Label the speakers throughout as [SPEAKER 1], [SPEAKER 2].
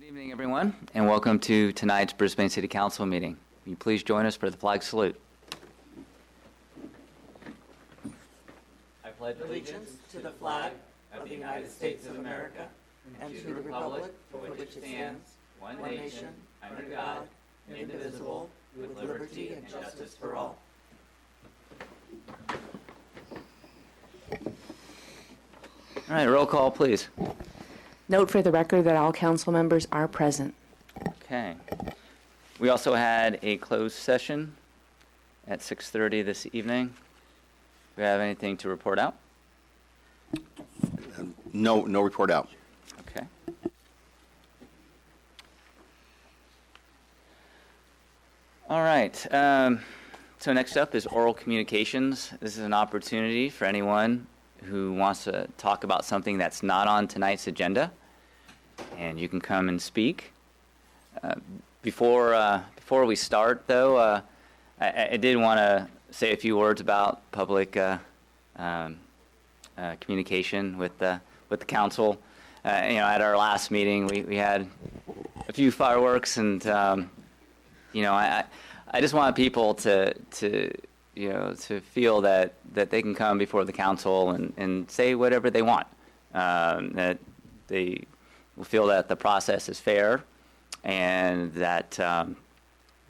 [SPEAKER 1] Good evening, everyone, and welcome to tonight's Brisbane City Council meeting. Will you please join us for the flag salute?
[SPEAKER 2] I pledge allegiance to the flag of the United States of America and to the republic for which it stands, one nation, under God, indivisible, with liberty and justice for all.
[SPEAKER 1] All right, roll call, please.
[SPEAKER 3] Note for the record that all council members are present.
[SPEAKER 1] Okay. We also had a closed session at 6:30 this evening. Do we have anything to report out?
[SPEAKER 4] No report out.
[SPEAKER 1] Okay. All right. So next up is oral communications. This is an opportunity for anyone who wants to talk about something that's not on tonight's agenda, and you can come and speak. Before we start, though, I did want to say a few words about public communication with the council. At our last meeting, we had a few fireworks, and I just want people to feel that they can come before the council and say whatever they want. That they will feel that the process is fair, and that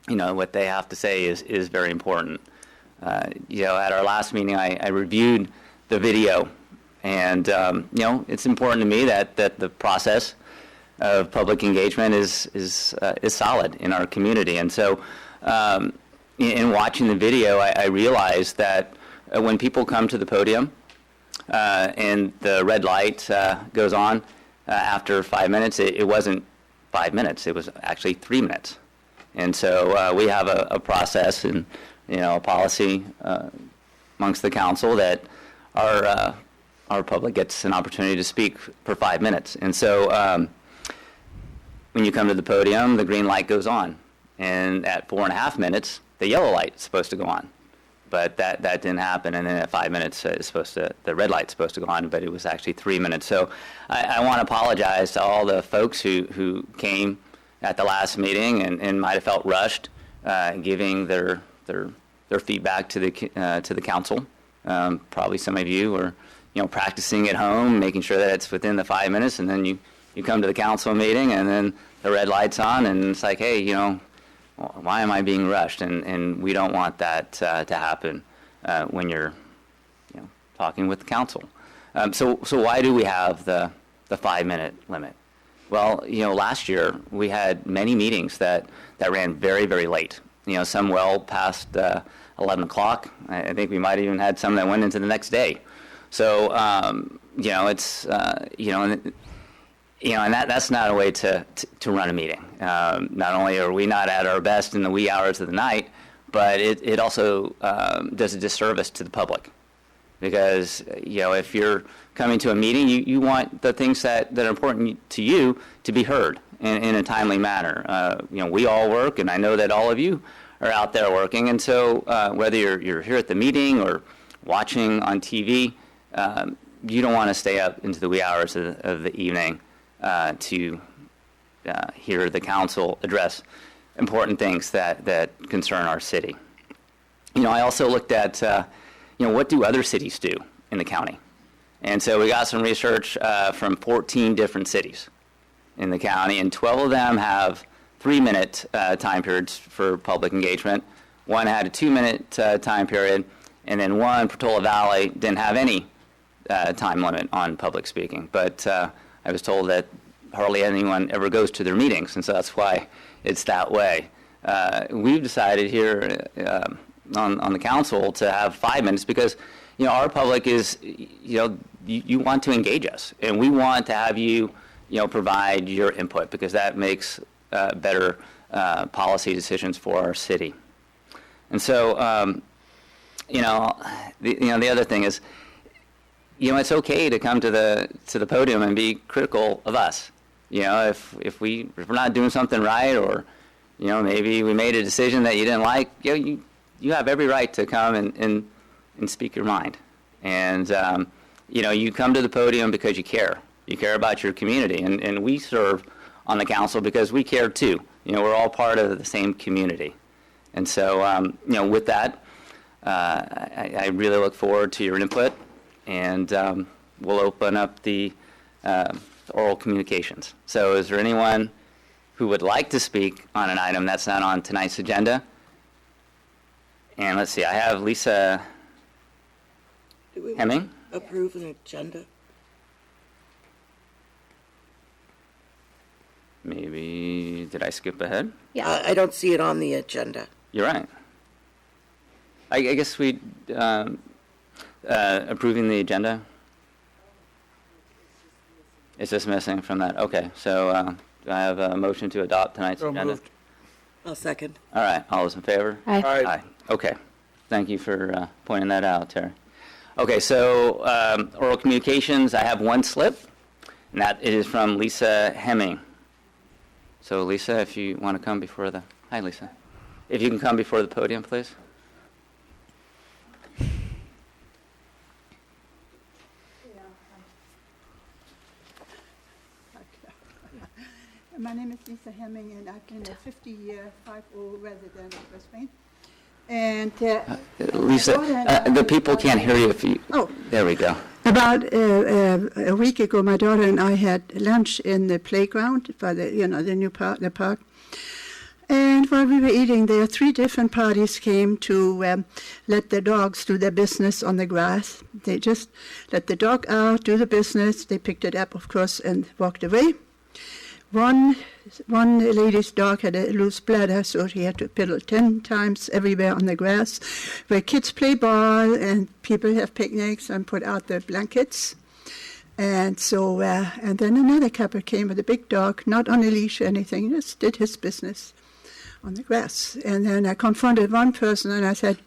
[SPEAKER 1] what they have to say is very important. At our last meeting, I reviewed the video, and it's important to me that the process of public engagement is solid in our community, and so. In watching the video, I realized that when people come to the podium and the red light goes on after 5 minutes, it wasn't 5 minutes. It was actually 3 minutes. And so we have a process and a policy amongst the council that our public gets an opportunity to speak for 5 minutes. And so when you come to the podium, the green light goes on. And at 4.5 minutes, the yellow light is supposed to go on, but that didn't happen. And then at 5 minutes, the red light's supposed to go on, but it was actually 3 minutes. So I want to apologize to all the folks who came at the last meeting and might have felt rushed, giving their feedback to the council. Probably some of you were practicing at home, making sure that it's within the 5 minutes, and then you come to the council meeting, and then the red light's on, and it's like, hey, why am I being rushed? And we don't want that to happen when you're talking with the council. So why do we have the 5 minute limit? Well, last year we had many meetings that ran very, very late. Some well past 11 o'clock. I think we might have even had some that went into the next day. So it's and that's not a way to run a meeting. Not only are we not at our best in the wee hours of the night, but it also does a disservice to the public. Because, if you're coming to a meeting, you want the things that are important to you to be heard in a timely manner. We all work, and I know that all of you are out there working. And so whether you're here at the meeting or watching on TV, you don't want to stay up into the wee hours of the evening to hear the council address important things that concern our city. I also looked at, what do other cities do in the county? And so we got some research from 14 different cities in the county, and 12 of them have 3-minute time periods for public engagement. One had a 2-minute time period, and then one, Portola Valley, didn't have any time limit on public speaking. But I was told that hardly anyone ever goes to their meetings, and so that's why it's that way. We've decided here on the council to have 5 minutes because, our public is, you want to engage us, and we want to have you, provide your input because that makes better policy decisions for our city. And so, the other thing is, it's okay to come to the podium and be critical of us. If we're not doing something right, or maybe we made a decision that you didn't like, you have every right to come and speak your mind. And you come to the podium because you care. You care about your community, and we serve on the council because we care too. We're all part of the same community. And so, with that, I really look forward to your input, and we'll open up the oral communications. So is there anyone who would like to speak on an item that's not on tonight's agenda? And let's see, I have Lisa
[SPEAKER 2] Do we
[SPEAKER 1] Hemming.
[SPEAKER 2] approve an agenda?
[SPEAKER 1] Maybe, did I skip ahead?
[SPEAKER 3] Yeah.
[SPEAKER 2] I don't see it on the agenda.
[SPEAKER 1] You're right. I guess we, approving the agenda? It's just missing from that. Okay, so do I have a motion to adopt tonight's
[SPEAKER 4] So
[SPEAKER 1] agenda?
[SPEAKER 4] moved.
[SPEAKER 2] I'll second.
[SPEAKER 1] All right, all those in favor?
[SPEAKER 3] Aye.
[SPEAKER 4] Aye.
[SPEAKER 1] Okay, thank you for pointing that out, Terry. Okay, so oral communications, I have one slip, and that is from Lisa Hemming. So Lisa, if you want to come before the, hi Lisa. If you can come before the podium, please.
[SPEAKER 5] My name is Lisa Hemming, and I've been a 50-year 5-0 resident of Brisbane. And
[SPEAKER 1] Lisa, the people can't hear you if you,
[SPEAKER 5] Oh.
[SPEAKER 1] there we go.
[SPEAKER 5] about a week ago, my daughter and I had lunch in the playground by the new park, the park. And while we were eating there, 3 different parties came to let the dogs do their business on the grass. They just let the dog out, do the business. They picked it up, of course, and walked away. One lady's dog had a loose bladder, so she had to pedal 10 times everywhere on the grass, where kids play ball and people have picnics and put out their blankets. And so, and then another couple came with a big dog, not on a leash or anything, just did his business on the grass. And then I confronted one person and I said,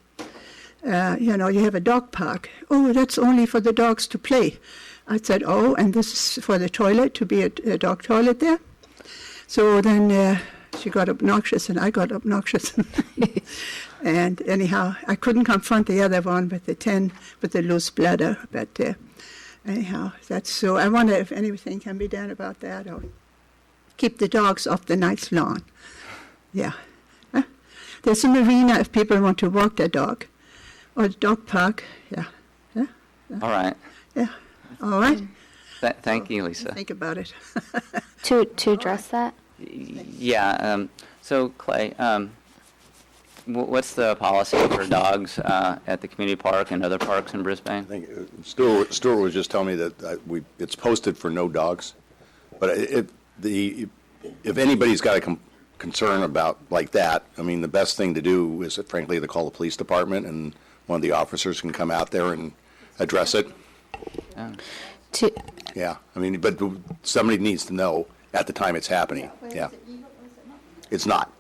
[SPEAKER 5] you have a dog park. Oh, that's only for the dogs to play. I said, oh, and this is for the toilet, to be a dog toilet there? So then she got obnoxious and I got obnoxious. And anyhow, I couldn't confront the other one with the 10 with the loose bladder. But anyhow, that's so. I wonder if anything can be done about that, or keep the dogs off the nice lawn. Yeah. There's a marina if people want to walk their dog, or the dog park. Yeah.
[SPEAKER 1] All right.
[SPEAKER 5] Yeah. All right.
[SPEAKER 1] Thank you, Lisa.
[SPEAKER 5] Think about it.
[SPEAKER 3] To address that?
[SPEAKER 1] Yeah, so Clay, what's the policy for dogs at the community park and other parks in Brisbane?
[SPEAKER 6] I think Stuart was just telling me that it's posted for no dogs, but if anybody's got a concern about like that, I mean, the best thing to do is, frankly, to call the police department, and one of the officers can come out there and address it.
[SPEAKER 1] Yeah.
[SPEAKER 6] Yeah, I mean, but somebody needs to know at the time it's happening. Yeah, it's not.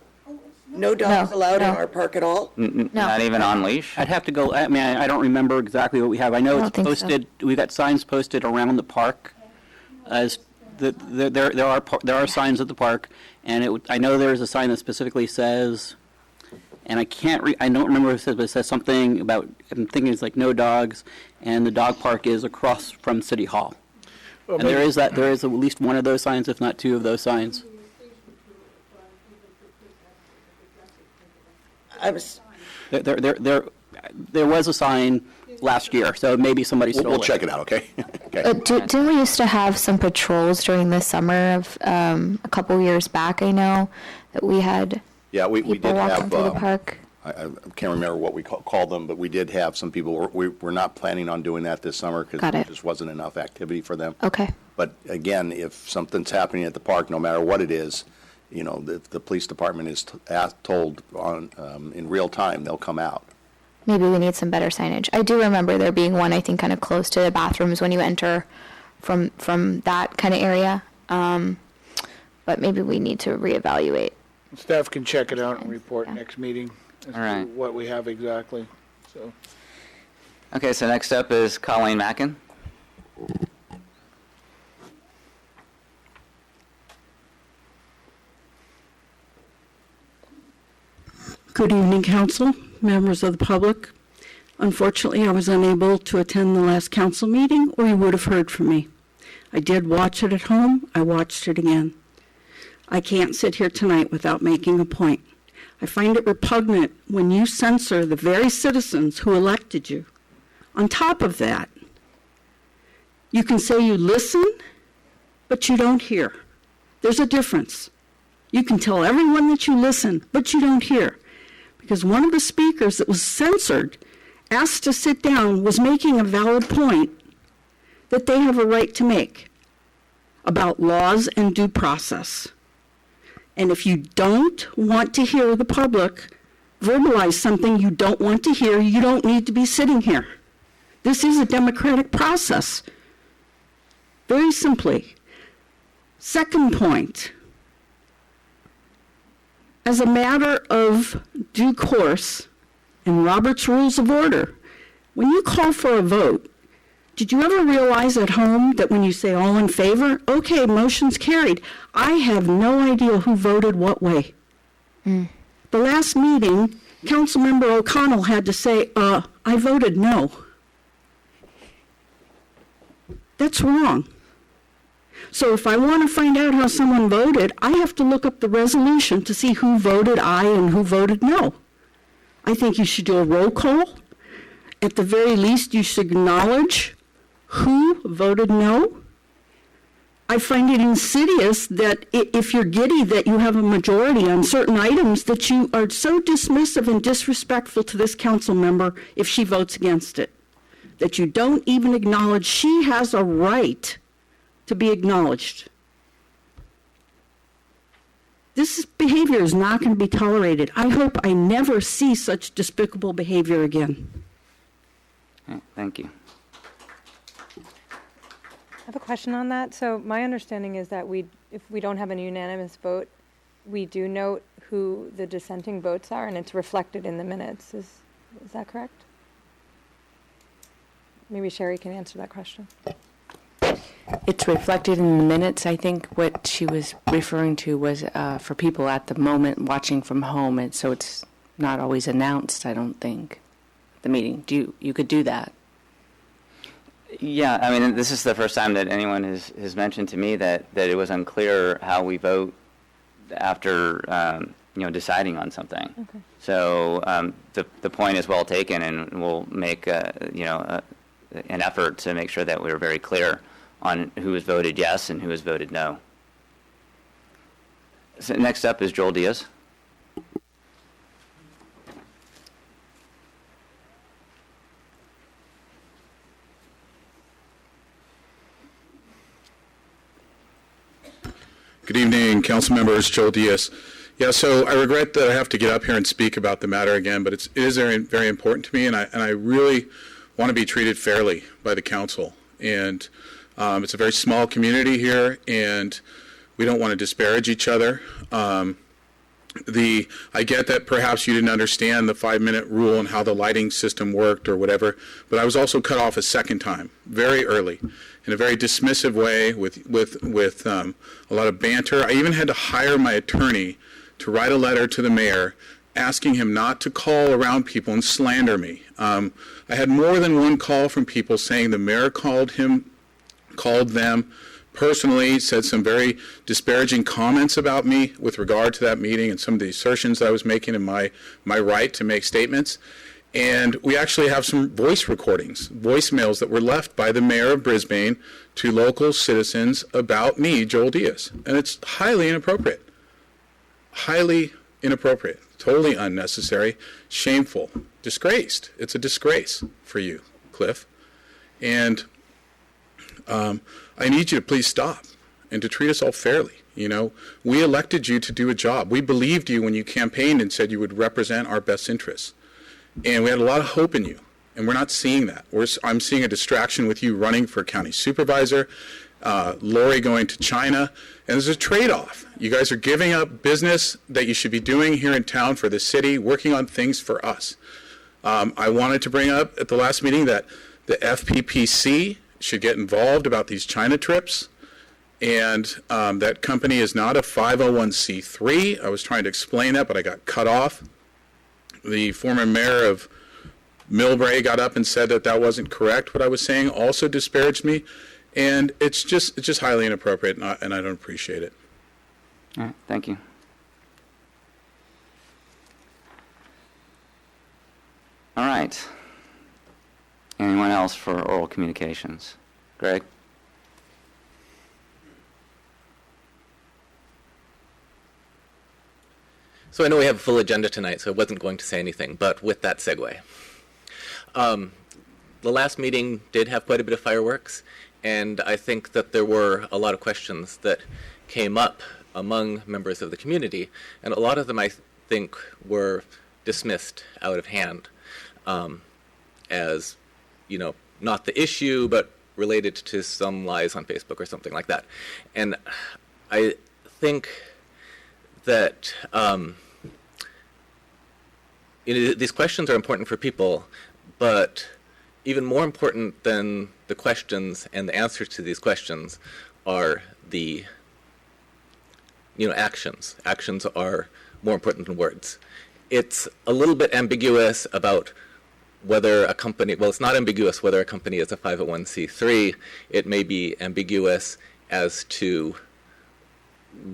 [SPEAKER 2] No dogs
[SPEAKER 3] No,
[SPEAKER 2] allowed in
[SPEAKER 3] no.
[SPEAKER 2] our park at all?
[SPEAKER 1] Not even on leash?
[SPEAKER 4] I'd have to go, I mean, I don't remember exactly what we have. I know
[SPEAKER 3] I
[SPEAKER 4] it's
[SPEAKER 3] don't think so.
[SPEAKER 4] posted, we've got signs posted around the park. As there are signs at the park, and I know there's a sign that specifically says, and I don't remember what it says, but it says something about, I'm thinking it's like no dogs, and the dog park is across from City Hall.
[SPEAKER 7] Well,
[SPEAKER 4] And there is at least one of those signs, if not 2 of those signs.
[SPEAKER 2] I was,
[SPEAKER 4] There was a sign last year, so maybe somebody stole it.
[SPEAKER 6] We'll check it out, okay? Okay.
[SPEAKER 3] Didn't we used to have some patrols during the summer of a couple years back? I know that we had
[SPEAKER 6] Yeah, we
[SPEAKER 3] people
[SPEAKER 6] did
[SPEAKER 3] walking
[SPEAKER 6] have,
[SPEAKER 3] through the park.
[SPEAKER 6] I can't remember what we called them, but we did have some people. We're not planning on doing that this summer because
[SPEAKER 3] Got
[SPEAKER 6] there
[SPEAKER 3] it.
[SPEAKER 6] just wasn't enough activity for them.
[SPEAKER 3] Okay.
[SPEAKER 6] But again, if something's happening at the park, no matter what it is, the police department is told in real time, they'll come out.
[SPEAKER 3] Maybe we need some better signage. I do remember there being one, I think, kind of close to the bathrooms when you enter from that kind of area. But maybe we need to reevaluate.
[SPEAKER 7] Staff can check it out and report
[SPEAKER 3] Yeah.
[SPEAKER 7] next meeting as
[SPEAKER 1] All right.
[SPEAKER 7] to what we have exactly, so.
[SPEAKER 1] Okay, so next up is Colleen Mackin.
[SPEAKER 8] Good evening, Council, members of the public. Unfortunately, I was unable to attend the last council meeting, or you would have heard from me. I did watch it at home. I watched it again. I can't sit here tonight without making a point. I find it repugnant when you censor the very citizens who elected you. On top of that, you can say you listen, but you don't hear. There's a difference. You can tell everyone that you listen, but you don't hear. Because one of the speakers that was censored, asked to sit down, was making a valid point that they have a right to make about laws and due process. And if you don't want to hear the public verbalize something you don't want to hear, you don't need to be sitting here. This is a democratic process. Very simply. Second point, as a matter of due course in Robert's Rules of Order, when you call for a vote, did you ever realize at home that when you say all in favor, okay, motion's carried, I have no idea who voted what way? The last meeting, Councilmember O'Connell had to say, I voted no. That's wrong. So if I want to find out how someone voted, I have to look up the resolution to see who voted aye and who voted no. I think you should do a roll call. At the very least, you should acknowledge who voted no. I find it insidious that if you're giddy that you have a majority on certain items, that you are so dismissive and disrespectful to this council member if she votes against it, that you don't even acknowledge she has a right to be acknowledged. This behavior is not going to be tolerated. I hope I never see such despicable behavior again.
[SPEAKER 1] Okay, thank you.
[SPEAKER 9] I have a question on that. So my understanding is that if we don't have a unanimous vote, we do note who the dissenting votes are, and it's reflected in the minutes. Is that correct? Maybe Sherry can answer that question.
[SPEAKER 2] It's reflected in the minutes. I think what she was referring to was for people at the moment watching from home, and so it's not always announced, I don't think, at the meeting. You could do that?
[SPEAKER 1] Yeah, I mean, this is the first time that anyone has mentioned to me that it was unclear how we vote after deciding on something.
[SPEAKER 9] Okay.
[SPEAKER 1] So the point is well taken, and we'll make an effort to make sure that we're very clear on who has voted yes and who has voted no. So next up is Joel Diaz.
[SPEAKER 10] Good evening, council members. Joel Diaz. Yeah, so I regret that I have to get up here and speak about the matter again, but it is very, very important to me, and I really want to be treated fairly by the council. And it's a very small community here, and we don't want to disparage each other. I get that perhaps you didn't understand the 5-minute rule and how the lighting system worked or whatever, but I was also cut off a second time, very early, in a very dismissive way with a lot of banter. I even had to hire my attorney to write a letter to the mayor asking him not to call around people and slander me. I had more than one call from people saying the mayor called them personally, said some very disparaging comments about me with regard to that meeting and some of the assertions that I was making in my right to make statements. And we actually have some voice recordings, voicemails that were left by the mayor of Brisbane to local citizens about me, Joel Diaz. And it's highly inappropriate. Highly inappropriate. Totally unnecessary. Shameful. Disgraced. It's a disgrace for you, Cliff. And I need you to please stop and to treat us all fairly. You know, we elected you to do a job. We believed you when you campaigned and said you would represent our best interests. And we had a lot of hope in you, and we're not seeing that. I'm seeing a distraction with you running for county supervisor, Lori going to China, and there's a trade-off. You guys are giving up business that you should be doing here in town for the city, working on things for us. I wanted to bring up at the last meeting that the FPPC should get involved about these China trips, and that company is not a 501c3. I was trying to explain that, but I got cut off. The former mayor of Millbrae got up and said that wasn't correct. What I was saying also disparaged me, and it's just highly inappropriate, and I don't appreciate it.
[SPEAKER 1] All right, thank you. All right. Anyone else for oral communications? Greg?
[SPEAKER 11] So I know we have a full agenda tonight, so I wasn't going to say anything, but with that segue. The last meeting did have quite a bit of fireworks, and I think that there were a lot of questions that came up among members of the community, and a lot of them I think were dismissed out of hand as, you know, not the issue, but related to some lies on Facebook or something like that. And I think that these questions are important for people, but even more important than the questions and the answers to these questions are the actions. Actions are more important than words. It's a little bit ambiguous about whether a company, well, it's not ambiguous whether a company is a 501c3. It may be ambiguous as to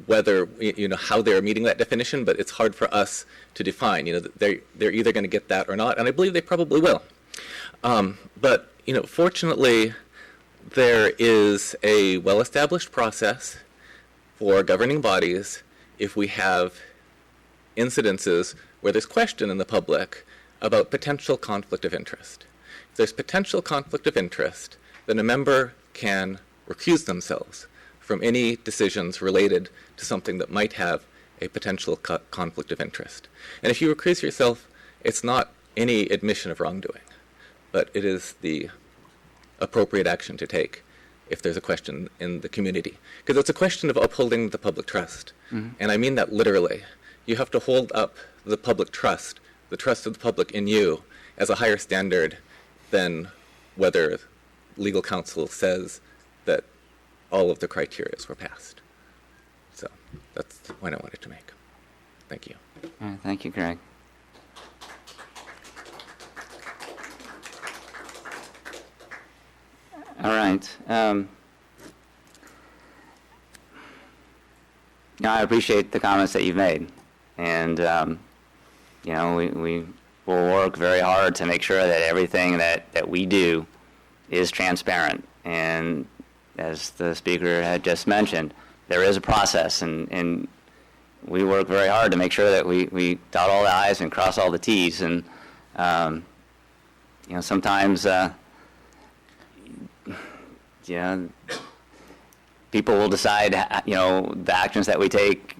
[SPEAKER 11] whether, how they're meeting that definition, but it's hard for us to define. They're either going to get that or not, and I believe they probably will. But, fortunately, there is a well-established process for governing bodies if we have incidences where there's question in the public about potential conflict of interest. If there's potential conflict of interest, then a member can recuse themselves from any decisions related to something that might have a potential conflict of interest. And if you recuse yourself, it's not any admission of wrongdoing, but it is the appropriate action to take if there's a question in the community. Because it's a question of upholding the public trust. Mm-hmm. And I mean that literally. You have to hold up the public trust, the trust of the public in you, as a higher standard than whether legal counsel says that all of the criteria were passed. So that's the point I wanted to make. Thank you.
[SPEAKER 1] All right, thank you, Greg. All right. I appreciate the comments that you've made. And, we will work very hard to make sure that everything that we do is transparent. And as the speaker had just mentioned, there is a process, and we work very hard to make sure that we dot all the I's and cross all the T's. And, sometimes, people will decide, the actions that we take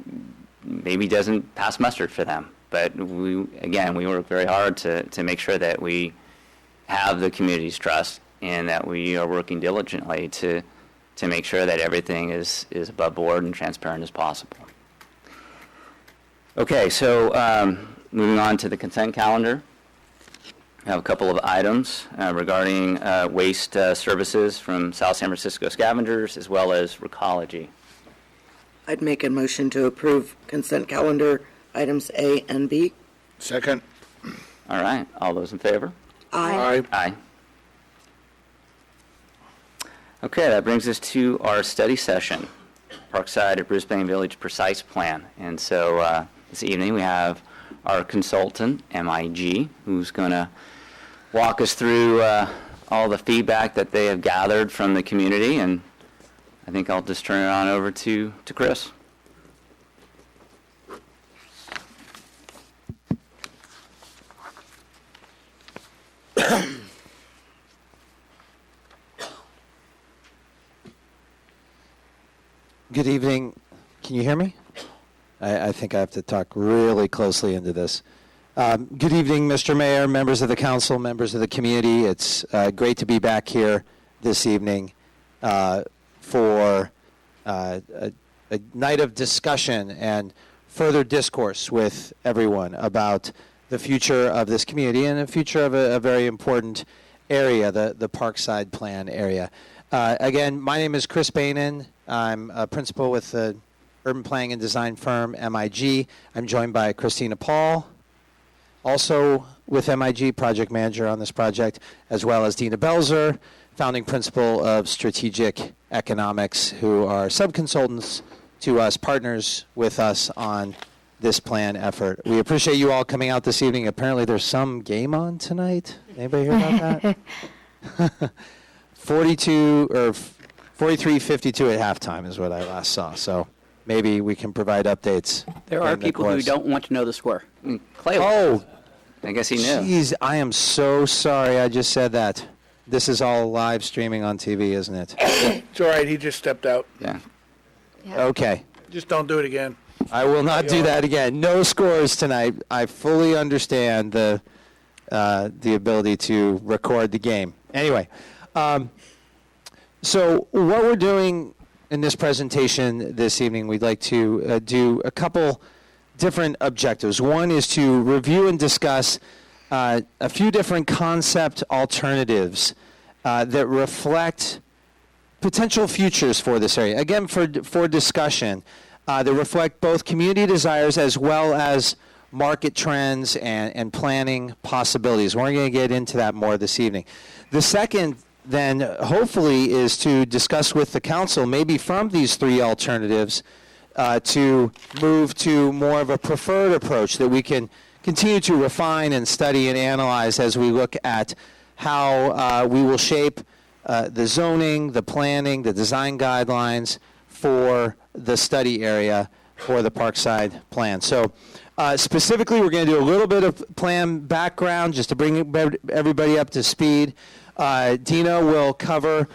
[SPEAKER 1] maybe doesn't pass muster for them. But we work very hard to make sure that we have the community's trust and that we are working diligently to make sure that everything is above board and transparent as possible. Okay, so moving on to the consent calendar. I have a couple of items regarding waste services from South San Francisco Scavengers as well as Recology.
[SPEAKER 2] I'd make a motion to approve consent calendar items A and B.
[SPEAKER 7] Second.
[SPEAKER 1] All right, all those in favor?
[SPEAKER 2] Aye.
[SPEAKER 1] Aye. Okay, that brings us to our study session, Parkside at Brisbane Village Precise Plan. And so this evening we have our consultant, MIG, who's going to walk us through all the feedback that they have gathered from the community. And I think I'll just turn it on over to Chris.
[SPEAKER 12] Good evening. Can you hear me? I think I have to talk really closely into this. Good evening, Mr. Mayor, members of the council, members of the community. It's great to be back here this evening for a night of discussion and further discourse with everyone about the future of this community and the future of a very important area, the Parkside Plan area. Again, my name is Chris Bainan. I'm a principal with the urban planning and design firm MIG. I'm joined by Christina Paul, also with MIG, project manager on this project, as well as Dina Belzer, founding principal of Strategic Economics, who are subconsultants to us, partners with us on this plan effort. We appreciate you all coming out this evening. Apparently there's some game on tonight. Anybody hear about that? 42 or 43-52 at halftime is what I last saw. So maybe we can provide updates.
[SPEAKER 4] There are people who don't want to know the score.
[SPEAKER 1] Clay.
[SPEAKER 12] Oh,
[SPEAKER 1] I guess he knew.
[SPEAKER 12] jeez, I am so sorry I just said that. This is all live streaming on TV, isn't it?
[SPEAKER 7] It's all right, he just stepped out.
[SPEAKER 1] Yeah.
[SPEAKER 12] Okay.
[SPEAKER 7] Just don't do it again.
[SPEAKER 12] I will not do that again. No scores tonight. I fully understand the ability to record the game. Anyway, so what we're doing in this presentation this evening, we'd like to do a couple different objectives. One is to review and discuss a few different concept alternatives that reflect potential futures for this area. Again, for discussion, that reflect both community desires as well as market trends and planning possibilities. We're going to get into that more this evening. The second, then, hopefully, is to discuss with the council, maybe from these three alternatives, to move to more of a preferred approach that we can continue to refine and study and analyze as we look at how we will shape the zoning, the planning, the design guidelines for the study area for the Parkside plan. So specifically, we're going to do a little bit of plan background just to bring everybody up to speed. Dina will cover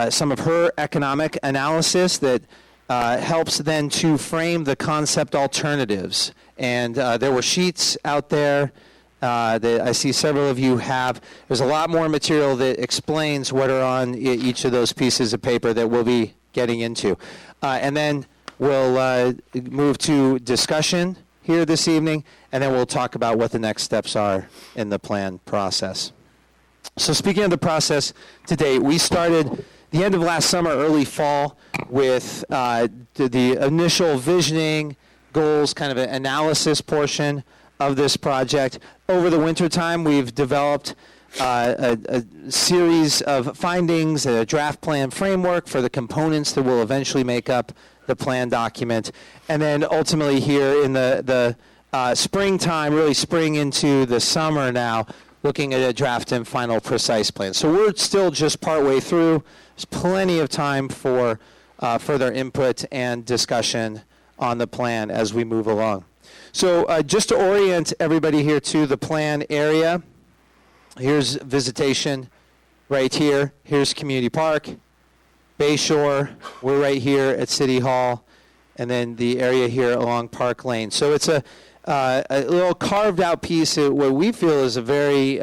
[SPEAKER 12] some of her economic analysis that helps then to frame the concept alternatives. And there were sheets out there that I see several of you have. There's a lot more material that explains what are on each of those pieces of paper that we'll be getting into. And then we'll move to discussion here this evening, and then we'll talk about what the next steps are in the plan process. So speaking of the process today, we started the end of last summer, early fall, with the initial visioning, goals, kind of an analysis portion of this project. Over the wintertime, we've developed a series of findings, a draft plan framework for the components that will eventually make up the plan document. And then ultimately here in the springtime, really spring into the summer now, looking at a draft and final precise plan. So we're still just partway through. There's plenty of time for further input and discussion on the plan as we move along. So just to orient everybody here to the plan area, here's visitation right here. Here's Community Park, Bayshore. We're right here at City Hall, and then the area here along Park Lane. So it's a little carved out piece of what we feel is a very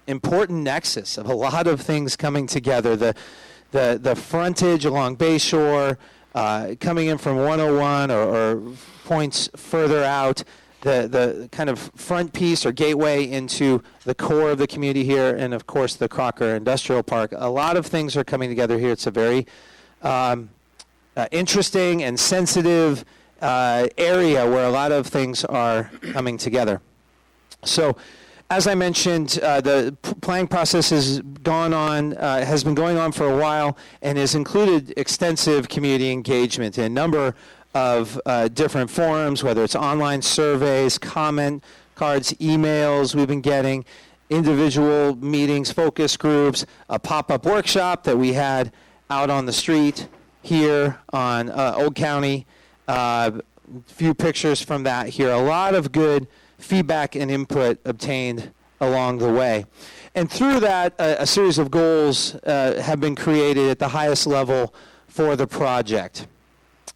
[SPEAKER 12] important nexus of a lot of things coming together. The frontage along Bayshore, coming in from 101 or points further out, the kind of front piece or gateway into the core of the community here, and of course the Crocker Industrial Park. A lot of things are coming together here. It's a very interesting and sensitive area where a lot of things are coming together. So, as I mentioned, the planning process has been going on for a while and has included extensive community engagement in a number of different forums, whether it's online surveys, comment cards, emails we've been getting, individual meetings, focus groups, a pop-up workshop that we had out on the street here on Old County. Few pictures from that here. A lot of good feedback and input obtained along the way. And through that, a series of goals have been created at the highest level for the project.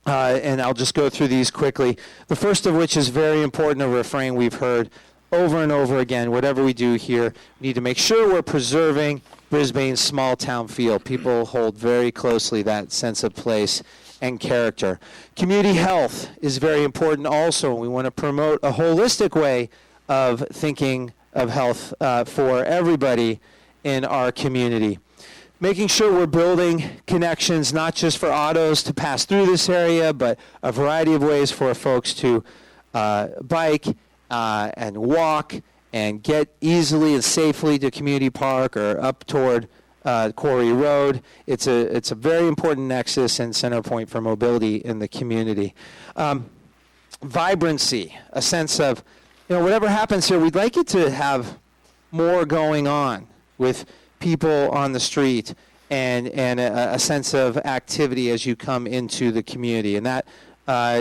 [SPEAKER 12] And I'll just go through these quickly. The first of which is very important, a refrain we've heard over and over again. Whatever we do here, we need to make sure we're preserving Brisbane's small town feel. People hold very closely that sense of place and character. Community health is very important also. We want to promote a holistic way of thinking of health for everybody in our community. Making sure we're building connections not just for autos to pass through this area, but a variety of ways for folks to bike and walk and get easily and safely to Community Park or up toward Quarry Road. It's a very important nexus and center point for mobility in the community. Vibrancy, a sense of, whatever happens here, we'd like it to have more going on with people on the street and a sense of activity as you come into the community. And that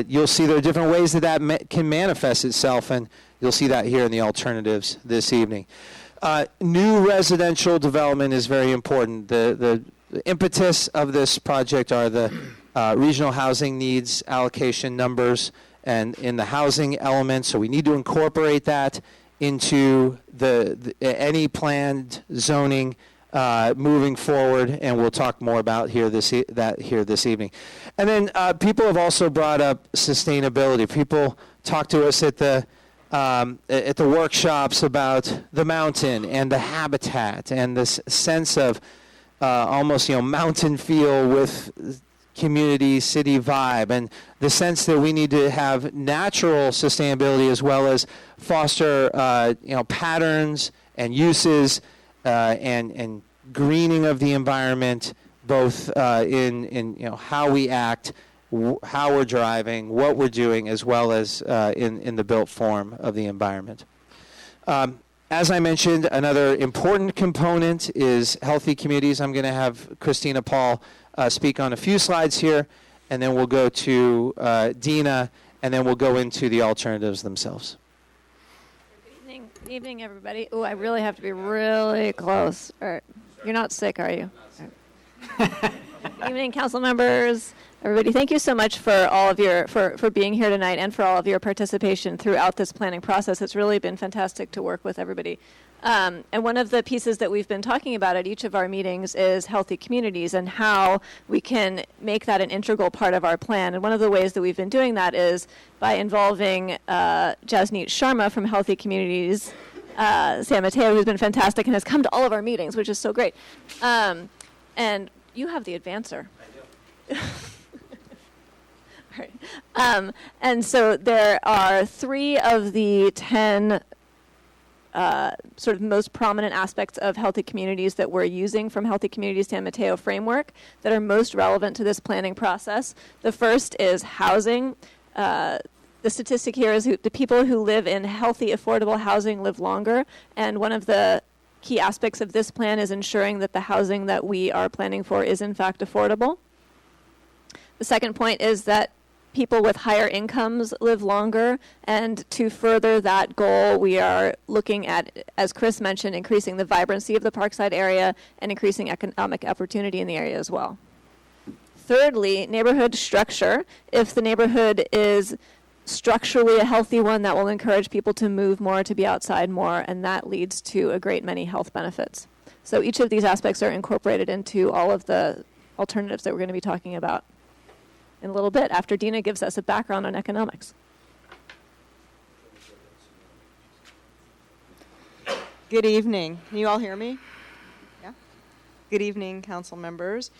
[SPEAKER 12] you'll see there are different ways that can manifest itself, and you'll see that here in the alternatives this evening. New residential development is very important. The impetus of this project are the regional housing needs allocation numbers and in the housing element. So we need to incorporate that into any planned zoning moving forward, and we'll talk more about that here this evening. And then people have also brought up sustainability. People talk to us at the workshops about the mountain and the habitat and this sense of almost mountain feel with community city vibe, and the sense that we need to have natural sustainability as well as foster patterns and uses and greening of the environment, both in how we act, how we're driving, what we're doing, as well as in the built form of the environment. As I mentioned, another important component is healthy communities. I'm going to have Christina Paul speak on a few slides here, and then we'll go to Dina, and then we'll go into the alternatives themselves.
[SPEAKER 13] Good evening, everybody. Oh, I really have to be really close. All right. You're not sick, are you? Good evening, council members. Everybody, thank you so much for all of for being here tonight and for all of your participation throughout this planning process. It's really been fantastic to work with everybody. And one of the pieces that we've been talking about at each of our meetings is healthy communities and how we can make that an integral part of our plan. And one of the ways that we've been doing that is by involving Jasneet Sharma from Healthy Communities, San Mateo, who's been fantastic and has come to all of our meetings, which is so great. And you have the advancer. I do. Right. And so there are 3 of the 10 sort of most prominent aspects of healthy communities that we're using from Healthy Communities San Mateo framework that are most relevant to this planning process. The first is housing. The statistic here is the people who live in healthy, affordable housing live longer, and one of the key aspects of this plan is ensuring that the housing that we are planning for is in fact affordable. The second point is that people with higher incomes live longer, and to further that goal, we are looking at, as Chris mentioned, increasing the vibrancy of the Parkside area and increasing economic opportunity in the area as well. Thirdly, neighborhood structure. If the neighborhood is structurally a healthy one, that will encourage people to move more, to be outside more, and that leads to a great many health benefits. So each of these aspects are incorporated into all of the alternatives that we're going to be talking about in a little bit after Dina gives us a background on economics.
[SPEAKER 14] Good evening. Can you all hear me? Yeah? Good evening, council members.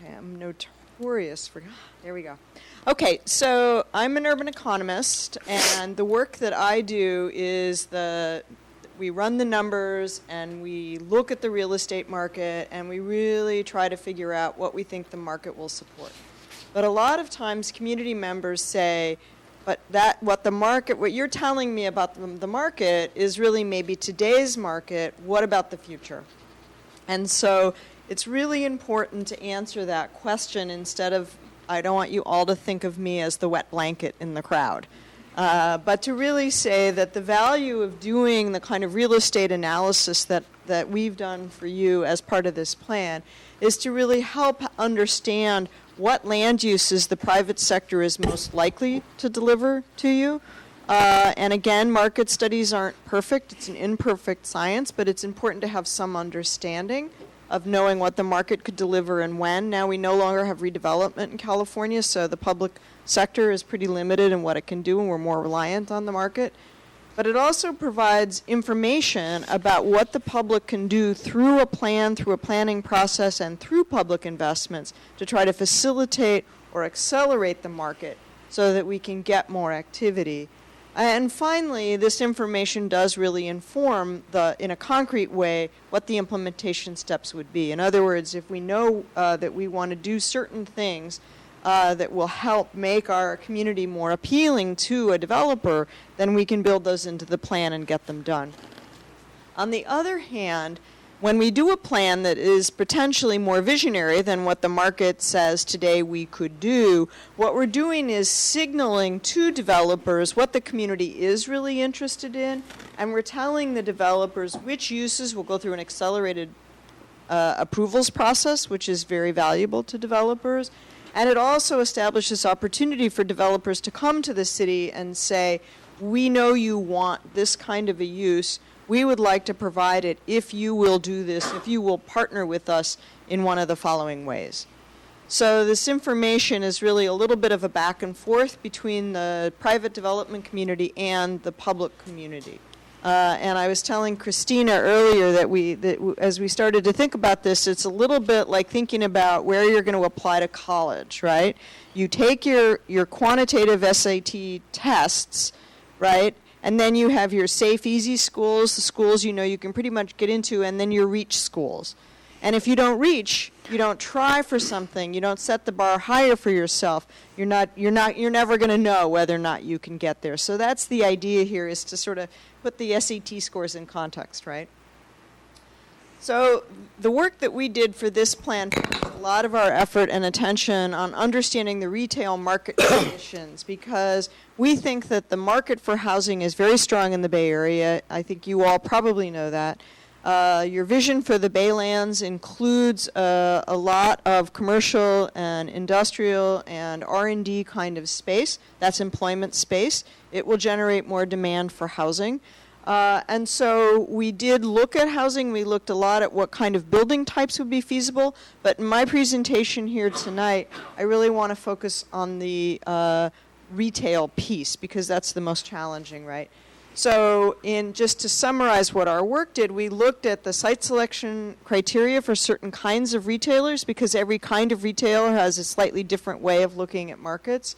[SPEAKER 14] Okay, I'm notorious for... There we go. Okay, so I'm an urban economist, and the work that I do is we run the numbers and we look at the real estate market and we really try to figure out what we think the market will support. But a lot of times community members say, but what you're telling me about the market is really maybe today's market. What about the future? And so it's really important to answer that question instead of, I don't want you all to think of me as the wet blanket in the crowd. But to really say that the value of doing the kind of real estate analysis that we've done for you as part of this plan is to really help understand what land uses the private sector is most likely to deliver to you. And again, market studies aren't perfect. It's an imperfect science, but it's important to have some understanding of knowing what the market could deliver and when. Now we no longer have redevelopment in California, so the public sector is pretty limited in what it can do, and we're more reliant on the market. But it also provides information about what the public can do through a plan, through a planning process, and through public investments to try to facilitate or accelerate the market so that we can get more activity. And finally, this information does really inform, in a concrete way, what the implementation steps would be. In other words, if we know that we want to do certain things that will help make our community more appealing to a developer, then we can build those into the plan and get them done. On the other hand, when we do a plan that is potentially more visionary than what the market says today we could do, what we're doing is signaling to developers what the community is really interested in, and we're telling the developers which uses will go through an accelerated approvals process, which is very valuable to developers. And it also establishes opportunity for developers to come to the city and say, we know you want this kind of a use. We would like to provide it if you will do this, if you will partner with us in one of the following ways. So this information is really a little bit of a back and forth between the private development community and the public community. And I was telling Christina earlier that as we started to think about this, it's a little bit like thinking about where you're going to apply to college, right? You take your quantitative SAT tests, right? And then you have your safe, easy schools, the schools you know you can pretty much get into, and then your reach schools. And if you don't reach, you don't try for something, you don't set the bar higher for yourself, you're never going to know whether or not you can get there. So that's the idea here, is to sort of put the SAT scores in context, right? So the work that we did for this plan focused a lot of our effort and attention on understanding the retail market conditions, because we think that the market for housing is very strong in the Bay Area. I think you all probably know that. Your vision for the Baylands includes a lot of commercial and industrial and R&D kind of space. That's employment space. It will generate more demand for housing. And so we did look at housing. We looked a lot at what kind of building types would be feasible. But in my presentation here tonight, I really want to focus on the retail piece, because that's the most challenging, right? So just to summarize what our work did, we looked at the site selection criteria for certain kinds of retailers, because every kind of retailer has a slightly different way of looking at markets.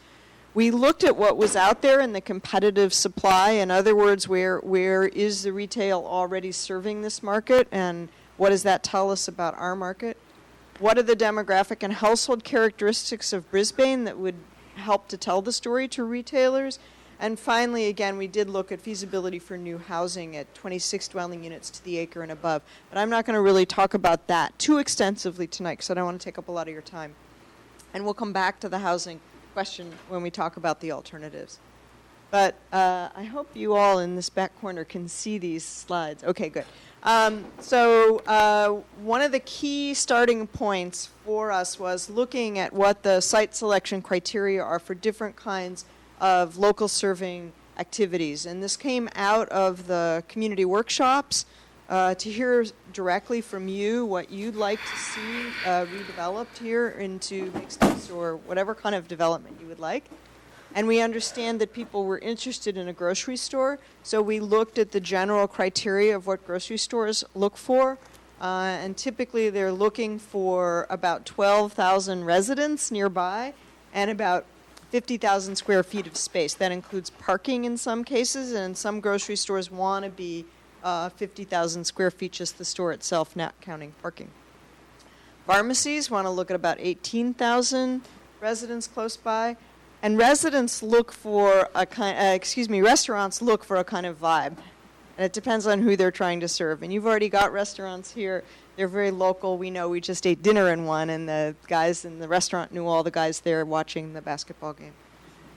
[SPEAKER 14] We looked at what was out there in the competitive supply. In other words, where is the retail already serving this market, and what does that tell us about our market? What are the demographic and household characteristics of Brisbane that would help to tell the story to retailers? And finally, again, we did look at feasibility for new housing at 26 dwelling units to the acre and above. But I'm not going to really talk about that too extensively tonight, because I don't want to take up a lot of your time. And we'll come back to the housing question when we talk about the alternatives. But I hope you all in this back corner can see these slides. Okay, good. So one of the key starting points for us was looking at what the site selection criteria are for different kinds of local serving activities. And this came out of the community workshops to hear directly from you what you'd like to see redeveloped here into mixed use or whatever kind of development you would like. And we understand that people were interested in a grocery store, so we looked at the general criteria of what grocery stores look for. And typically they're looking for about 12,000 residents nearby and about 50,000 square feet of space. That includes parking in some cases, and some grocery stores want to be 50,000 square feet, just the store itself, not counting parking. Pharmacies want to look at about 18,000 residents close by. And residents look for a restaurants look for a kind of vibe. And it depends on who they're trying to serve. And you've already got restaurants here. They're very local. We know we just ate dinner in one, and the guys in the restaurant knew all the guys there watching the basketball game.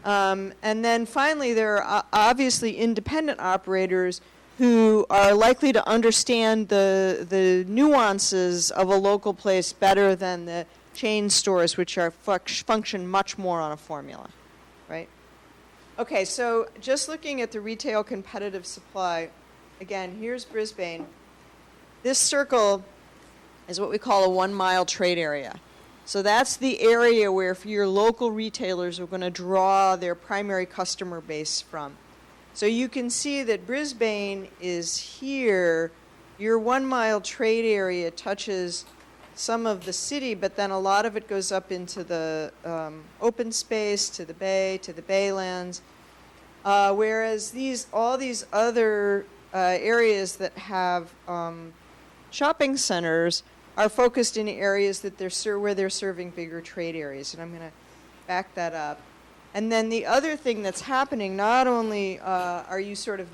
[SPEAKER 14] And then finally, there are obviously independent operators who are likely to understand the nuances of a local place better than the chain stores, which are function much more on a formula, right? Okay, so just looking at the retail competitive supply, again, here's Brisbane. This circle is what we call a 1 mile trade area. So that's the area where your local retailers are going to draw their primary customer base from. So you can see that Brisbane is here. Your 1 mile trade area touches some of the city, but then a lot of it goes up into the open space, to the bay, to the Baylands. Whereas all these other areas that have shopping centers are focused in areas that where they're serving bigger trade areas. And I'm going to back that up. And then the other thing that's happening, not only are you sort of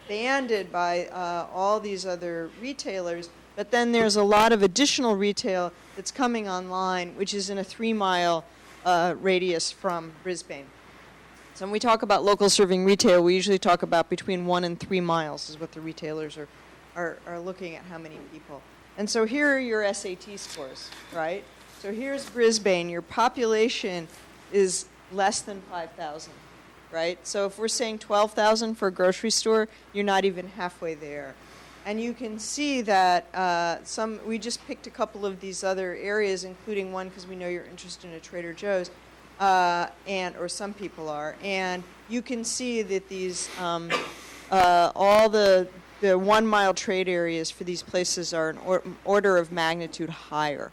[SPEAKER 14] banded by all these other retailers, but then there's a lot of additional retail that's coming online, which is in a 3-mile radius from Brisbane. So when we talk about local serving retail, we usually talk about between 1 and 3 miles is what the retailers are looking at, how many people. And so here are your SAT scores, right? So here's Brisbane. Your population is less than 5,000, right? So if we're saying 12,000 for a grocery store, you're not even halfway there. And you can see that we just picked a couple of these other areas, including one because we know you're interested in a Trader Joe's, or some people are. And you can see that these, all the 1-mile trade areas for these places are an order of magnitude higher.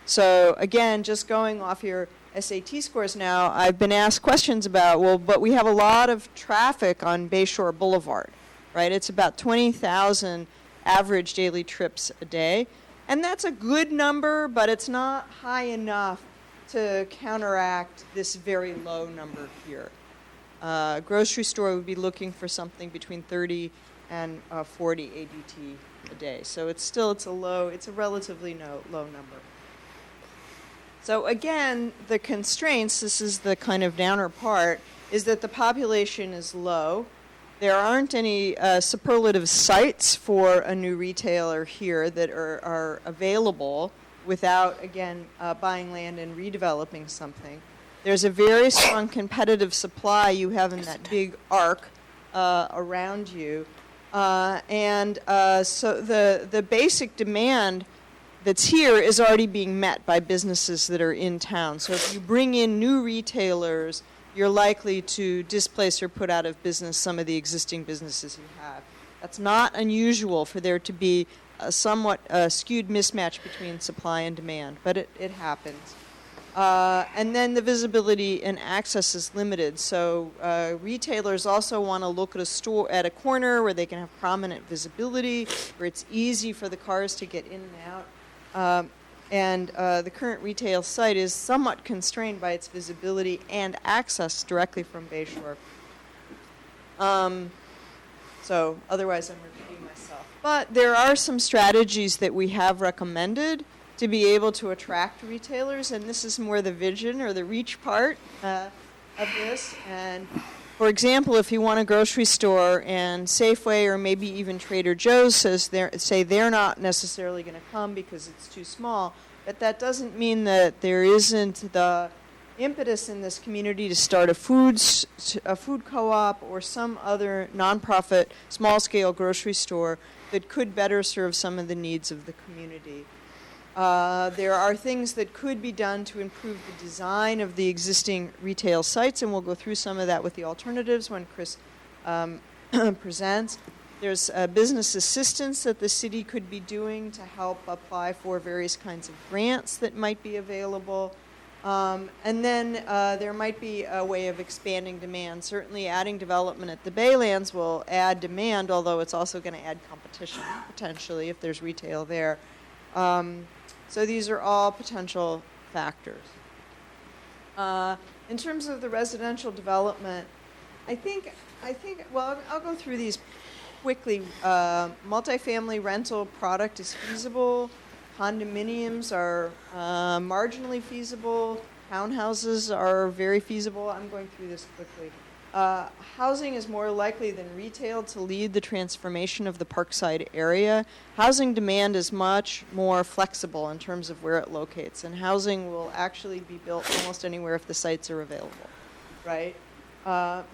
[SPEAKER 14] So again, just going off your SAT scores now, I've been asked questions about, but we have a lot of traffic on Bayshore Boulevard, right? It's about 20,000 average daily trips a day. And that's a good number, but it's not high enough to counteract this very low number here. Grocery store would be looking for something between 30 and 40 ADT a day. So it's a relatively low number. So again, the constraints, this is the kind of downer part, is that the population is low. There aren't any superlative sites for a new retailer here that are available without, again, buying land and redeveloping something. There's a very strong competitive supply you have in that big arc around you. So the basic demand that's here is already being met by businesses that are in town. So if you bring in new retailers, you're likely to displace or put out of business some of the existing businesses you have. That's not unusual for there to be a somewhat skewed mismatch between supply and demand, but it happens. And then the visibility and access is limited. So retailers also want to look at a store at a corner where they can have prominent visibility, where it's easy for the cars to get in and out. The current retail site is somewhat constrained by its visibility and access directly from Bayshore. So otherwise I'm repeating myself. But there are some strategies that we have recommended to be able to attract retailers, and this is more the vision or the reach part of this. And for example, if you want a grocery store and Safeway or maybe even Trader Joe's say they're not necessarily going to come because it's too small, but that doesn't mean that there isn't the impetus in this community to start a food co-op or some other nonprofit small-scale grocery store that could better serve some of the needs of the community. There are things that could be done to improve the design of the existing retail sites, and we'll go through some of that with the alternatives when Chris presents. There's business assistance that the city could be doing to help apply for various kinds of grants that might be available. And then there might be a way of expanding demand. Certainly adding development at the Baylands will add demand, although it's also going to add competition, potentially, if there's retail there. So these are all potential factors. In terms of the residential development, I think, well, I'll go through these quickly. Multifamily rental product is feasible. Condominiums are marginally feasible. Townhouses are very feasible. I'm going through this quickly. Housing is more likely than retail to lead the transformation of the Parkside area. Housing demand is much more flexible in terms of where it locates, and housing will actually be built almost anywhere if the sites are available, right?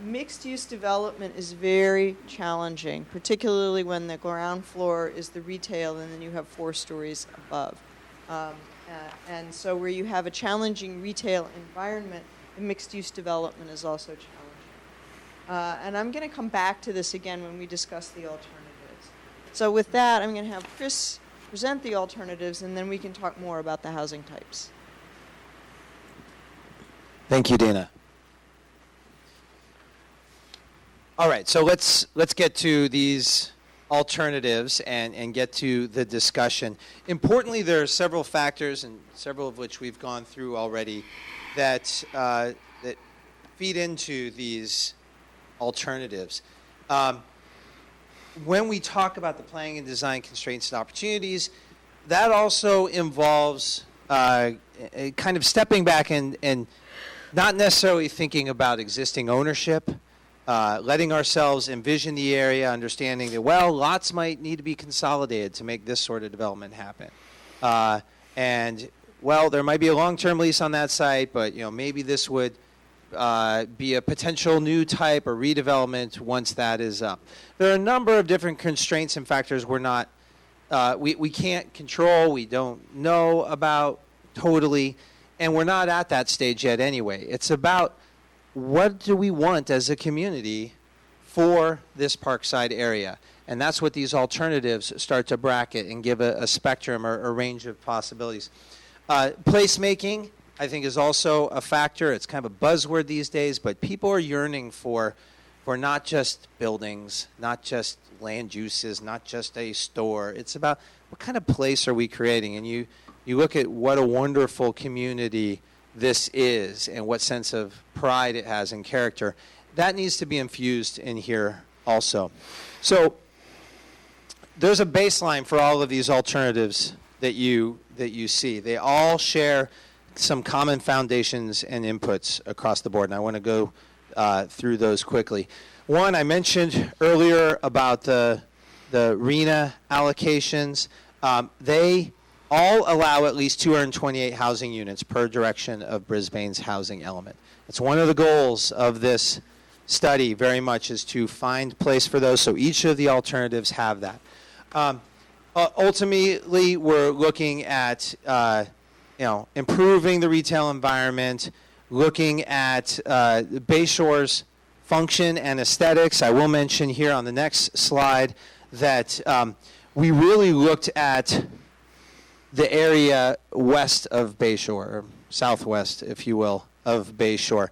[SPEAKER 14] Mixed-use development is very challenging, particularly when the ground floor is the retail and then you have 4 stories above. And so where you have a challenging retail environment, the mixed-use development is also challenging. And I'm going to come back to this again when we discuss the alternatives. So with that, I'm going to have Chris present the alternatives, and then we can talk more about the housing types.
[SPEAKER 12] Thank you, Dana. All right, so let's get to these alternatives and get to the discussion. Importantly, there are several factors, and several of which we've gone through already, that that feed into these alternatives. When we talk about the planning and design constraints and opportunities, that also involves kind of stepping back and not necessarily thinking about existing ownership, letting ourselves envision the area, understanding that, well, lots might need to be consolidated to make this sort of development happen. And, well, there might be a long-term lease on that site, but, maybe this would be a potential new type or redevelopment once that is up. There are a number of different constraints and factors we can't control, we don't know about totally, and we're not at that stage yet anyway. It's about what do we want as a community for this Parkside area? And that's what these alternatives start to bracket and give a spectrum or a range of possibilities. Placemaking, I think, is also a factor. It's kind of a buzzword these days, but people are yearning for not just buildings, not just land uses, not just a store. It's about what kind of place are we creating? And you look at what a wonderful community this is and what sense of pride it has and character. That needs to be infused in here also. So there's a baseline for all of these alternatives that you see. They all share some common foundations and inputs across the board, and I want to go through those quickly. One, I mentioned earlier about the RENA allocations. They all allow at least 228 housing units per direction of Brisbane's housing element. It's one of the goals of this study very much is to find place for those, so each of the alternatives have that. Ultimately, we're looking at improving the retail environment, looking at Bayshore's function and aesthetics. I will mention here on the next slide that we really looked at the area west of Bayshore, or southwest, if you will, of Bayshore.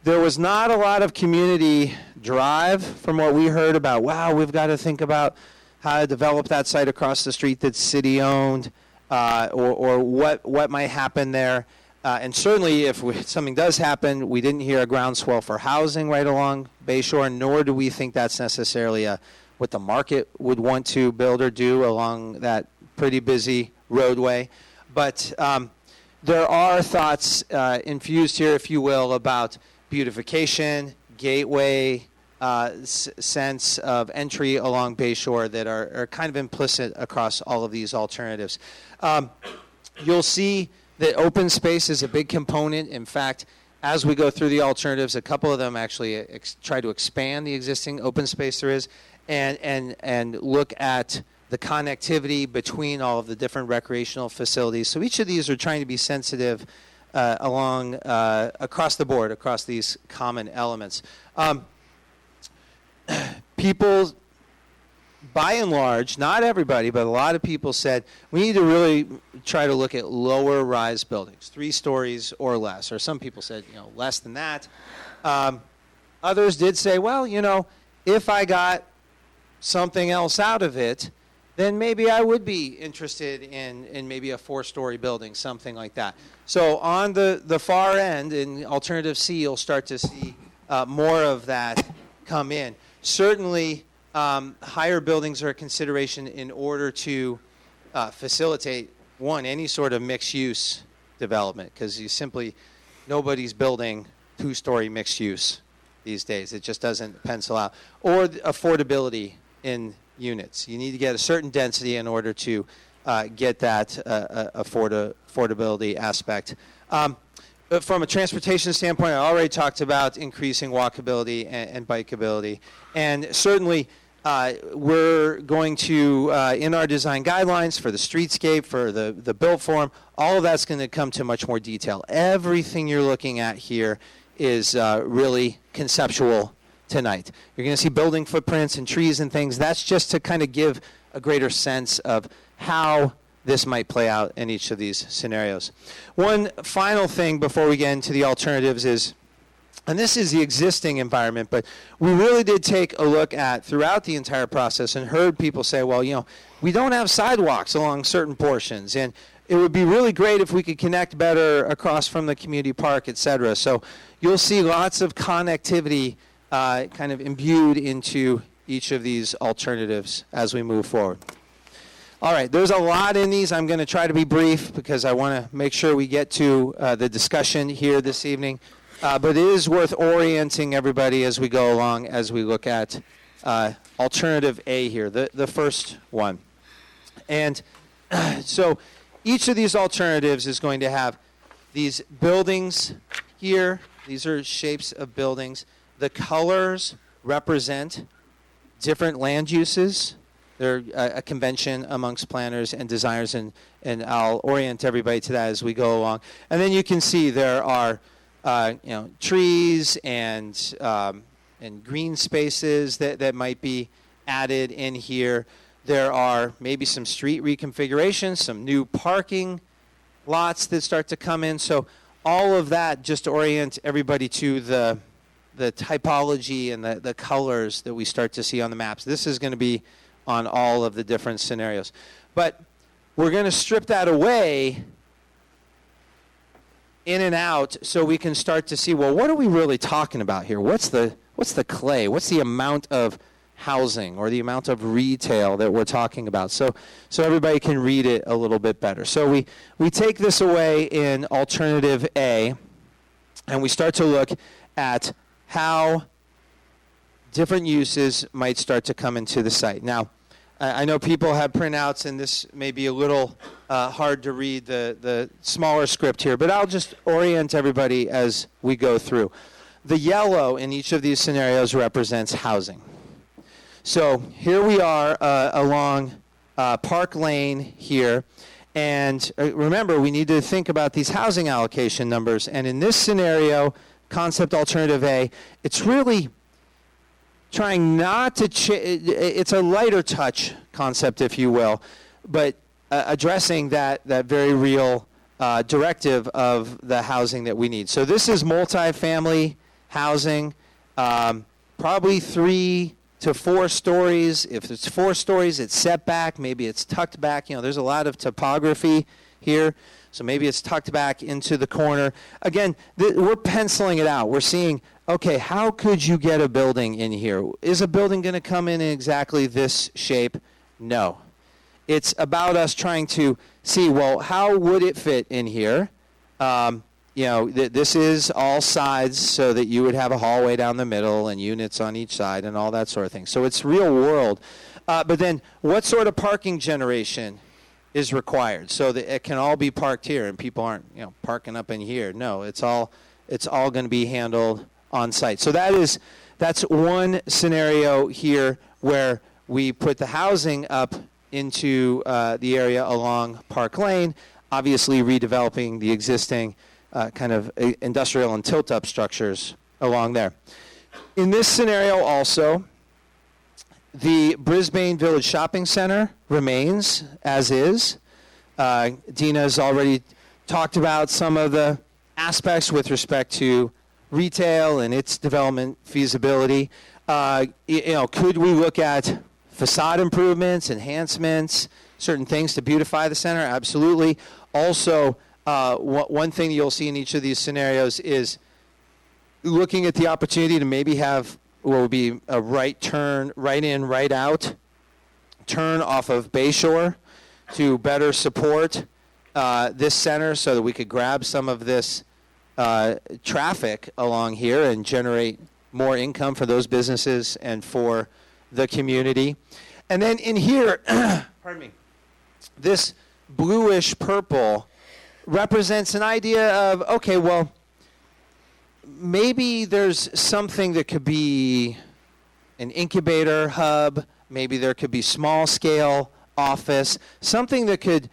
[SPEAKER 12] There was not a lot of community drive from what we heard about, wow, we've got to think about how to develop that site across the street that's city-owned, or what might happen there. And certainly if something does happen, we didn't hear a groundswell for housing right along Bayshore, nor do we think that's necessarily what the market would want to build or do along that pretty busy roadway. But there are thoughts infused here, if you will, about beautification, gateway, sense of entry along Bayshore that are kind of implicit across all of these alternatives. You'll see that open space is a big component. In fact, as we go through the alternatives, a couple of them actually try to expand the existing open space there is and look at the connectivity between all of the different recreational facilities. So each of these are trying to be sensitive across the board, across these common elements. People, by and large, not everybody, but a lot of people said, we need to really try to look at lower rise buildings, 3 stories or less. Or some people said, less than that. Others did say, well, if I got something else out of it, then maybe I would be interested in maybe a 4-story building, something like that. So on the far end, in alternative C, you'll start to see more of that come in. Certainly, higher buildings are a consideration in order to facilitate, any sort of mixed-use development, because nobody's building 2-story mixed-use these days. It just doesn't pencil out. Or affordability in units. You need to get a certain density in order to get that affordability aspect. From a transportation standpoint, I already talked about increasing walkability and bikeability. And certainly, we're going to, in our design guidelines for the streetscape, for the built form, all of that's going to come to much more detail. Everything you're looking at here is really conceptual tonight. You're going to see building footprints and trees and things. That's just to kind of give a greater sense of how this might play out in each of these scenarios. One final thing before we get into the alternatives is And this is the existing environment, but we really did take a look at throughout the entire process and heard people say, well, we don't have sidewalks along certain portions, and it would be really great if we could connect better across from the community park, et cetera. So you'll see lots of connectivity kind of imbued into each of these alternatives as we move forward. All right, there's a lot in these. I'm going to try to be brief because I want to make sure we get to the discussion here this evening. But it is worth orienting everybody as we go along, as we look at alternative A here, the first one. And so each of these alternatives is going to have these buildings here. These are shapes of buildings. The colors represent different land uses. They're a convention amongst planners and designers, and I'll orient everybody to that as we go along. And then you can see there are trees and green spaces that might be added in here. There are maybe some street reconfigurations, some new parking lots that start to come in. So all of that just to orient everybody to the typology and the colors that we start to see on the maps. This is going to be on all of the different scenarios. But we're going to strip that away in and out so we can start to see, well, what are we really talking about here? What's the clay? What's the amount of housing or the amount of retail that we're talking about? So everybody can read it a little bit better. So we take this away in alternative A, and we start to look at how different uses might start to come into the site. Now, I know people have printouts, and this may be a little hard to read the smaller script here, but I'll just orient everybody as we go through. The yellow in each of these scenarios represents housing. So here we are along Park Lane here, and remember, we need to think about these housing allocation numbers, and in this scenario, concept alternative A, it's really trying not to it's a lighter touch concept, if you will, but addressing that very real directive of the housing that we need. So this is multifamily housing, probably 3 to 4 stories. If it's 4 stories, it's set back. Maybe it's tucked back. There's a lot of topography here. So maybe it's tucked back into the corner. Again, we're penciling it out. We're seeing, okay, how could you get a building in here? Is a building going to come in exactly this shape? No. It's about us trying to see, well, how would it fit in here? This is all sides so that you would have a hallway down the middle and units on each side and all that sort of thing. So it's real world. But then what sort of parking generation is required so that it can all be parked here and people aren't parking up in here? No, it's all going to be handled on site. So that's one scenario here where we put the housing up into the area along Park Lane, obviously redeveloping the existing kind of industrial and tilt-up structures along there. In this scenario also, the Brisbane Village Shopping Center remains as is. Dina's already talked about some of the aspects with respect to retail and its development feasibility. Could we look at facade improvements, enhancements, certain things to beautify the center? Absolutely. Also, one thing you'll see in each of these scenarios is looking at the opportunity to maybe have what would be a right turn, right in, right out turn off of Bayshore to better support this center so that we could grab some of this traffic along here and generate more income for those businesses and for the community. And then in here, pardon me, this bluish purple represents an idea of, okay, well, maybe there's something that could be an incubator hub. Maybe there could be small-scale office, something that could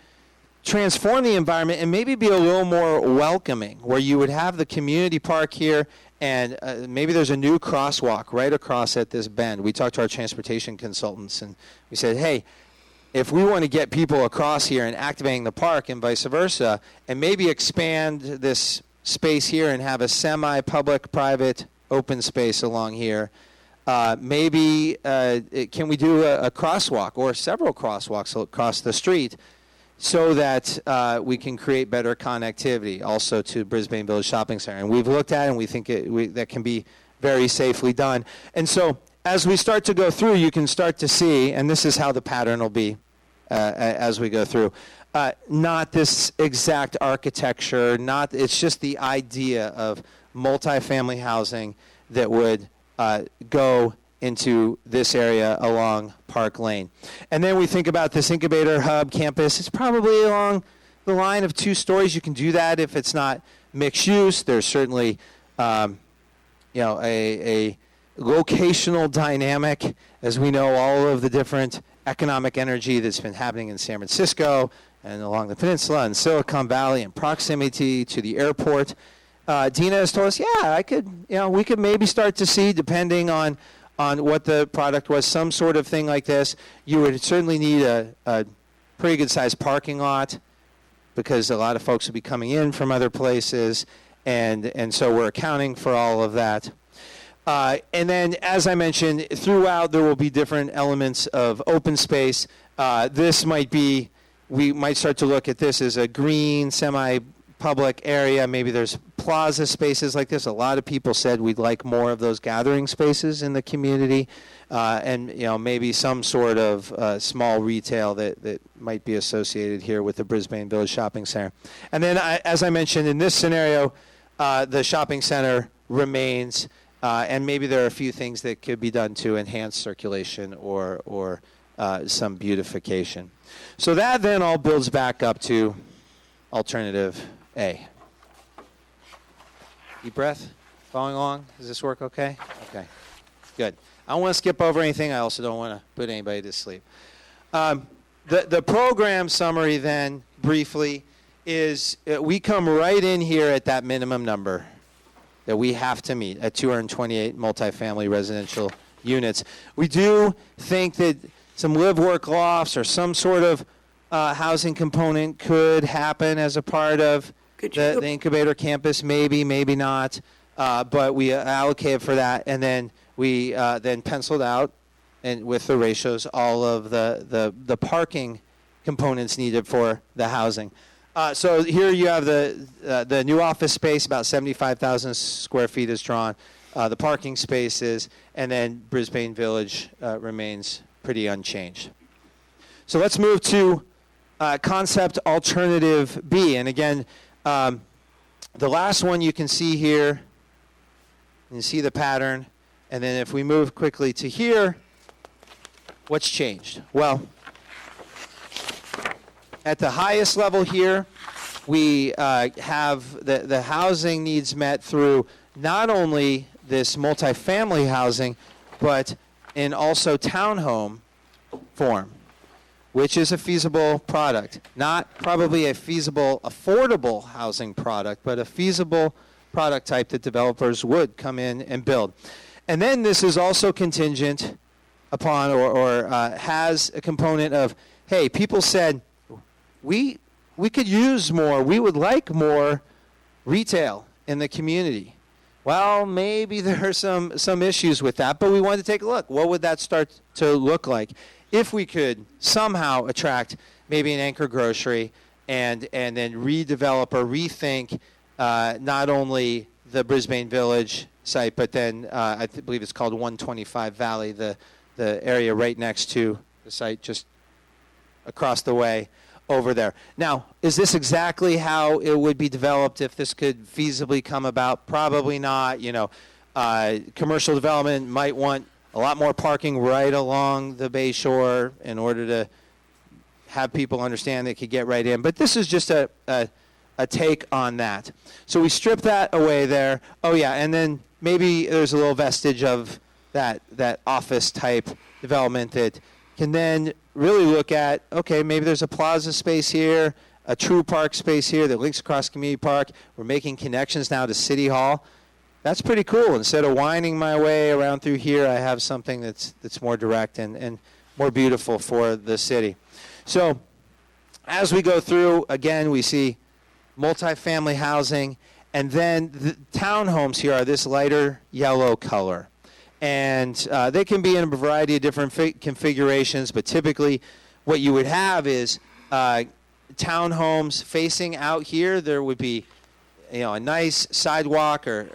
[SPEAKER 12] transform the environment and maybe be a little more welcoming, where you would have the community park here and maybe there's a new crosswalk right across at this bend. We talked to our transportation consultants and we said, hey, if we want to get people across here and activating the park and vice versa, and maybe expand this space here and have a semi-public, private, open space along here. Maybe can we do a crosswalk or several crosswalks across the street so that we can create better connectivity also to Brisbane Village Shopping Center? And we've looked at it and we think that can be very safely done. And so as we start to go through, you can start to see, and this is how the pattern will be as we go through. Not this exact architecture, it's just the idea of multifamily housing that would go into this area along Park Lane. And then we think about this incubator hub campus. It's probably along the line of 2 stories. You can do that if it's not mixed use. There's certainly a locational dynamic, as we know, all of the different economic energy that's been happening in San Francisco and along the peninsula and Silicon Valley and proximity to the airport. Dina has told us, we could maybe start to see, depending on what the product was, some sort of thing like this. You would certainly need a pretty good-sized parking lot because a lot of folks would be coming in from other places, and so we're accounting for all of that. And then, as I mentioned, throughout there will be different elements of open space. We might start to look at this as a green, semi-public area. Maybe there's plaza spaces like this. A lot of people said we'd like more of those gathering spaces in the community, and maybe some sort of small retail that might be associated here with the Brisbane Village Shopping Center. And then, as I mentioned, in this scenario, the shopping center remains. And maybe there are a few things that could be done to enhance circulation or some beautification. So that then all builds back up to alternative A. Deep breath. Following along? Does this work okay? Okay. Good. I don't want to skip over anything. I also don't want to put anybody to sleep. The program summary then, briefly, is we come right in here at that minimum number that we have to meet at 228 multifamily residential units. We do think that some live-work lofts or some sort of housing component could happen as a part of the incubator campus, maybe not, but we allocated for that, and then we then penciled out, and with the ratios, all of the parking components needed for the housing. So here you have the new office space, about 75,000 square feet is drawn, the parking spaces, and then Brisbane Village remains pretty unchanged. So let's move to concept alternative B. And again, the last one you can see here, you see the pattern, and then if we move quickly to here, what's changed? Well, at the highest level here, we have the housing needs met through not only this multifamily housing, but in also townhome form, which is a feasible product. Not probably a feasible, affordable housing product, but a feasible product type that developers would come in and build. And then this is also contingent upon or has a component of, hey, people said, we could use more, we would like more retail in the community. Well, maybe there are some issues with that, but we wanted to take a look. What would that start to look like if we could somehow attract maybe an anchor grocery and then redevelop or rethink not only the Brisbane Village site, but then I believe it's called 125 Valley, the area right next to the site just across the way over there. Now, is this exactly how it would be developed if this could feasibly come about? Probably not. Commercial development might want a lot more parking right along the bay shore in order to have people understand they could get right in. But this is just a take on that. So we strip that away there. Oh, yeah, and then maybe there's a little vestige of that office-type development that can then really look at, okay, maybe there's a plaza space here, a true park space here that links across Community Park. We're making connections now to City Hall. That's pretty cool. Instead of winding my way around through here, I have something that's more direct and more beautiful for the city. So as we go through, again, we see multifamily housing, And then the townhomes here are this lighter yellow color. And they can be in a variety of different configurations, but typically what you would have is townhomes facing out here. There would be a nice sidewalk or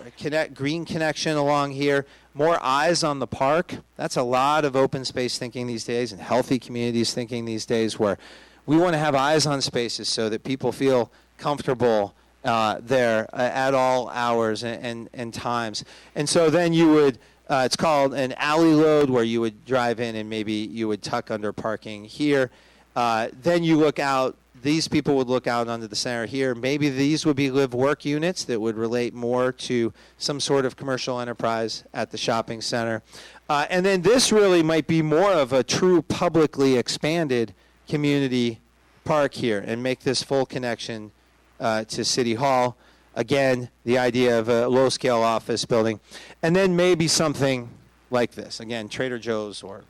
[SPEAKER 12] green connection along here. More eyes on the park. That's a lot of open space thinking these days and healthy communities thinking these days, where we want to have eyes on spaces so that people feel comfortable there at all hours and times. And so then you would, it's called an alley load, where you would drive in and maybe you would tuck under parking here. Then you look out. These people would look out onto the center here. Maybe these would be live-work units that would relate more to some sort of commercial enterprise at the shopping center. And then this really might be more of a true publicly expanded community park here and make this full connection to City Hall. Again, the idea of a low-scale office building. And then maybe something like this. Again, Trader Joe's or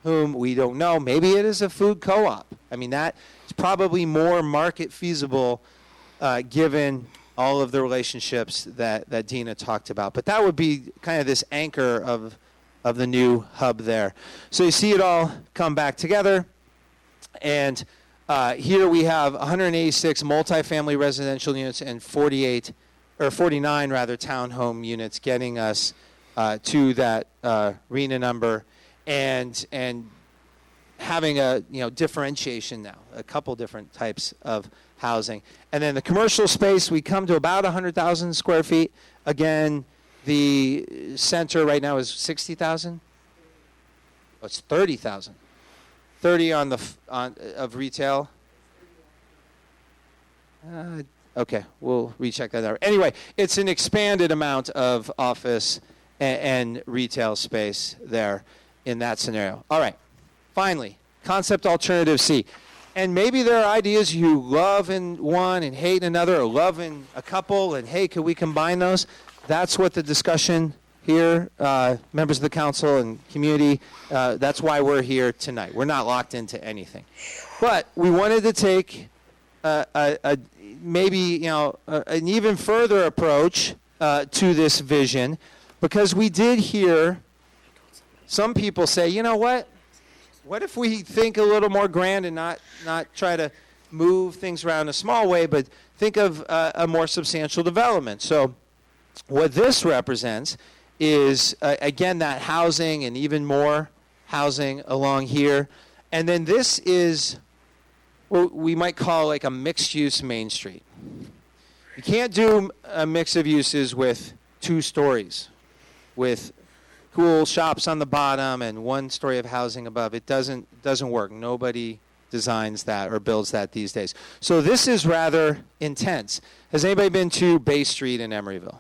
[SPEAKER 12] whom we don't know. Maybe it is a food co-op. I mean, that is probably more market feasible given all of the relationships that Dina talked about. But that would be kind of this anchor of the new hub there. So you see it all come back together. And here we have 186 multifamily residential units and 49 townhome units, getting us to that RENA number. And having a differentiation now, a couple different types of housing. And then the commercial space, we come to about 100,000 square feet. Again, the center right now is 60,000. Oh, it's 30,000. 30 of retail. Okay, we'll recheck that out. Anyway, it's an expanded amount of office and retail space there in that scenario. All right, finally, concept alternative C. And maybe there are ideas you love in one and hate in another, or love in a couple, and hey, could we combine those? That's what the discussion here, members of the council and community, that's why we're here tonight. We're not locked into anything. But we wanted to take maybe an even further approach to this vision, because we did hear some people say, you know what? What if we think a little more grand and not try to move things around in a small way, but think of a more substantial development? So what this represents is, again, that housing and even more housing along here. And then this is what we might call like a mixed-use Main Street. You can't do a mix of uses with 2 stories, with cool shops on the bottom and 1 story of housing above. It doesn't work. Nobody designs that or builds that these days. So this is rather intense. Has anybody been to Bay Street in Emeryville?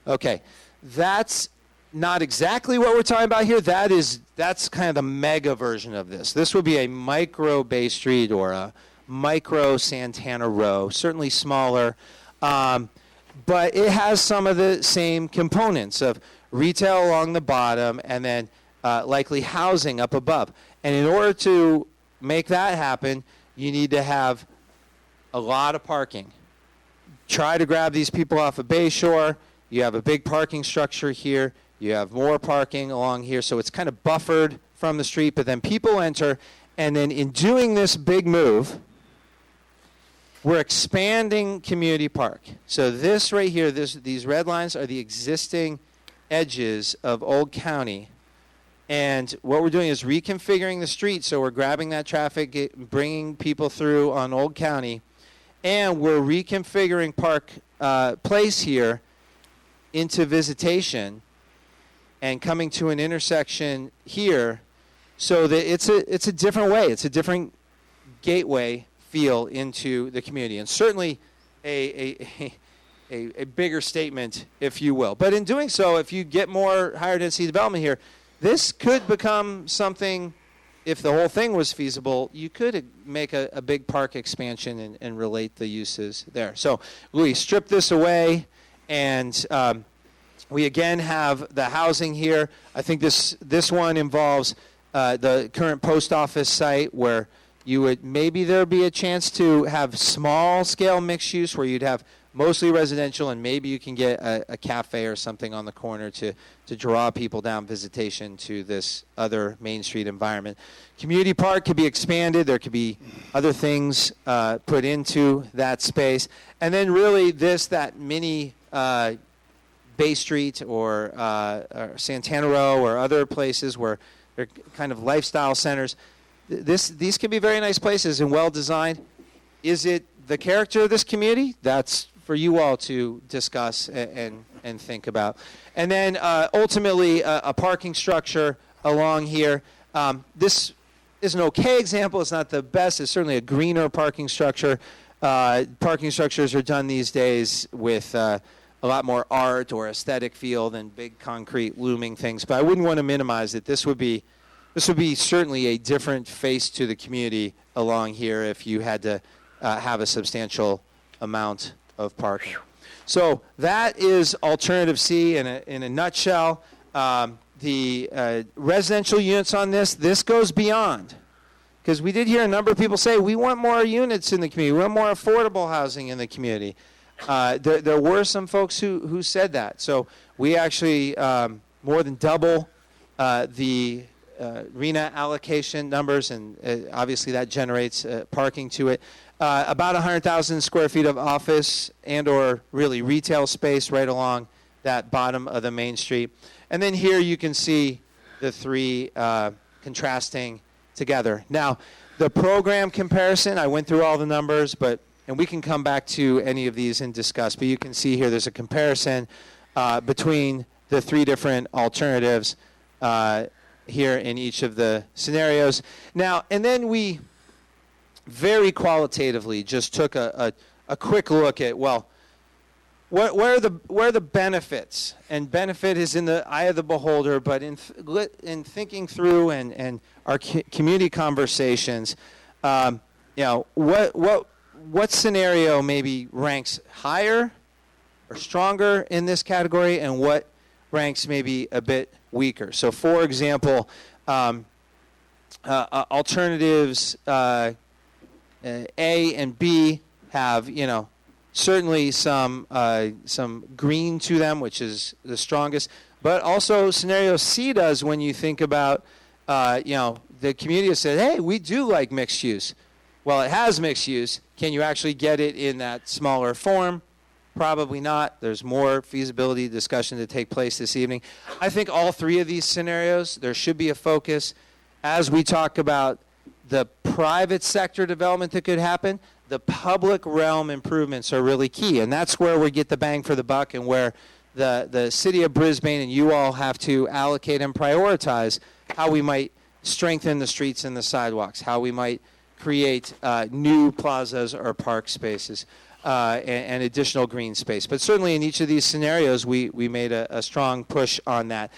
[SPEAKER 12] Okay, that's not exactly what we're talking about here. That's kind of the mega version of this. This would be a micro Bay Street or a micro Santana Row, certainly smaller, but it has some of the same components of retail along the bottom and then likely housing up above. And in order to make that happen, you need to have a lot of parking. Try to grab these people off of Bayshore. You have a big parking structure here. You have more parking along here, so it's kind of buffered from the street, but then people enter, and then in doing this big move, we're expanding Community Park. So this right here, these red lines are the existing edges of Old County, and what we're doing is reconfiguring the street, so we're grabbing that traffic, bringing people through on Old County, and we're reconfiguring Park Place here into visitation and coming to an intersection here, so that it's a different way. It's a different gateway feel into the community, and certainly a bigger statement, if you will. But in doing so, if you get more higher density development here, this could become something. If the whole thing was feasible, you could make a big park expansion and relate the uses there. So we strip this away, and we again have the housing here. I think this one involves the current post office site, where you would maybe there would be a chance to have small scale mixed use where you'd have mostly residential, and maybe you can get a cafe or something on the corner to draw people down visitation to this other Main Street environment. Community park could be expanded. There could be other things put into that space. And then really that mini Bay Street or Santana Row or other places where they're kind of lifestyle centers. These can be very nice places and well designed. Is it the character of this community? That's for you all to discuss and think about. And then ultimately a parking structure along here. This is an okay example. It's not the best. It's certainly a greener parking structure. Parking structures are done these days with a lot more art or aesthetic feel than big concrete looming things. But I wouldn't want to minimize it. This would be certainly a different face to the community along here if you had to have a substantial amount of parking. So that is Alternative C in a nutshell. The residential units on this goes beyond. Because we did hear a number of people say, we want more units in the community. We want more affordable housing in the community. There were some folks who said that. So we actually more than double the RENA allocation numbers, and obviously that generates parking to it. About 100,000 square feet of office and or really retail space right along that bottom of the Main Street. And then here you can see the three contrasting together. Now, the program comparison, I went through all the numbers, and we can come back to any of these and discuss, but you can see here there's a comparison between the three different alternatives here in each of the scenarios. Now, and then we very qualitatively just took a quick look at, well, where are the benefits? And benefit is in the eye of the beholder, but in thinking through and our community conversations, what scenario maybe ranks higher or stronger in this category, and what ranks maybe a bit weaker? So, for example, alternatives A and B have, certainly some green to them, which is the strongest. But also scenario C does when you think about, the community has said, hey, we do like mixed use. Well, it has mixed use. Can you actually get it in that smaller form? Probably not. There's more feasibility discussion to take place this evening. I think all three of these scenarios, there should be a focus as we talk about the private sector development that could happen. The public realm improvements are really key, and that's where we get the bang for the buck and where the city of Brisbane and you all have to allocate and prioritize how we might strengthen the streets and the sidewalks, how we might create new plazas or park spaces and additional green space. But certainly in each of these scenarios, we made a strong push on that.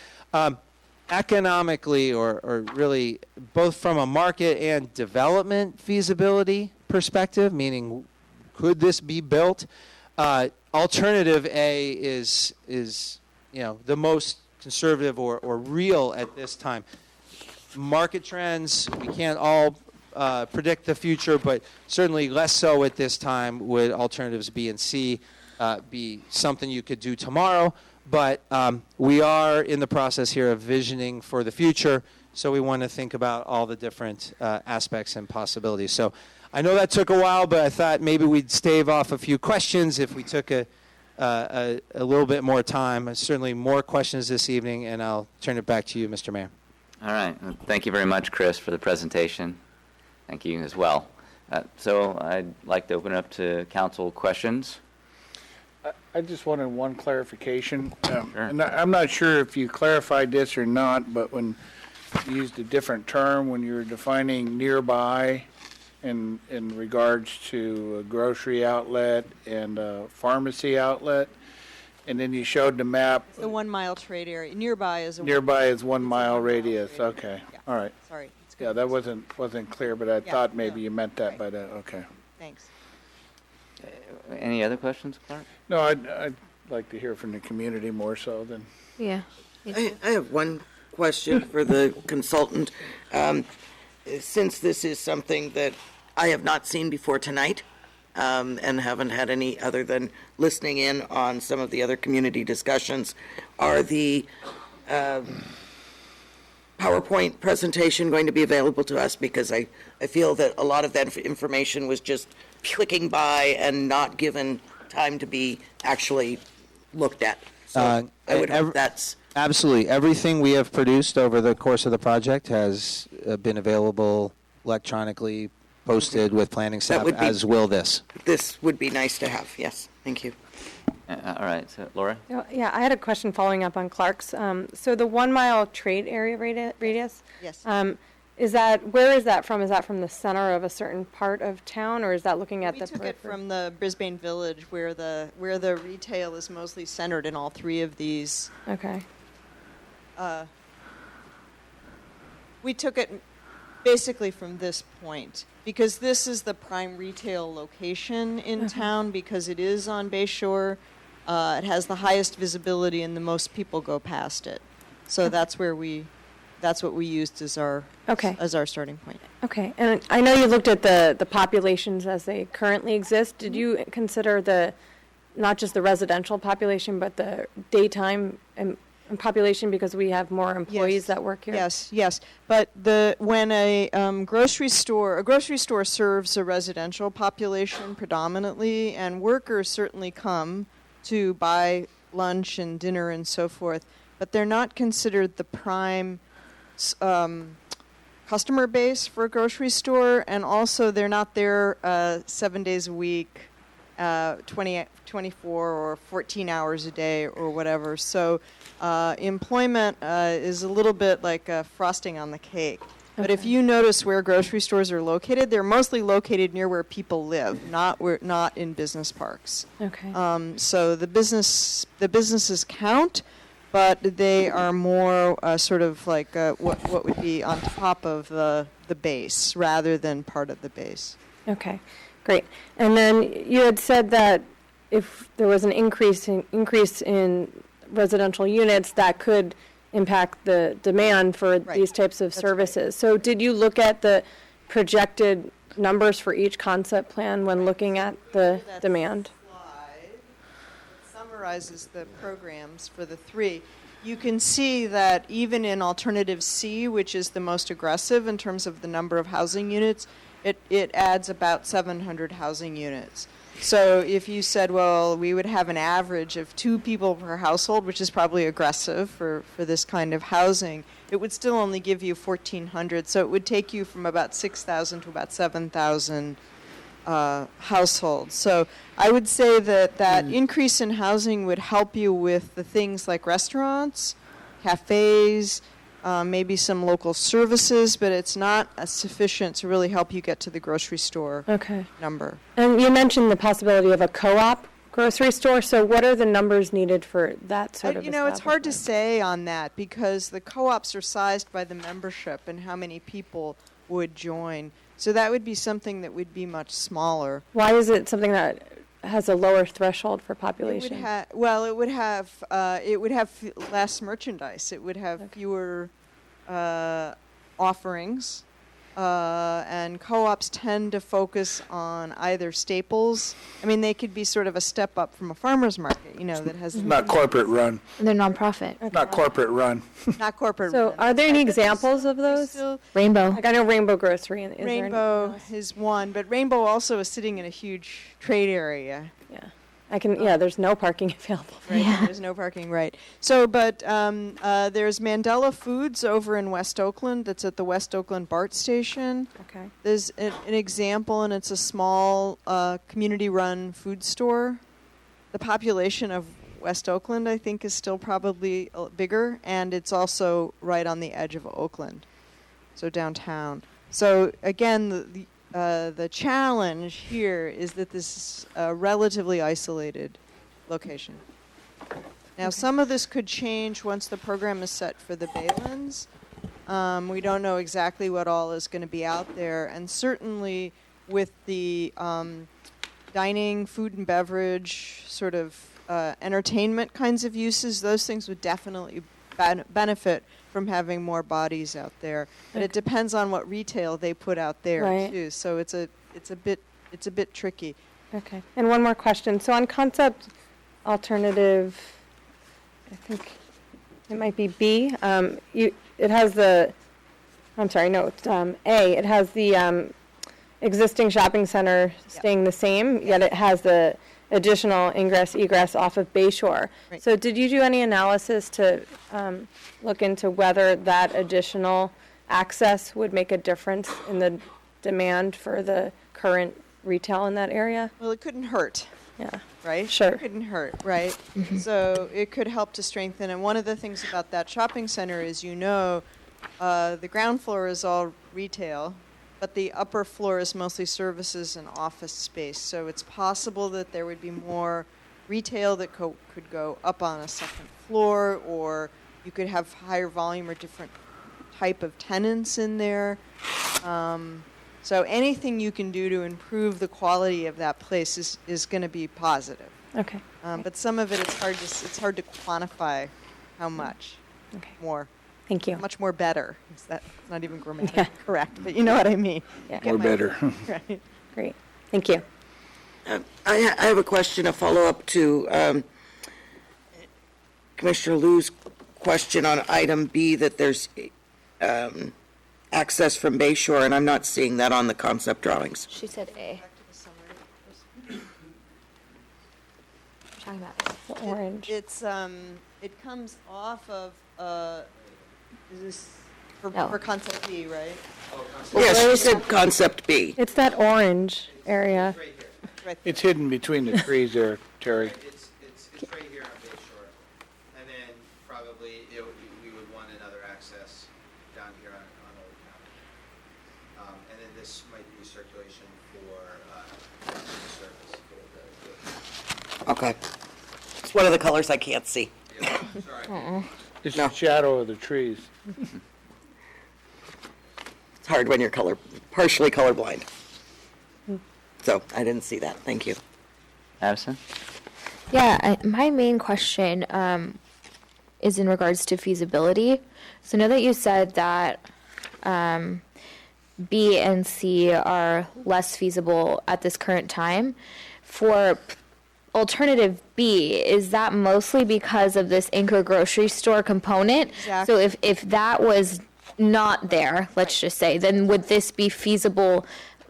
[SPEAKER 12] Economically, or really both from a market and development feasibility perspective, meaning could this be built? Alternative A is the most conservative or real at this time. Market trends, we can't all predict the future, but certainly less so at this time would alternatives B and C be something you could do tomorrow. But we are in the process here of visioning for the future, so we want to think about all the different aspects and possibilities. So I know that took a while, but I thought maybe we'd stave off a few questions if we took a little bit more time. Certainly more questions this evening, and I'll turn it back to you, Mr. Mayor.
[SPEAKER 1] All right. Thank you very much, Chris, for the presentation. Thank you as well. So I'd like to open it up to council questions.
[SPEAKER 7] I just wanted one clarification.
[SPEAKER 1] Sure.
[SPEAKER 7] And I'm not sure if you clarified this or not, but when you used a different term when you were defining nearby in regards to a grocery outlet and a pharmacy outlet, and then you showed the map.
[SPEAKER 14] The 1 mile trade area. Nearby is a
[SPEAKER 7] Nearby is 1 mile radius. Okay.
[SPEAKER 14] Yeah.
[SPEAKER 7] All right.
[SPEAKER 14] Sorry. It's good.
[SPEAKER 7] Yeah, that wasn't clear, but I thought maybe you meant that
[SPEAKER 14] Right.
[SPEAKER 7] by that. Okay.
[SPEAKER 14] Thanks.
[SPEAKER 1] Any other questions, Clark?
[SPEAKER 7] No, I'd like to hear from the community more so than.
[SPEAKER 3] Yeah.
[SPEAKER 2] I have one question for the consultant. Since this is something that I have not seen before tonight, and haven't had any other than listening in on some of the other community discussions, are the PowerPoint presentation going to be available to us? Because I feel that a lot of that information was just clicking by and not given time to be actually looked at. So I would hope that's...
[SPEAKER 12] Absolutely. Everything we have produced over the course of the project has been available electronically, posted with planning staff, as will this.
[SPEAKER 2] This would be nice to have, yes. Thank you.
[SPEAKER 1] All right, so Laura?
[SPEAKER 9] Yeah, I had a question following up on Clark's. So the 1 mile trade area radius?
[SPEAKER 14] Yes.
[SPEAKER 9] Where is that from? Is that from the center of a certain part of town, or is that looking at
[SPEAKER 14] We
[SPEAKER 9] the
[SPEAKER 14] took it from the Brisbane Village, where the retail is mostly centered in all three of these.
[SPEAKER 9] Okay.
[SPEAKER 14] We took it basically from this point, because this is the prime retail location in town, because it is on Bayshore. It has the highest visibility, and the most people go past it. So that's what we used as our starting point.
[SPEAKER 9] Okay, and I know you looked at the populations as they currently exist. Did you consider not just the residential population, but the daytime and population, because we have more employees that work here?
[SPEAKER 14] Yes. But when a grocery store serves a residential population predominantly, and workers certainly come to buy lunch and dinner and so forth, but they're not considered the prime customer base for a grocery store, and also they're not there 7 days a week, 24 or 14 hours a day or whatever. So employment is a little bit like frosting on the cake. But if you notice where grocery stores are located, they're mostly located near where people live, not in business parks.
[SPEAKER 9] Okay.
[SPEAKER 14] So the businesses count, but they are more sort of like what would be on top of the base rather than part of the base.
[SPEAKER 9] Okay, great. And then you had said that if there was an increase in residential units, that could impact the demand for these types of services. Right. So did you look at the projected numbers for each concept plan when looking at the demand?
[SPEAKER 14] Summarizes the programs for the three. You can see that even in Alternative C, which is the most aggressive in terms of the number of housing units, it adds about 700 housing units. So if you said, well, we would have an average of 2 people per household, which is probably aggressive for this kind of housing, it would still only give you 1,400. So it would take you from about 6,000 to about 7,000 households. So I would say that increase in housing would help you with the things like restaurants, cafes, maybe some local services, but it's not sufficient to really help you get to the grocery store number.
[SPEAKER 9] And you mentioned the possibility of a co-op grocery store. So what are the numbers needed for that sort of
[SPEAKER 14] it's hard to say on that, because the co-ops are sized by the membership and how many people would join. So that would be something that would be much smaller.
[SPEAKER 9] Why is it something that has a lower threshold for population?
[SPEAKER 14] It would have less merchandise. It would have fewer offerings, and co-ops tend to focus on either staples. I mean, they could be sort of a step up from a farmer's market, that has
[SPEAKER 7] not corporate run.
[SPEAKER 3] They're nonprofit.
[SPEAKER 7] Okay. Not corporate run.
[SPEAKER 14] Not corporate.
[SPEAKER 9] So,
[SPEAKER 14] run.
[SPEAKER 9] Are there any examples of those?
[SPEAKER 3] Rainbow.
[SPEAKER 9] Like I know Rainbow Grocery.
[SPEAKER 14] Rainbow is one, but Rainbow also is sitting in a huge trade area.
[SPEAKER 9] Yeah. There's no parking available.
[SPEAKER 14] Right, there's no parking, right. So, but there's Mandela Foods over in West Oakland. That's at the West Oakland BART station.
[SPEAKER 9] Okay.
[SPEAKER 14] There's an example, and it's a small community-run food store. The population of West Oakland, I think, is still probably bigger, and it's also right on the edge of Oakland, so downtown. So, again, the challenge here is that this is a relatively isolated location. Now, some of this could change once the program is set for the Baylands. We don't know exactly what all is going to be out there, and certainly with the dining, food and beverage, sort of entertainment kinds of uses, those things would definitely benefit from having more bodies out there. But it depends on what retail they put out there too. So it's a bit tricky.
[SPEAKER 9] Okay. And one more question. So on concept alternative, I think it might be B. It has the, I'm sorry, no, it's A. It has the existing shopping center staying the same, yet it has the additional ingress egress off of Bayshore.
[SPEAKER 14] Right.
[SPEAKER 9] So did you do any analysis to look into whether that additional access would make a difference in the demand for the current retail in that area?
[SPEAKER 14] Well, it couldn't hurt.
[SPEAKER 9] Yeah.
[SPEAKER 14] Right?
[SPEAKER 9] Sure.
[SPEAKER 14] It couldn't hurt, right? So it could help to strengthen. And one of the things about that shopping center is, the ground floor is all retail, but the upper floor is mostly services and office space. So it's possible that there would be more retail that could go up on a second floor, or you could have higher volume or different type of tenants in there. So anything you can do to improve the quality of that place is going to be positive.
[SPEAKER 9] Okay.
[SPEAKER 14] But some of it's hard to quantify how much more.
[SPEAKER 9] Thank you.
[SPEAKER 14] How much more better. That's not even grammatically correct, but you know what I mean.
[SPEAKER 9] Yeah.
[SPEAKER 7] More better.
[SPEAKER 14] Right.
[SPEAKER 9] Great. Thank you.
[SPEAKER 2] I have a question, a follow-up to Commissioner Liu's question on item B, that there's access from Bayshore, and I'm not seeing that on the concept drawings.
[SPEAKER 3] She said A. Talking about
[SPEAKER 9] The orange.
[SPEAKER 14] It comes off of is this
[SPEAKER 3] No.
[SPEAKER 14] for concept B, right?
[SPEAKER 2] Yes, she said concept B.
[SPEAKER 9] It's that orange area.
[SPEAKER 14] Right.
[SPEAKER 7] It's hidden between the trees there, Terry.
[SPEAKER 15] It's right here on Bayshore, and then probably we would want another access down here on Old County, and then this might be circulation for service.
[SPEAKER 2] Okay. It's one of the colors I can't see.
[SPEAKER 15] Sorry.
[SPEAKER 7] It's the shadow of the trees.
[SPEAKER 2] It's hard when you're partially colorblind. So I didn't see that. Thank you.
[SPEAKER 1] Addison?
[SPEAKER 3] Yeah, my main question is in regards to feasibility. So I know that you said that B and C are less feasible at this current time. For alternative B, is that mostly because of this anchor grocery store component?
[SPEAKER 14] Exactly.
[SPEAKER 3] So if that was not there, let's just say, then would this be feasible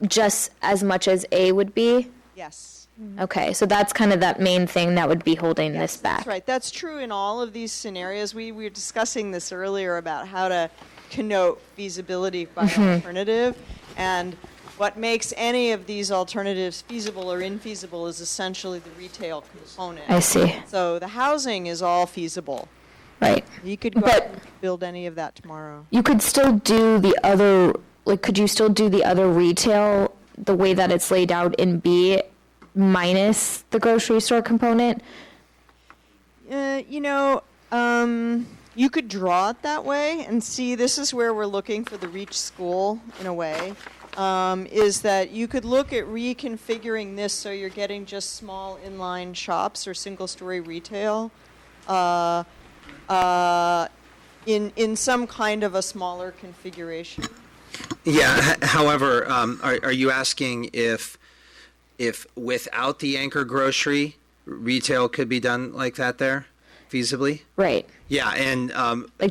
[SPEAKER 3] just as much as A would be?
[SPEAKER 14] Yes.
[SPEAKER 3] Okay, so that's kind of that main thing that would be holding this back.
[SPEAKER 14] That's right. That's true in all of these scenarios. We were discussing this earlier about how to connote feasibility by alternative, and what makes any of these alternatives feasible or infeasible is essentially the retail component.
[SPEAKER 3] I see.
[SPEAKER 14] So the housing is all feasible.
[SPEAKER 3] Right.
[SPEAKER 14] You could go out and build any of that tomorrow.
[SPEAKER 3] You could still do the other, could you still do the other retail the way that it's laid out in B minus the grocery store component?
[SPEAKER 14] You could draw it that way and see, this is where we're looking for the reach school in a way, is that you could look at reconfiguring this so you're getting just small inline shops or single-story retail in some kind of a smaller configuration.
[SPEAKER 12] Yeah. However, are you asking if without the anchor grocery, retail could be done like that there, feasibly?
[SPEAKER 3] Right.
[SPEAKER 12] Yeah, and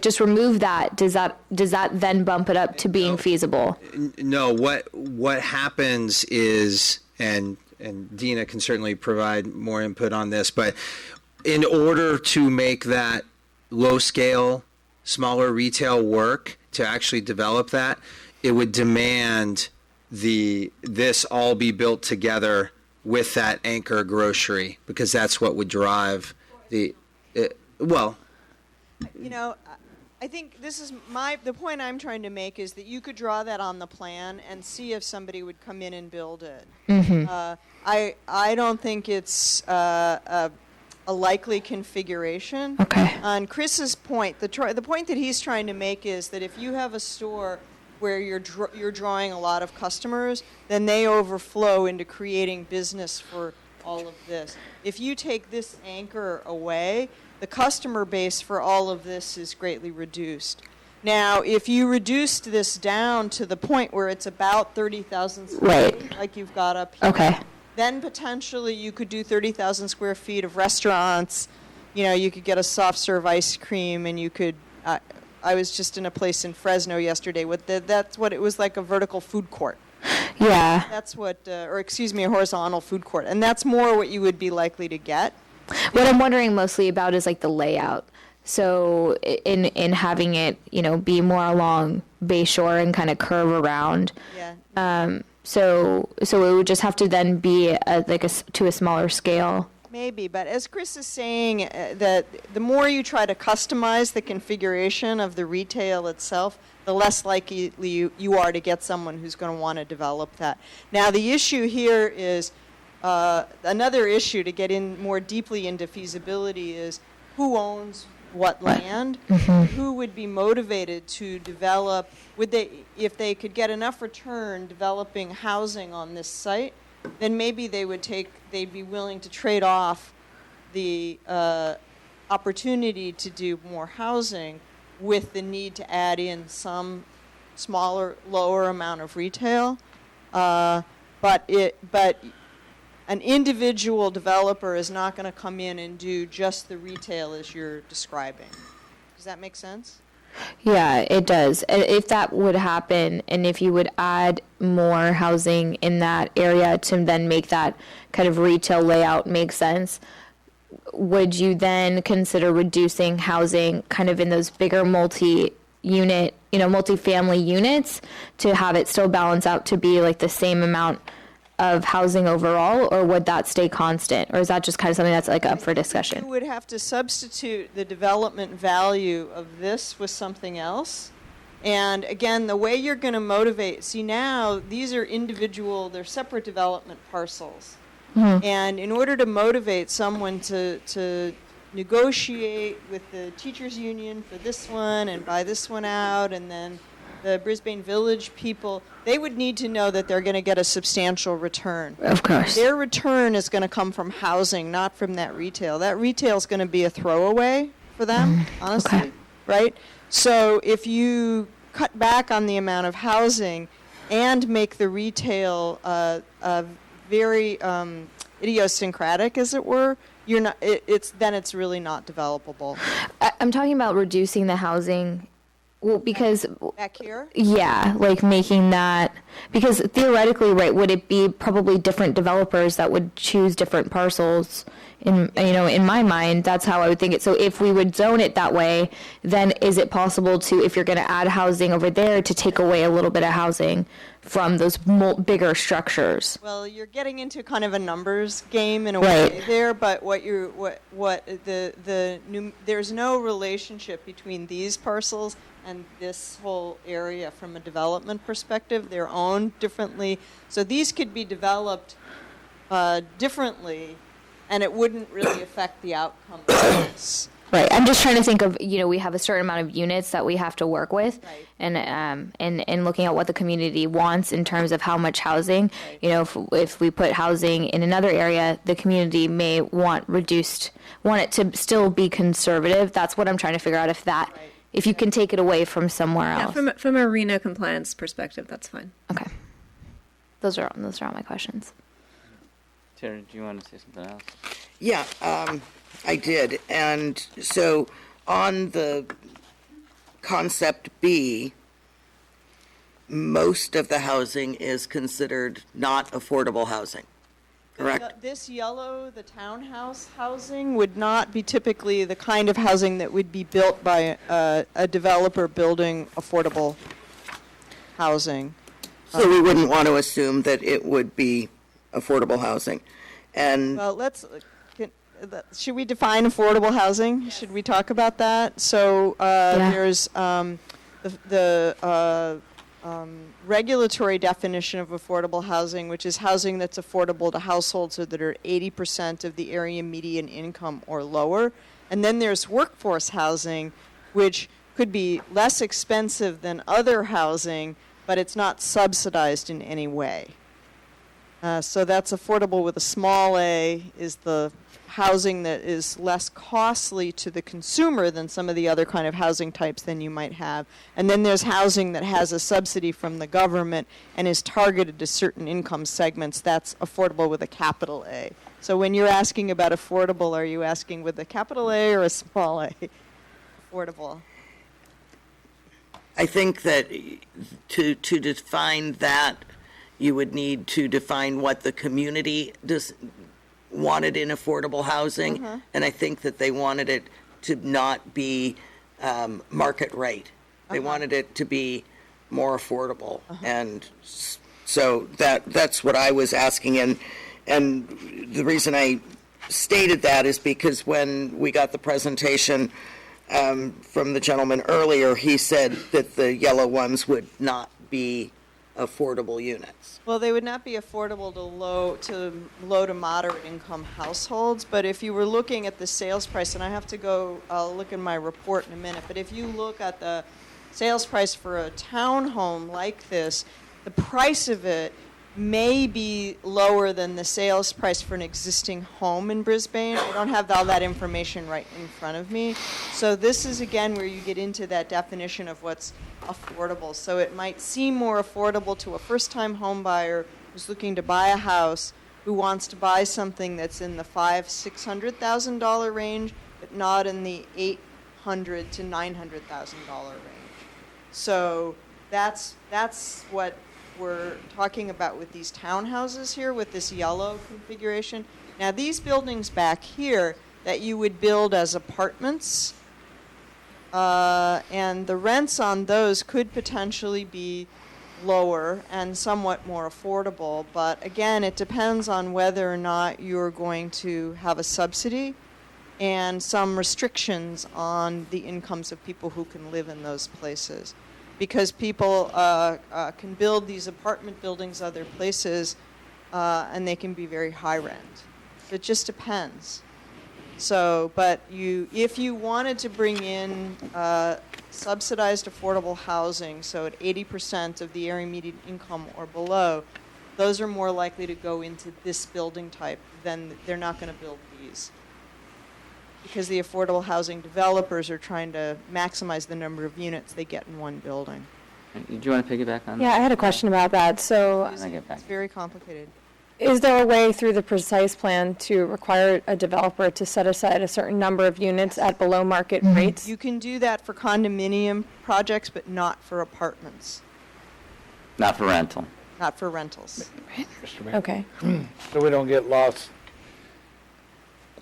[SPEAKER 3] just remove that. Does that then bump it up to being feasible?
[SPEAKER 12] no. What happens is, and Dina can certainly provide more input on this, but in order to make that low scale, smaller retail work, to actually develop that, it would demand this all be built together with that anchor grocery, because that's what would drive
[SPEAKER 14] I think this is the point I'm trying to make is that you could draw that on the plan and see if somebody would come in and build it. I don't think it's a likely configuration.
[SPEAKER 3] Okay.
[SPEAKER 14] On Chris's point, the point that he's trying to make is that if you have a store where you're drawing a lot of customers, then they overflow into creating business for all of this. If you take this anchor away, the customer base for all of this is greatly reduced. Now, if you reduced this down to the point where it's about 30,000 square feet, like you've got up here, Then potentially you could do 30,000 square feet of restaurants. You know, you could get a soft serve ice cream, and you could. I was just in a place in Fresno yesterday. That's what it was like, a vertical food court.
[SPEAKER 3] Yeah.
[SPEAKER 14] That's what, or excuse me, a horizontal food court, and that's more what you would be likely to get.
[SPEAKER 3] What I'm wondering mostly about is like the layout. So in having it, you know, be more along Bayshore and kind of curve around.
[SPEAKER 14] Yeah.
[SPEAKER 3] So it would just have to then be to a smaller scale.
[SPEAKER 14] Maybe, but as Chris is saying, that the more you try to customize the configuration of the retail itself, the less likely you are to get someone who's going to want to develop that. Now, the issue here is another issue to get in more deeply into feasibility is who owns what land, who would be motivated to develop, if they could get enough return developing housing on this site, then maybe they'd be willing to trade off the opportunity to do more housing with the need to add in some lower amount of retail. But an individual developer is not going to come in and do just the retail as you're describing. Does that make sense?
[SPEAKER 3] Yeah, it does. If that would happen, and if you would add more housing in that area to then make that kind of retail layout make sense, would you then consider reducing housing kind of in those bigger multi-unit, multi-family units to have it still balance out to be like the same amount of housing overall, or would that stay constant? Or is that just kind of something that's like up for discussion?
[SPEAKER 14] You would have to substitute the development value of this with something else. And again, the way you're going to motivate, see now, these are they're separate development parcels. Mm-hmm. And in order to motivate someone to negotiate with the teachers union for this one and buy this one out, and then the Brisbane Village people, they would need to know that they're going to get a substantial return.
[SPEAKER 3] Of course.
[SPEAKER 14] Their return is going to come from housing, not from that retail. That retail is going to be a throwaway for them, honestly,
[SPEAKER 3] okay.
[SPEAKER 14] Right? So if you cut back on the amount of housing and make the retail very idiosyncratic, as it were, then it's really not developable.
[SPEAKER 3] I'm talking about reducing the housing. Well, because
[SPEAKER 14] back here?
[SPEAKER 3] Yeah, like making that, because theoretically, right, would it be probably different developers that would choose different parcels? In my mind, that's how I would think it. So if we would zone it that way, then is it possible to, if you're going to add housing over there, to take away a little bit of housing from those bigger structures?
[SPEAKER 14] Well, you're getting into kind of a numbers game in a way there, but there's no relationship between these parcels and this whole area from a development perspective. They're owned differently. So these could be developed differently, and it wouldn't really affect the outcome of this.
[SPEAKER 3] Right. I'm just trying to think of, we have a certain amount of units that we have to work with,
[SPEAKER 14] right.
[SPEAKER 3] and looking at what the community wants in terms of how much housing.
[SPEAKER 14] Right.
[SPEAKER 3] If we put housing in another area, the community may want it to still be conservative. That's what I'm trying to figure out, if you can take it away from somewhere else.
[SPEAKER 16] From a RENA compliance perspective, that's fine.
[SPEAKER 3] Okay. Those are all my questions.
[SPEAKER 1] Tara, do you want to say something else?
[SPEAKER 2] Yeah, I did. And so on the concept B, most of the housing is considered not affordable housing, correct?
[SPEAKER 14] This yellow, the townhouse housing, would not be typically the kind of housing that would be built by a developer building affordable housing.
[SPEAKER 2] So we wouldn't want to assume that it would be affordable housing. And
[SPEAKER 14] well, should we define affordable housing? Yes. Should we talk about that? So there's the regulatory definition of affordable housing, which is housing that's affordable to households that are 80% of the area median income or lower. And then there's workforce housing, which could be less expensive than other housing, but it's not subsidized in any way. So that's affordable with a small a, is the housing that is less costly to the consumer than some of the other kind of housing types than you might have. And then there's housing that has a subsidy from the government and is targeted to certain income segments. That's affordable with a capital A. So when you're asking about affordable, are you asking with a capital A or a small a? Affordable.
[SPEAKER 2] I think that to define that, you would need to define what the community wanted in affordable housing, and I think that they wanted it to not be market rate. They wanted it to be more affordable, and so that's what I was asking. And the reason I stated that is because when we got the presentation from the gentleman earlier, he said that the yellow ones would not be affordable units.
[SPEAKER 14] Well, they would not be affordable to low to moderate income households, but if you were looking at the sales price, and I'll look in my report in a minute, but if you look at the sales price for a townhome like this, the price of it may be lower than the sales price for an existing home in Brisbane. I don't have all that information right in front of me. So this is, again, where you get into that definition of what's affordable. So it might seem more affordable to a first-time home buyer who's looking to buy a house, who wants to buy something that's in the $500,000-$600,000 range, but not in the $800,000 to $900,000 range. So that's what we're talking about with these townhouses here, with this yellow configuration. Now, these buildings back here that you would build as apartments, and the rents on those could potentially be lower and somewhat more affordable. But again, it depends on whether or not you're going to have a subsidy and some restrictions on the incomes of people who can live in those places. Because people can build these apartment buildings other places, and they can be very high rent. So it just depends. So, but if you wanted to bring in subsidized affordable housing, so at 80% of the area median income or below, those are more likely to go into this building type than they're not going to build these. Because the affordable housing developers are trying to maximize the number of units they get in one building.
[SPEAKER 1] Do you want to piggyback on that?
[SPEAKER 9] Yeah, I had a question about that. So
[SPEAKER 14] It's very complicated.
[SPEAKER 9] is there a way through the precise plan to require a developer to set aside a certain number of units at below market rates?
[SPEAKER 14] You can do that for condominium projects, but not for apartments,
[SPEAKER 1] Not for rental.
[SPEAKER 14] not for rentals.
[SPEAKER 7] Mr. Mayor.
[SPEAKER 9] Okay.
[SPEAKER 7] So we don't get lost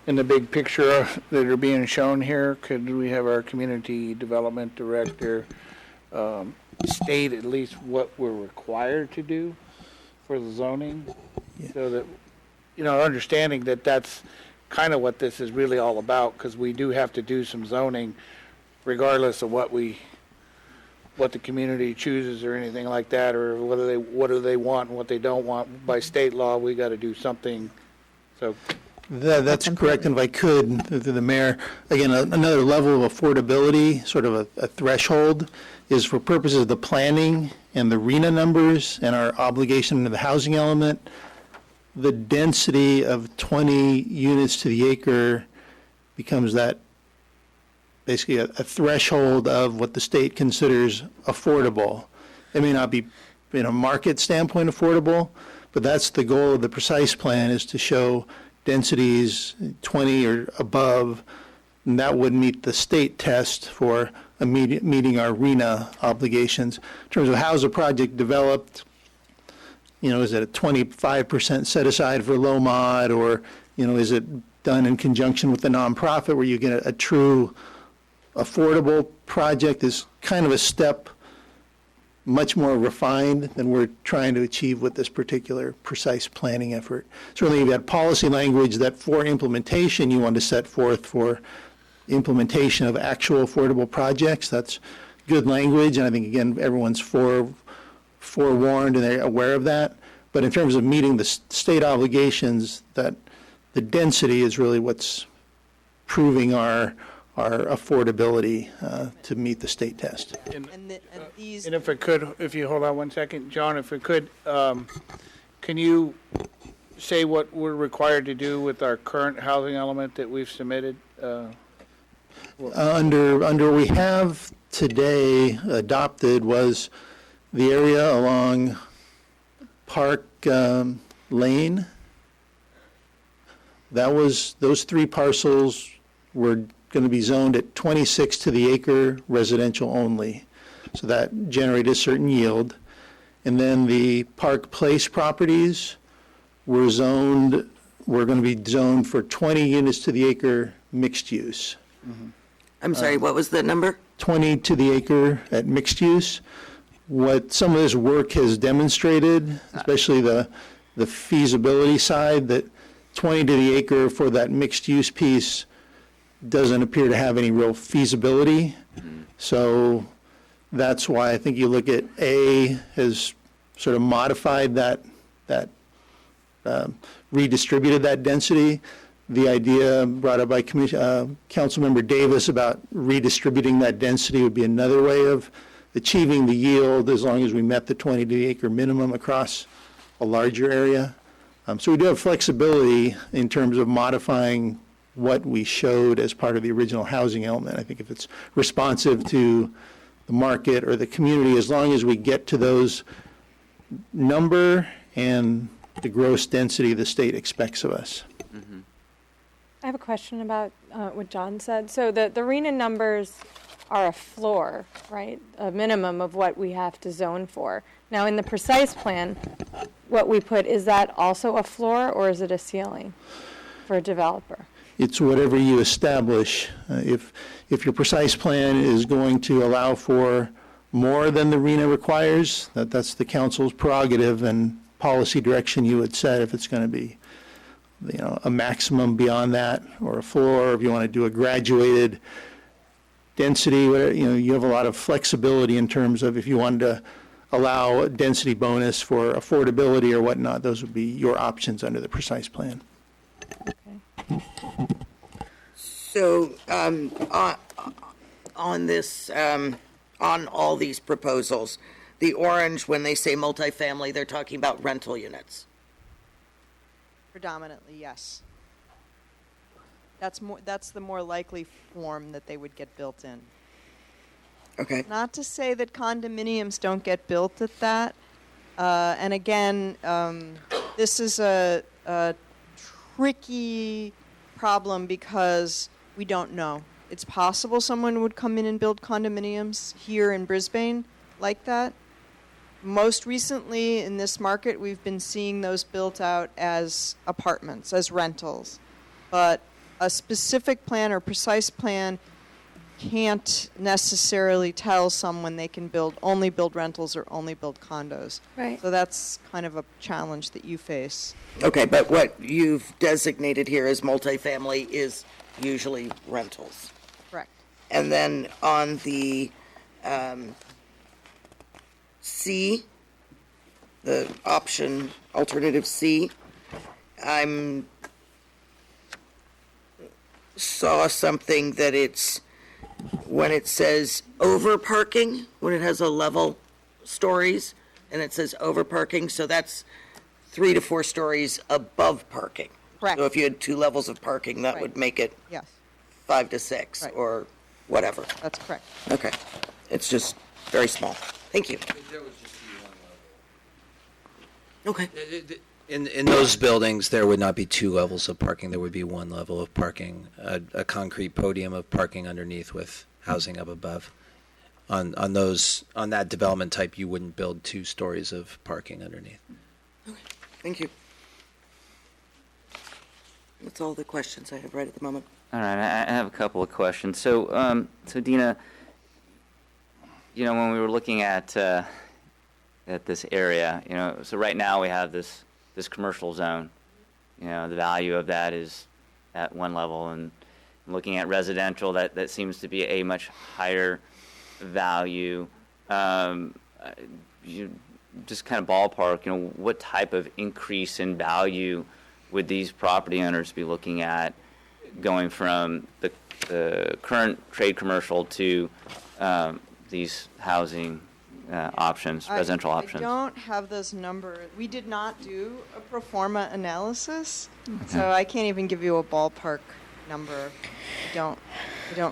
[SPEAKER 7] in the big picture that are being shown here. Could we have our community development director state at least what we're required to do for the zoning? So that, understanding that that's kind of what this is really all about, because we do have to do some zoning regardless of what the community chooses or anything like that, or what do they want and what they don't want. By state law, we got to do something. So
[SPEAKER 17] that's correct. And if I could, through the mayor, again, another level of affordability, sort of a threshold, is for purposes of the planning and the RENA numbers and our obligation to the housing element. The density of 20 units to the acre becomes that basically a threshold of what the state considers affordable. It may not be, in a market standpoint, affordable, but that's the goal of the precise plan, is to show densities 20 or above, and that would meet the state test for meeting our RENA obligations. In terms of how's a project developed, is it a 25% set aside for low mod, or, is it done in conjunction with the nonprofit where you get a true affordable project? Is kind of a step much more refined than we're trying to achieve with this particular precise planning effort. Certainly you've got policy language that for implementation you want to set forth for implementation of actual affordable projects. That's good language, and I think, again, everyone's forewarned and they're aware of that. But in terms of meeting the state obligations, that the density is really what's proving our affordability to meet the state test.
[SPEAKER 7] And if you hold on one second, John, if we could, Can you say what we're required to do with our current housing element that we've submitted?
[SPEAKER 17] Under we have today adopted was the area along Park Lane. Those 3 parcels were going to be zoned at 26 to the acre residential only. So that generated a certain yield. And then the Park Place properties were going to be zoned for 20 units to the acre mixed use.
[SPEAKER 2] I'm sorry, what was the number?
[SPEAKER 17] 20 to the acre at mixed use. What some of this work has demonstrated, especially the feasibility side, that 20 to the acre for that mixed use piece doesn't appear to have any real feasibility. So that's why I think you look at A has sort of modified that redistributed that density. The idea brought up by Councilmember Davis about redistributing that density would be another way of achieving the yield as long as we met the 20 to the acre minimum across a larger area. So we do have flexibility in terms of modifying what we showed as part of the original housing element. I think if it's responsive to the market or the community, as long as we get to those number and the gross density the state expects of us.
[SPEAKER 9] I have a question about what John said. So the RENA numbers are a floor, right? A minimum of what we have to zone for. Now, in the precise plan, what we put, is that also a floor or is it a ceiling for a developer?
[SPEAKER 17] It's whatever you establish. If your precise plan is going to allow for more than the RENA requires, that's the council's prerogative and policy direction you would set if it's going to be, a maximum beyond that or a floor, if you want to do a graduated density, you have a lot of flexibility in terms of if you wanted to allow a density bonus for affordability or whatnot, those would be your options under the precise plan.
[SPEAKER 9] Okay.
[SPEAKER 2] So on this, on all these proposals, the orange, when they say multifamily, they're talking about rental units.
[SPEAKER 14] Predominantly, yes. That's the more likely form that they would get built in.
[SPEAKER 2] Okay.
[SPEAKER 14] Not to say that condominiums don't get built at that. And again, this is a tricky problem because we don't know. It's possible someone would come in and build condominiums here in Brisbane like that. Most recently in this market, we've been seeing those built out as apartments, as rentals. But a specific plan or precise plan can't necessarily tell someone they can only build rentals or only build condos.
[SPEAKER 9] Right.
[SPEAKER 14] So that's kind of a challenge that you face.
[SPEAKER 2] Okay, but what you've designated here as multifamily is usually rentals.
[SPEAKER 14] Correct.
[SPEAKER 2] And then on the C, the option alternative C, saw something that it's when it says over parking, when it has a level stories and it says over parking, so that's 3 to 4 stories above parking.
[SPEAKER 14] Correct.
[SPEAKER 2] So if you had 2 levels of parking, that would make it
[SPEAKER 14] Yes,
[SPEAKER 2] 5 to 6
[SPEAKER 14] Right.
[SPEAKER 2] or whatever.
[SPEAKER 14] that's correct.
[SPEAKER 2] Okay. It's just very small. Thank you.
[SPEAKER 18] There would just be one level.
[SPEAKER 2] Okay.
[SPEAKER 12] In those buildings, there would not be 2 levels of parking. There would be 1 level of parking, a concrete podium of parking underneath with housing up above. On that development type, you wouldn't build 2 stories of parking underneath.
[SPEAKER 2] Okay. Thank you. That's all the questions I have right at the moment.
[SPEAKER 1] All right, I have a couple of questions. So, Dina, when we were looking at this area, so right now we have this commercial zone. The value of that is at 1 level, and looking at residential, that seems to be a much higher value. You just kind of ballpark, what type of increase in value would these property owners be looking at going from the current trade commercial to these housing options, residential
[SPEAKER 14] I
[SPEAKER 1] options.
[SPEAKER 14] don't have those numbers. We did not do a pro forma analysis, so I can't even give you a ballpark number. I don't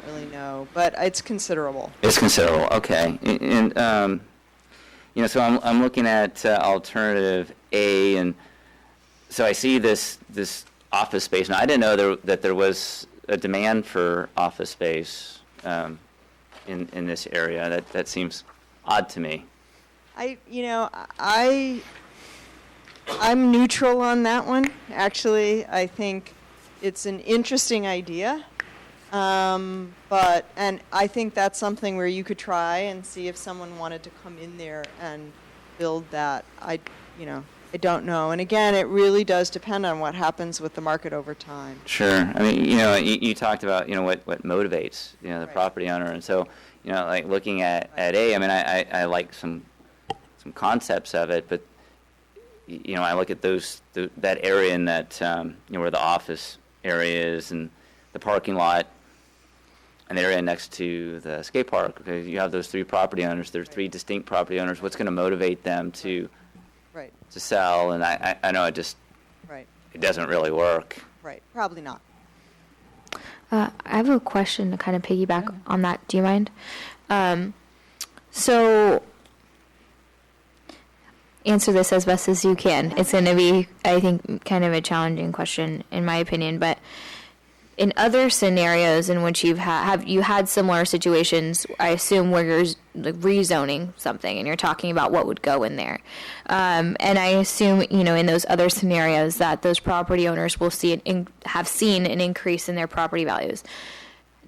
[SPEAKER 14] really know, but it's considerable.
[SPEAKER 1] It's considerable. Okay, and so I'm looking at alternative A, and so I see this office space. Now I didn't know that there was a demand for office space in this area. That seems odd to me.
[SPEAKER 14] I'm neutral on that one. Actually, I think it's an interesting idea. And I think that's something where you could try and see if someone wanted to come in there and build that. I don't know. And again, it really does depend on what happens with the market over time.
[SPEAKER 1] Sure. I mean, you talked about, what motivates, the property owner. And so, like looking at A, I mean, I like some concepts of it, but, I look at that area in that, where the office area is and the parking lot and the area next to the skate park. Because you have those three property owners. There's three distinct property owners. What's going to motivate them to sell? And I know it doesn't really work.
[SPEAKER 14] Right. Probably not.
[SPEAKER 3] I have a question to kind of piggyback on that. Do you mind? So answer this as best as you can. It's going to be, I think, kind of a challenging question in my opinion, but in other scenarios in which have you had similar situations, I assume, where you're like rezoning something and you're talking about what would go in there, and I assume in those other scenarios that those property owners will have seen an increase in their property values.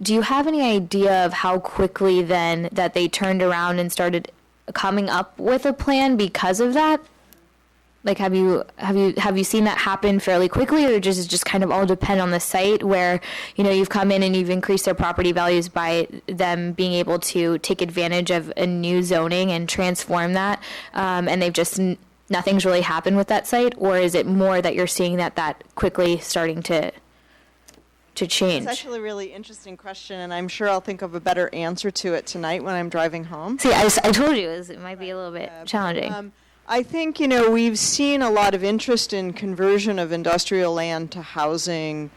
[SPEAKER 3] Do you have any idea of how quickly then that they turned around and started coming up with a plan because of that? Like, have you seen that happen fairly quickly, or does it just kind of all depend on the site where, you've come in and you've increased their property values by them being able to take advantage of a new zoning and transform that, and they've just, nothing's really happened with that site? Or is it more that you're seeing that quickly starting to change?
[SPEAKER 14] It's actually a really interesting question, and I'm sure I'll think of a better answer to it tonight when I'm driving home.
[SPEAKER 3] See, I told you it might be a little bit challenging.
[SPEAKER 14] I think, we've seen a lot of interest in conversion of industrial land to housing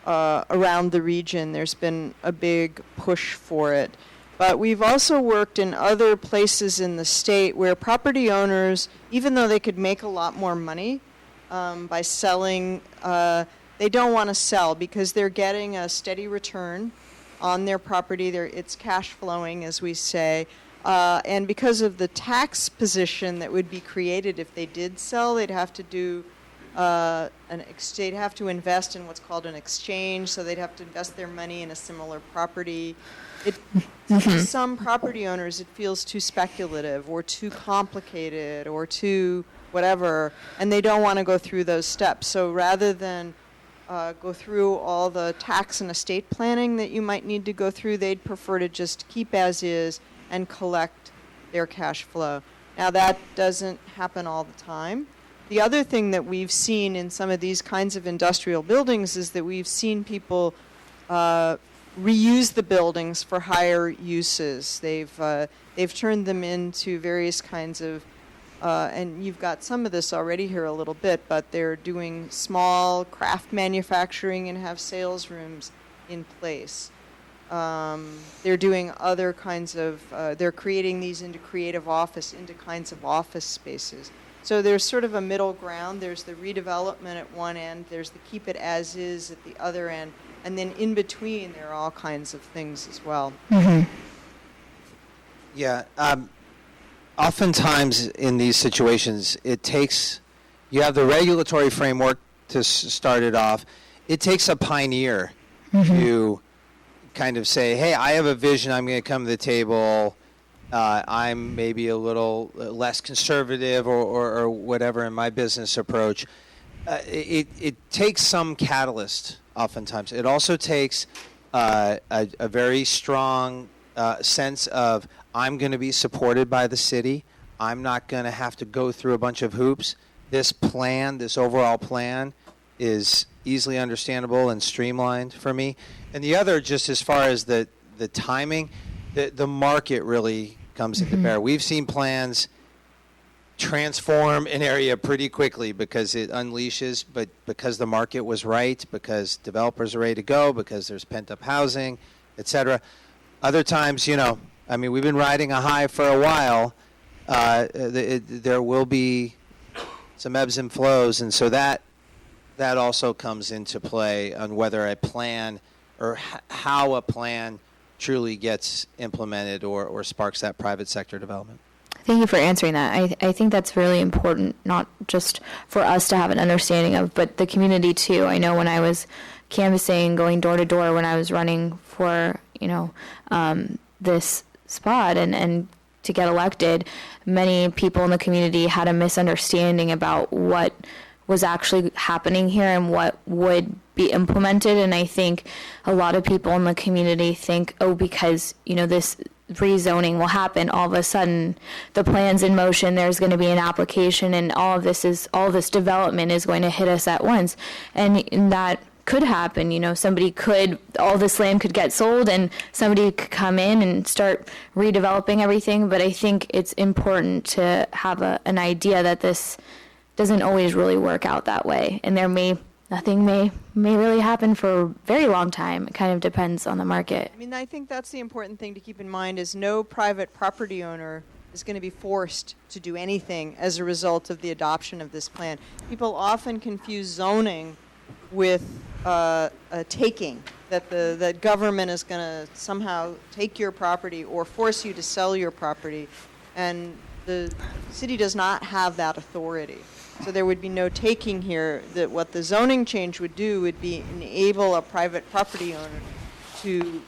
[SPEAKER 14] around the region. There's been a big push for it. But we've also worked in other places in the state where property owners, even though they could make a lot more money by selling, they don't want to sell because they're getting a steady return on their property. It's cash flowing, as we say. And because of the tax position that would be created if they did sell, they'd have to do they'd have to invest in what's called an exchange. So they'd have to invest their money in a similar property. To some property owners, it feels too speculative or too complicated or too whatever, and they don't want to go through those steps. So rather than go through all the tax and estate planning that you might need to go through, they'd prefer to just keep as is and collect their cash flow. Now, that doesn't happen all the time. The other thing that we've seen in some of these kinds of industrial buildings is that we've seen people reuse the buildings for higher uses. They've turned them into various kinds of, and you've got some of this already here a little bit, but they're doing small craft manufacturing and have sales rooms in place. They're doing other kinds of, they're creating these into kinds of office spaces. So there's sort of a middle ground. There's the redevelopment at one end, there's the keep it as is at the other end, and then in between there are all kinds of things as well.
[SPEAKER 12] Yeah. Oftentimes in these situations, you have the regulatory framework to start it off. It takes a pioneer to kind of say, hey, I have a vision, I'm going to come to the table, I'm maybe a little less conservative or whatever in my business approach. It takes some catalyst oftentimes. It also takes a very strong sense of, I'm going to be supported by the city, I'm not going to have to go through a bunch of hoops. This overall plan is easily understandable and streamlined for me. And the other, just as far as the timing, the market really comes into bear. We've seen plans transform an area pretty quickly because it unleashes, but because the market was right, because developers are ready to go, because there's pent-up housing, et cetera. Other times, we've been riding a high for a while. There will be some ebbs and flows, and so that also comes into play on whether a plan or how a plan truly gets implemented or sparks that private sector development.
[SPEAKER 3] Thank you for answering that. I think that's really important, not just for us to have an understanding of, but the community too. I know when I was canvassing, going door to door when I was running for, this spot and to get elected, many people in the community had a misunderstanding about what was actually happening here and what would be implemented. And I think a lot of people in the community think, because, this rezoning will happen, all of a sudden the plan's in motion, there's going to be an application, and all this development is going to hit us at once. And that could happen, all this land could get sold and somebody could come in and start redeveloping everything. But I think it's important to have an idea that this doesn't always really work out that way, and nothing may really happen for a very long time. It kind of depends on the market.
[SPEAKER 14] I think that's the important thing to keep in mind is no private property owner is going to be forced to do anything as a result of the adoption of this plan. People often confuse zoning with a taking, that the government is going to somehow take your property or force you to sell your property, and the city does not have that authority. So there would be no taking here. That what the zoning change would do would be enable a private property owner to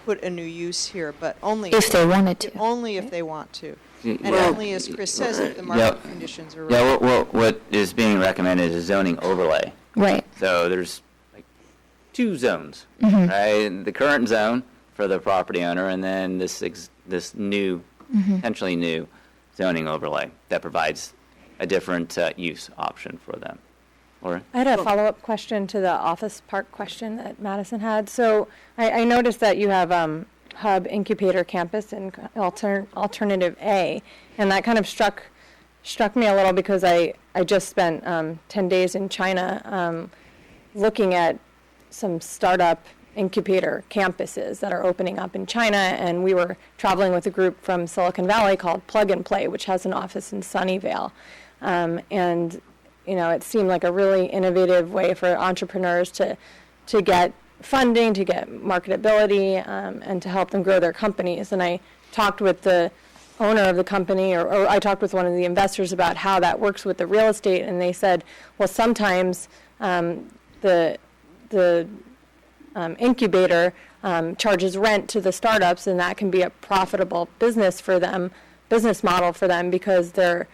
[SPEAKER 14] put a new use here, but only
[SPEAKER 3] if they wanted to.
[SPEAKER 14] Only if they want to. And only, as Chris says, if the market conditions are right.
[SPEAKER 1] Yeah, what is being recommended is a zoning overlay.
[SPEAKER 3] Right.
[SPEAKER 1] So there's two zones, right? The current zone for the property owner, and then this new, potentially new zoning overlay that provides a different use option for them. Laura?
[SPEAKER 9] I had a follow-up question to the office park question that Madison had. So I noticed that you have Hub Incubator Campus in Alternative A, and that kind of struck me a little because I just spent 10 days in China looking at some startup incubator campuses that are opening up in China, and we were traveling with a group from Silicon Valley called Plug and Play, which has an office in Sunnyvale. And it seemed like a really innovative way for entrepreneurs to get funding, to get marketability, and to help them grow their companies. And I talked with the owner of the company, or I talked with one of the investors about how that works with the real estate, and they said, well, sometimes the incubator charges rent to the startups, and that can be a profitable business model for them, because they're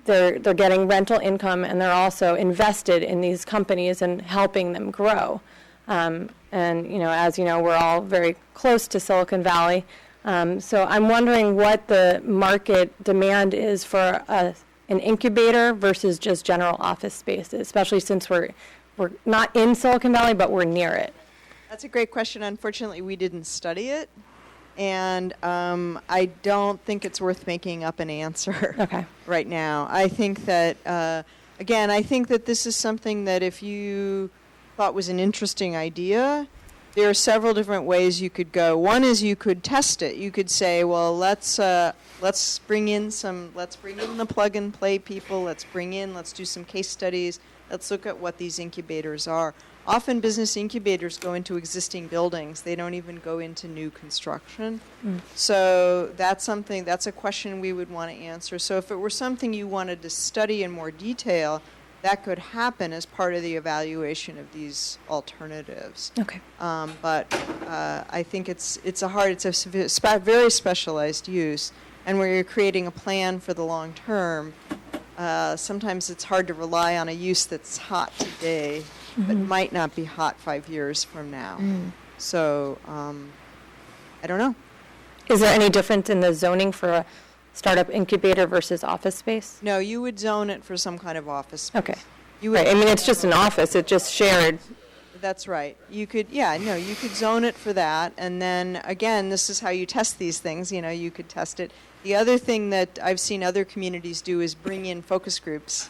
[SPEAKER 9] getting rental income, and they're also invested in these companies and helping them grow. And as you know, we're all very close to Silicon Valley. So I'm wondering what the market demand is for an incubator versus just general office spaces, especially since we're not in Silicon Valley, but we're near it.
[SPEAKER 14] That's a great question. Unfortunately, we didn't study it. And I don't think it's worth making up an answer right now. I think that, I think that this is something that if you thought was an interesting idea, there are several different ways you could go. One is you could test it. You could say, well, let's bring in the plug and play people. Let's do some case studies. Let's look at what these incubators are. Often business incubators go into existing buildings. They don't even go into new construction. So that's a question we would want to answer. So if it were something you wanted to study in more detail, that could happen as part of the evaluation of these alternatives.
[SPEAKER 3] Okay.
[SPEAKER 14] But I think it's a very specialized use, and where you're creating a plan for the long term, sometimes it's hard to rely on a use that's hot today, but might not be hot 5 years from now. So I don't know.
[SPEAKER 9] Is there any difference in the zoning for a startup incubator versus office space?
[SPEAKER 14] No, you would zone it for some kind of office space.
[SPEAKER 9] Okay. Right. I mean, it's just an office. It's just shared.
[SPEAKER 14] That's right. You could, you could zone it for that. And then, again, this is how you test these things. You could test it. The other thing that I've seen other communities do is bring in focus groups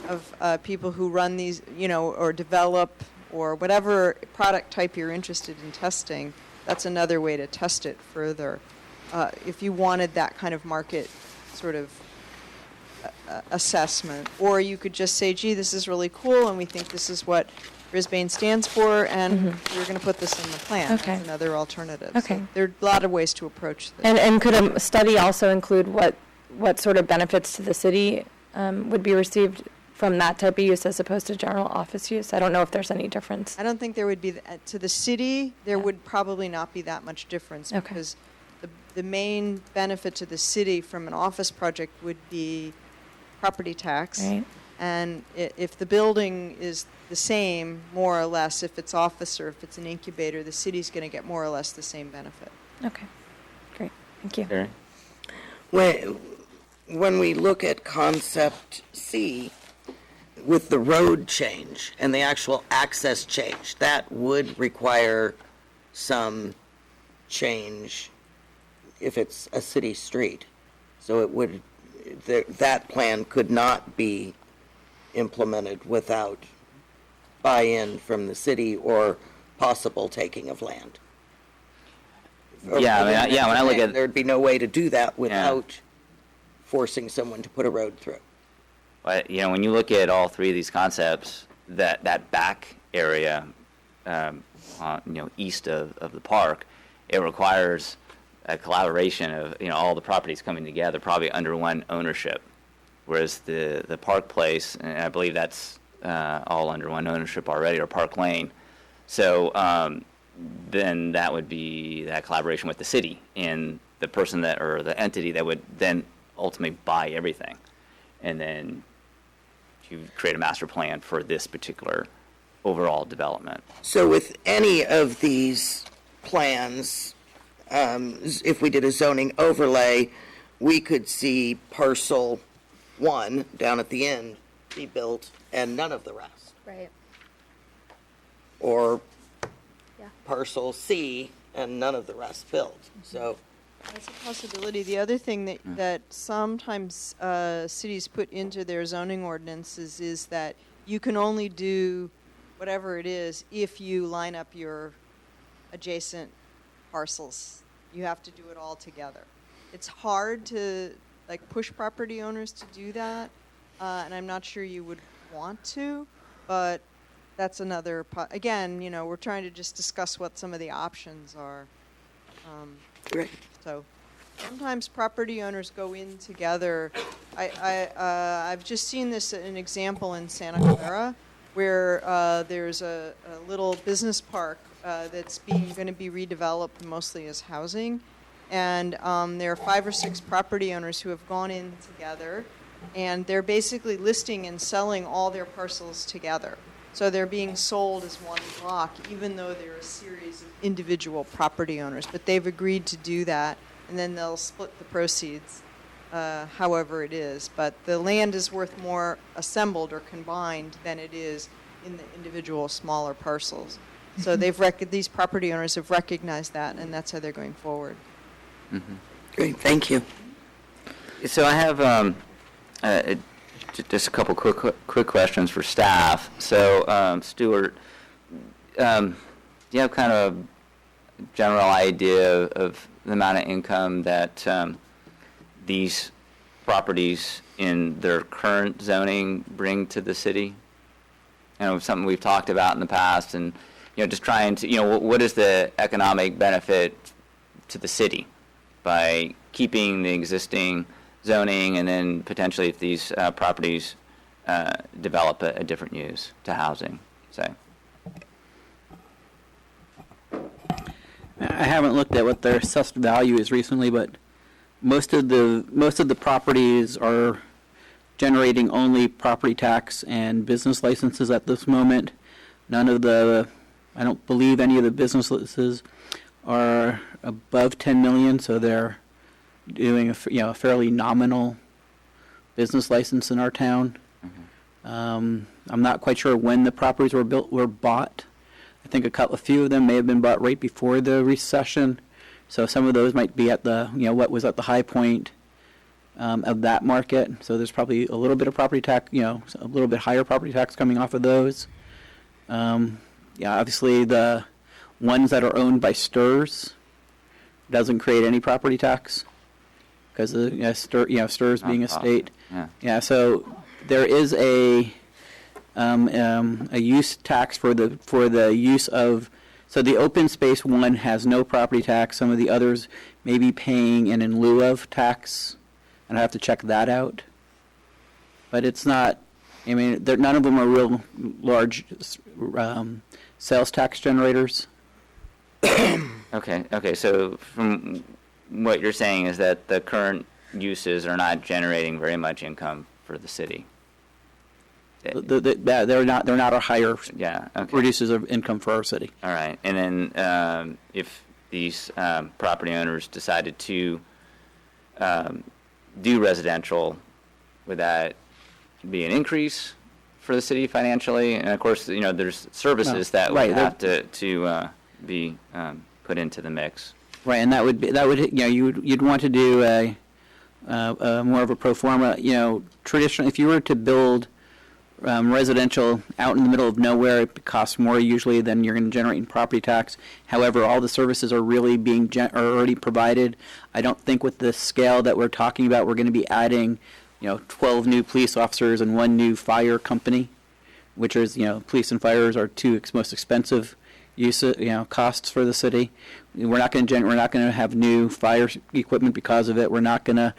[SPEAKER 14] of people who run these, or develop, or whatever product type you're interested in testing. That's another way to test it further. If you wanted that kind of market sort of assessment. Or you could just say, gee, this is really cool, and we think this is what Brisbane stands for, and we're going to put this in the plan.
[SPEAKER 9] Okay.
[SPEAKER 14] That's another alternative.
[SPEAKER 9] Okay.
[SPEAKER 14] So there are a lot of ways to approach this.
[SPEAKER 9] And could a study also include what sort of benefits to the city would be received from that type of use as opposed to general office use? I don't know if there's any difference.
[SPEAKER 14] I don't think there would be, to the city, there would probably not be that much difference because the main benefit to the city from an office project would be property tax.
[SPEAKER 9] Right.
[SPEAKER 14] And if the building is the same, more or less, if it's office or if it's an incubator, the city's going to get more or less the same benefit.
[SPEAKER 9] Okay, great, thank you.
[SPEAKER 1] Barry?
[SPEAKER 2] When we look at concept C, with the road change and the actual access change, that would require some change if it's a city street. So it would, that plan could not be implemented without buy-in from the city or possible taking of land.
[SPEAKER 1] Yeah, when I look at,
[SPEAKER 2] there'd be no way to do that without forcing someone to put a road through.
[SPEAKER 1] but when you look at all three of these concepts, that back area, east of the park, it requires a collaboration of all the properties coming together, probably under one ownership. Whereas the Park Place, and I believe that's all under one ownership already, or Park Lane. So then that would be that collaboration with the city and the person or the entity that would then ultimately buy everything. And then you create a master plan for this particular overall development.
[SPEAKER 2] So with any of these plans, if we did a zoning overlay, we could see parcel 1 down at the end be built and none of the rest.
[SPEAKER 3] Right.
[SPEAKER 2] Or parcel C and none of the rest built. So
[SPEAKER 14] that's a possibility. The other thing that sometimes cities put into their zoning ordinances is that you can only do whatever it is if you line up your adjacent parcels. You have to do it all together. It's hard to push property owners to do that, and I'm not sure you would want to, but that's another, again, we're trying to just discuss what some of the options are.
[SPEAKER 2] Right.
[SPEAKER 14] So sometimes property owners go in together. I've just seen this an example in Santa Clara where there's a little business park that's going to be redeveloped mostly as housing. And there are 5 or 6 property owners who have gone in together, and they're basically listing and selling all their parcels together. So they're being sold as one block, even though they're a series of individual property owners. But they've agreed to do that, and then they'll split the proceeds however it is. But the land is worth more assembled or combined than it is in the individual smaller parcels. So these property owners have recognized that, and that's how they're going forward.
[SPEAKER 1] Mm-hmm.
[SPEAKER 2] Great, thank you.
[SPEAKER 1] So I have just a couple quick questions for staff. So Stuart, do you have kind of a general idea of the amount of income that these properties in their current zoning bring to the city? Something we've talked about in the past, and just trying to, what is the economic benefit to the city by keeping the existing zoning, and then potentially if these properties develop a different use to housing, say?
[SPEAKER 4] I haven't looked at what their assessed value is recently, but most of the properties are generating only property tax and business licenses at this moment. I don't believe any of the business licenses are above 10 million, so they're doing a fairly nominal business license in our town.
[SPEAKER 1] Mm-hmm.
[SPEAKER 4] I'm not quite sure when the properties were bought, think a few of them may have been bought right before the recession. So some of those might be at the, what was at the high point of that market. So there's probably a little bit of property tax, a little bit higher property tax coming off of those. Obviously the ones that are owned by STRS doesn't create any property tax because STRS being a state.
[SPEAKER 1] Yeah.
[SPEAKER 4] So there is a use tax for the use of. So the open space one has no property tax. Some of the others may be paying an in lieu of tax, and I have to check that out. But it's not. I mean, none of them are real large sales tax generators.
[SPEAKER 1] Okay. So from what you're saying is that the current uses are not generating very much income for the city.
[SPEAKER 4] They're not our higher producers of income for our city.
[SPEAKER 1] All right, and then if these property owners decided to do residential, would that be an increase for the city financially? And of course, there's services that would have to be put into the mix.
[SPEAKER 4] Right, and that would you'd want to do a more of a pro forma. Traditionally, if you were to build residential out in the middle of nowhere, it costs more usually than you're going to generate in property tax. However, all the services are really are already provided. I don't think with the scale that we're talking about, we're going to be adding, 12 new police officers and 1 new fire company, which is, police and fires are 2 most expensive costs for the city. We're not going to have new fire equipment because of it. We're not going to,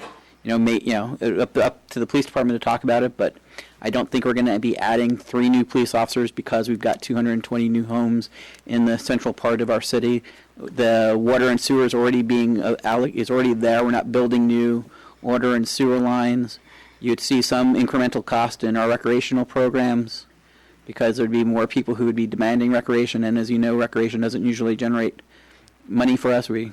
[SPEAKER 4] up to the police department to talk about it, but I don't think we're going to be adding 3 new police officers because we've got 220 new homes in the central part of our city. The water and sewer is already is already there. We're not building new water and sewer lines. You'd see some incremental cost in our recreational programs because there'd be more people who would be demanding recreation. And as you know, recreation doesn't usually generate money for us. We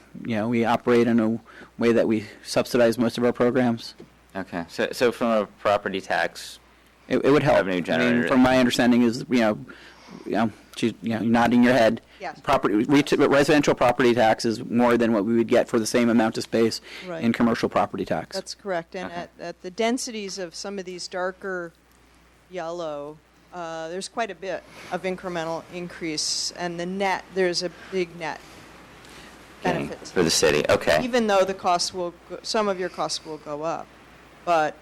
[SPEAKER 4] operate in a way that we subsidize most of our programs.
[SPEAKER 1] Okay, so from a property tax.
[SPEAKER 4] It would help.
[SPEAKER 1] Revenue generator.
[SPEAKER 4] I mean, from my understanding is, she's nodding your head.
[SPEAKER 14] Yes.
[SPEAKER 4] Residential property tax is more than what we would get for the same amount of space in commercial property tax.
[SPEAKER 14] That's correct. And at the densities of some of these darker yellow, there's quite a bit of incremental increase, and there's a big net benefit
[SPEAKER 1] for the city. Okay.
[SPEAKER 14] Even though some of your costs will go up, but.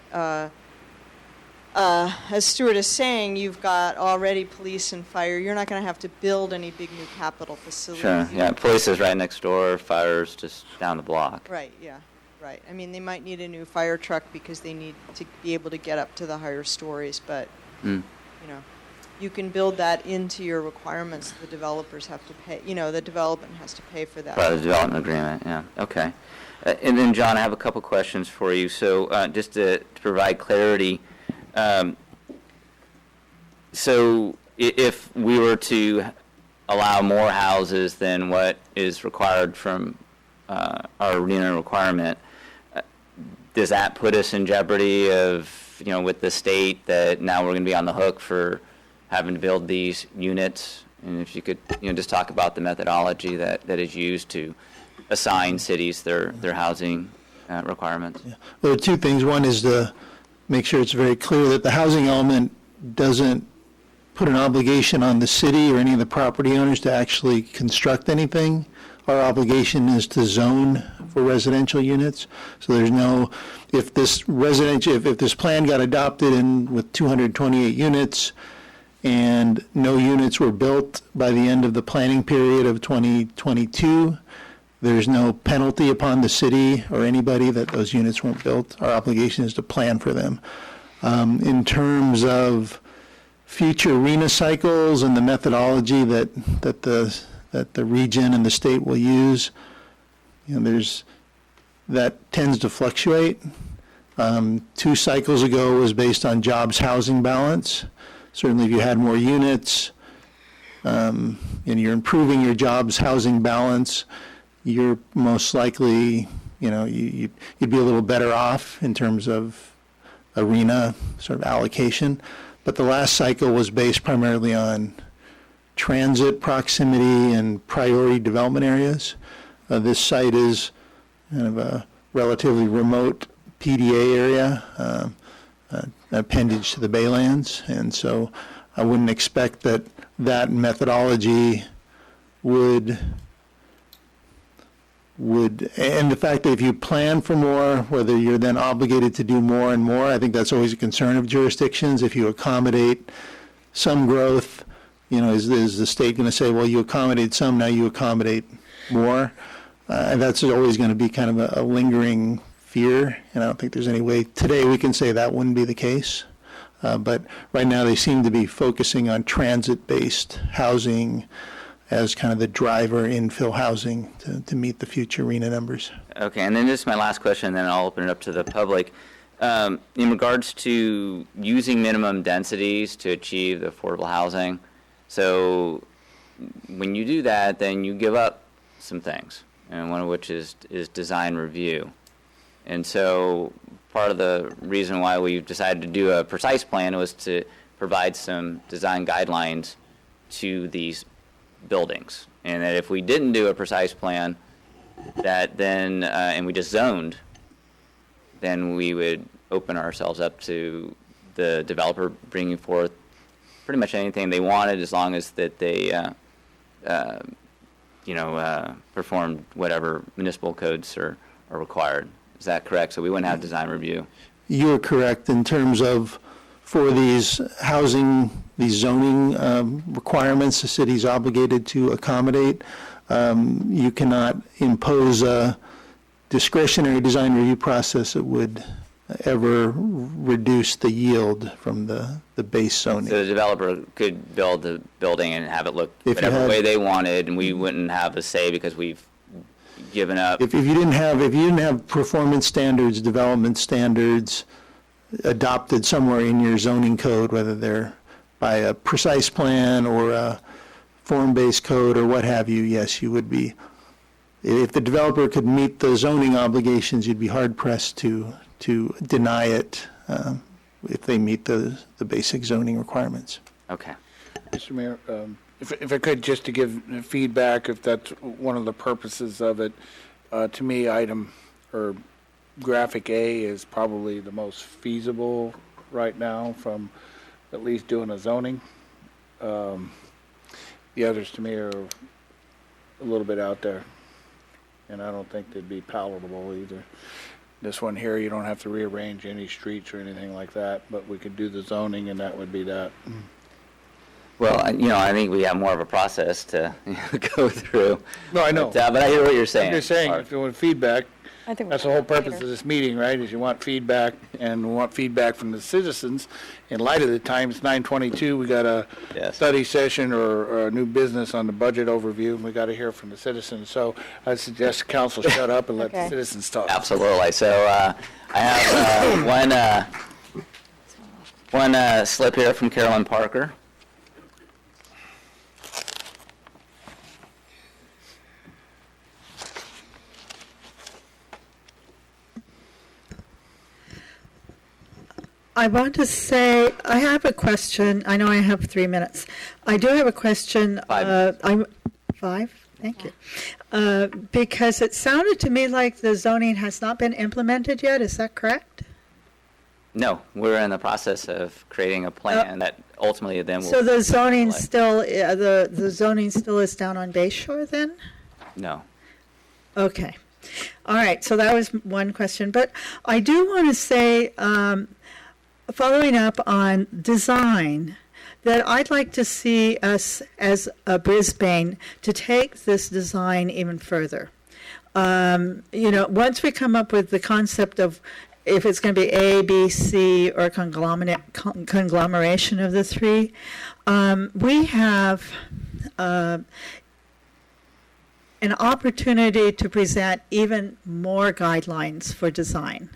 [SPEAKER 14] As Stuart is saying, you've got already police and fire. You're not going to have to build any big new capital facilities.
[SPEAKER 1] Sure, yeah. Police is right next door, fire's just down the block.
[SPEAKER 14] Right, yeah, right. I mean, they might need a new fire truck because they need to be able to get up to the higher stories, but, you can build that into your requirements. The developers have to pay, the development has to pay for that.
[SPEAKER 1] Part of the development agreement, yeah. Okay. And then, John, I have a couple questions for you. So just to provide clarity, so if we were to allow more houses than what is required from our arena requirement, does that put us in jeopardy of, with the state that now we're going to be on the hook for having to build these units? And if you could, just talk about the methodology that is used to assign cities their housing requirements.
[SPEAKER 17] Yeah. Well, there are 2 things. One is to make sure it's very clear that the housing element doesn't put an obligation on the city or any of the property owners to actually construct anything. Our obligation is to zone for residential units. So there's no, if this plan got adopted with 228 units and no units were built by the end of the planning period of 2022, there's no penalty upon the city or anybody that those units weren't built. Our obligation is to plan for them. In terms of future arena cycles and the methodology that the region and the state will use, that tends to fluctuate. 2 cycles ago was based on jobs housing balance. Certainly, if you had more units and you're improving your jobs housing balance, you're most likely, you'd be a little better off in terms of arena sort of allocation. But the last cycle was based primarily on transit proximity and priority development areas. This site is kind of a relatively remote PDA area, appendage to the Baylands, and so I wouldn't expect that methodology would, and the fact that if you plan for more, whether you're then obligated to do more and more, I think that's always a concern of jurisdictions. If you accommodate some growth, is the state going to say, well, you accommodate some, now you accommodate more? And that's always going to be kind of a lingering fear, and I don't think there's any way today we can say that wouldn't be the case. But right now they seem to be focusing on transit-based housing as kind of the driver infill housing to meet the future RENA numbers.
[SPEAKER 1] Okay, and then just my last question, and then I'll open it up to the public. In regards to using minimum densities to achieve the affordable housing, so when you do that, then you give up some things, and one of which is design review. And so part of the reason why we decided to do a precise plan was to provide some design guidelines to these buildings. And that if we didn't do a precise plan, that then, and we just zoned, then we would open ourselves up to the developer bringing forth pretty much anything they wanted, as long as that they, performed whatever municipal codes are required. Is that correct? So we wouldn't have design review.
[SPEAKER 17] You're correct in terms of for these zoning requirements the city's obligated to accommodate. You cannot impose a discretionary design review process that would ever reduce the yield from the base zoning.
[SPEAKER 1] So the developer could build the building and have it look whatever way they wanted, and we wouldn't have a say because we've given up.
[SPEAKER 17] If you didn't have performance standards, development standards adopted somewhere in your zoning code, whether they're by a precise plan or a form-based code or what have you, yes, you would be. If the developer could meet the zoning obligations, you'd be hard-pressed to deny it if they meet the basic zoning requirements.
[SPEAKER 1] Okay.
[SPEAKER 7] Mr. Mayor, if I could, just to give feedback, if that's one of the purposes of it, to me, graphic A is probably the most feasible right now from at least doing a zoning. The others to me are a little bit out there, and I don't think they'd be palatable either. This one here, you don't have to rearrange any streets or anything like that, but we could do the zoning and that would be that.
[SPEAKER 1] Well, I think we have more of a process to go through.
[SPEAKER 7] No, I know.
[SPEAKER 1] But I hear what you're saying.
[SPEAKER 7] I'm just saying, if you want feedback,
[SPEAKER 9] I think
[SPEAKER 7] that's the whole purpose of this meeting, right, is you want feedback, and we want feedback from the citizens. In light of the time, it's 9:22, we got a study session or a new business on the budget overview, and we got to hear from the citizens. So I suggest the council shut up and let the citizens talk.
[SPEAKER 1] Absolutely. So I have one slip here from Carolyn Parker.
[SPEAKER 18] I want to say, I have a question. I know I have 3 minutes. I do have a question.
[SPEAKER 1] 5.
[SPEAKER 18] Five? Thank you. Because it sounded to me like the zoning has not been implemented yet. Is that correct?
[SPEAKER 1] No, we're in the process of creating a plan that ultimately then will.
[SPEAKER 18] So the zoning still, the zoning still is down on Bayshore then?
[SPEAKER 1] No.
[SPEAKER 18] Okay. All right. So that was one question. But I do want to say, following up on design, that I'd like to see us as a Brisbane to take this design even further. Once we come up with the concept of if it's going to be A, B, C, or conglomeration of the three, we have an opportunity to present even more guidelines for design.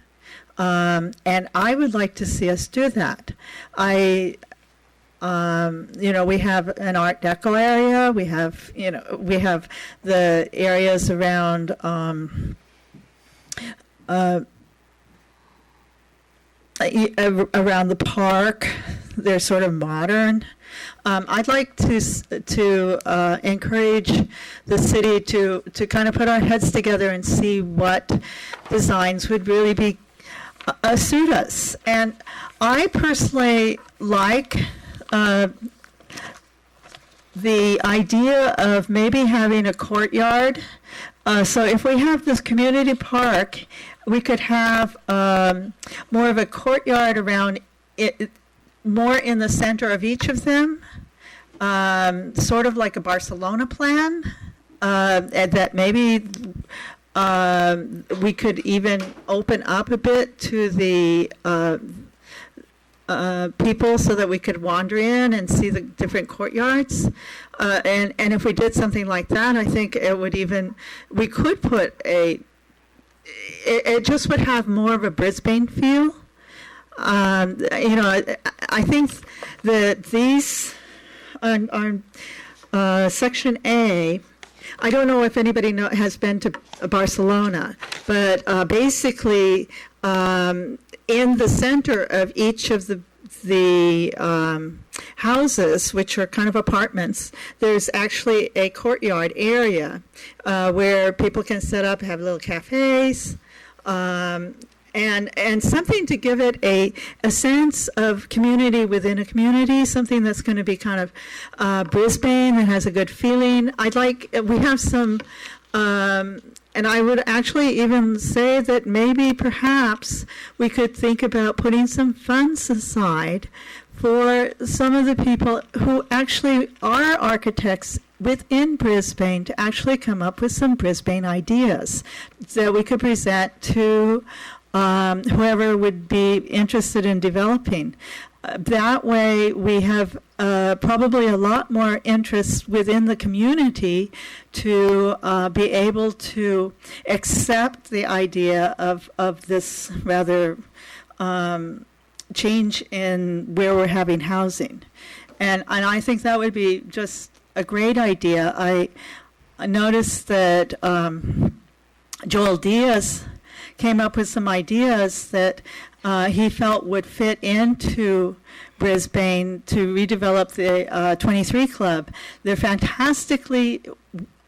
[SPEAKER 18] And I would like to see us do that. We have an Art Deco area. We have the areas around around the park. They're sort of modern. I'd like to encourage the city to kind of put our heads together and see what designs would really be suit us. And I personally like the idea of maybe having a courtyard. So if we have this community park, we could have more of a courtyard around it, more in the center of each of them, sort of like a Barcelona plan, and that maybe we could even open up a bit to the people so that we could wander in and see the different courtyards. And if we did something like that, I think it would even, we could put it just would have more of a Brisbane feel. I think that these on Section A, I don't know if anybody has been to Barcelona, but basically in the center of each of the houses, which are kind of apartments, there's actually a courtyard area where people can set up, have little cafes, and something to give it a sense of community within a community, something that's going to be kind of Brisbane that has a good feeling. We have some, and I would actually even say that maybe perhaps we could think about putting some funds aside for some of the people who actually are architects within Brisbane to actually come up with some Brisbane ideas that we could present to whoever would be interested in developing. That way we have probably a lot more interest within the community to be able to accept the idea of this rather change in where we're having housing. And I think that would be just a great idea. I noticed that Joel Diaz came up with some ideas that he felt would fit into Brisbane to redevelop the 23 Club. They're fantastically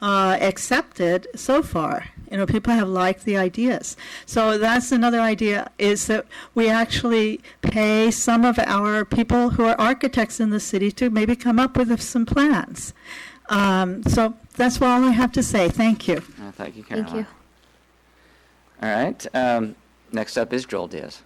[SPEAKER 18] accepted so far. People have liked the ideas. So that's another idea, is that we actually pay some of our people who are architects in the city to maybe come up with some plans. So that's all I have to say. Thank you.
[SPEAKER 1] Thank you, Caroline.
[SPEAKER 3] Thank you.
[SPEAKER 1] All right. Next up is Joel Diaz.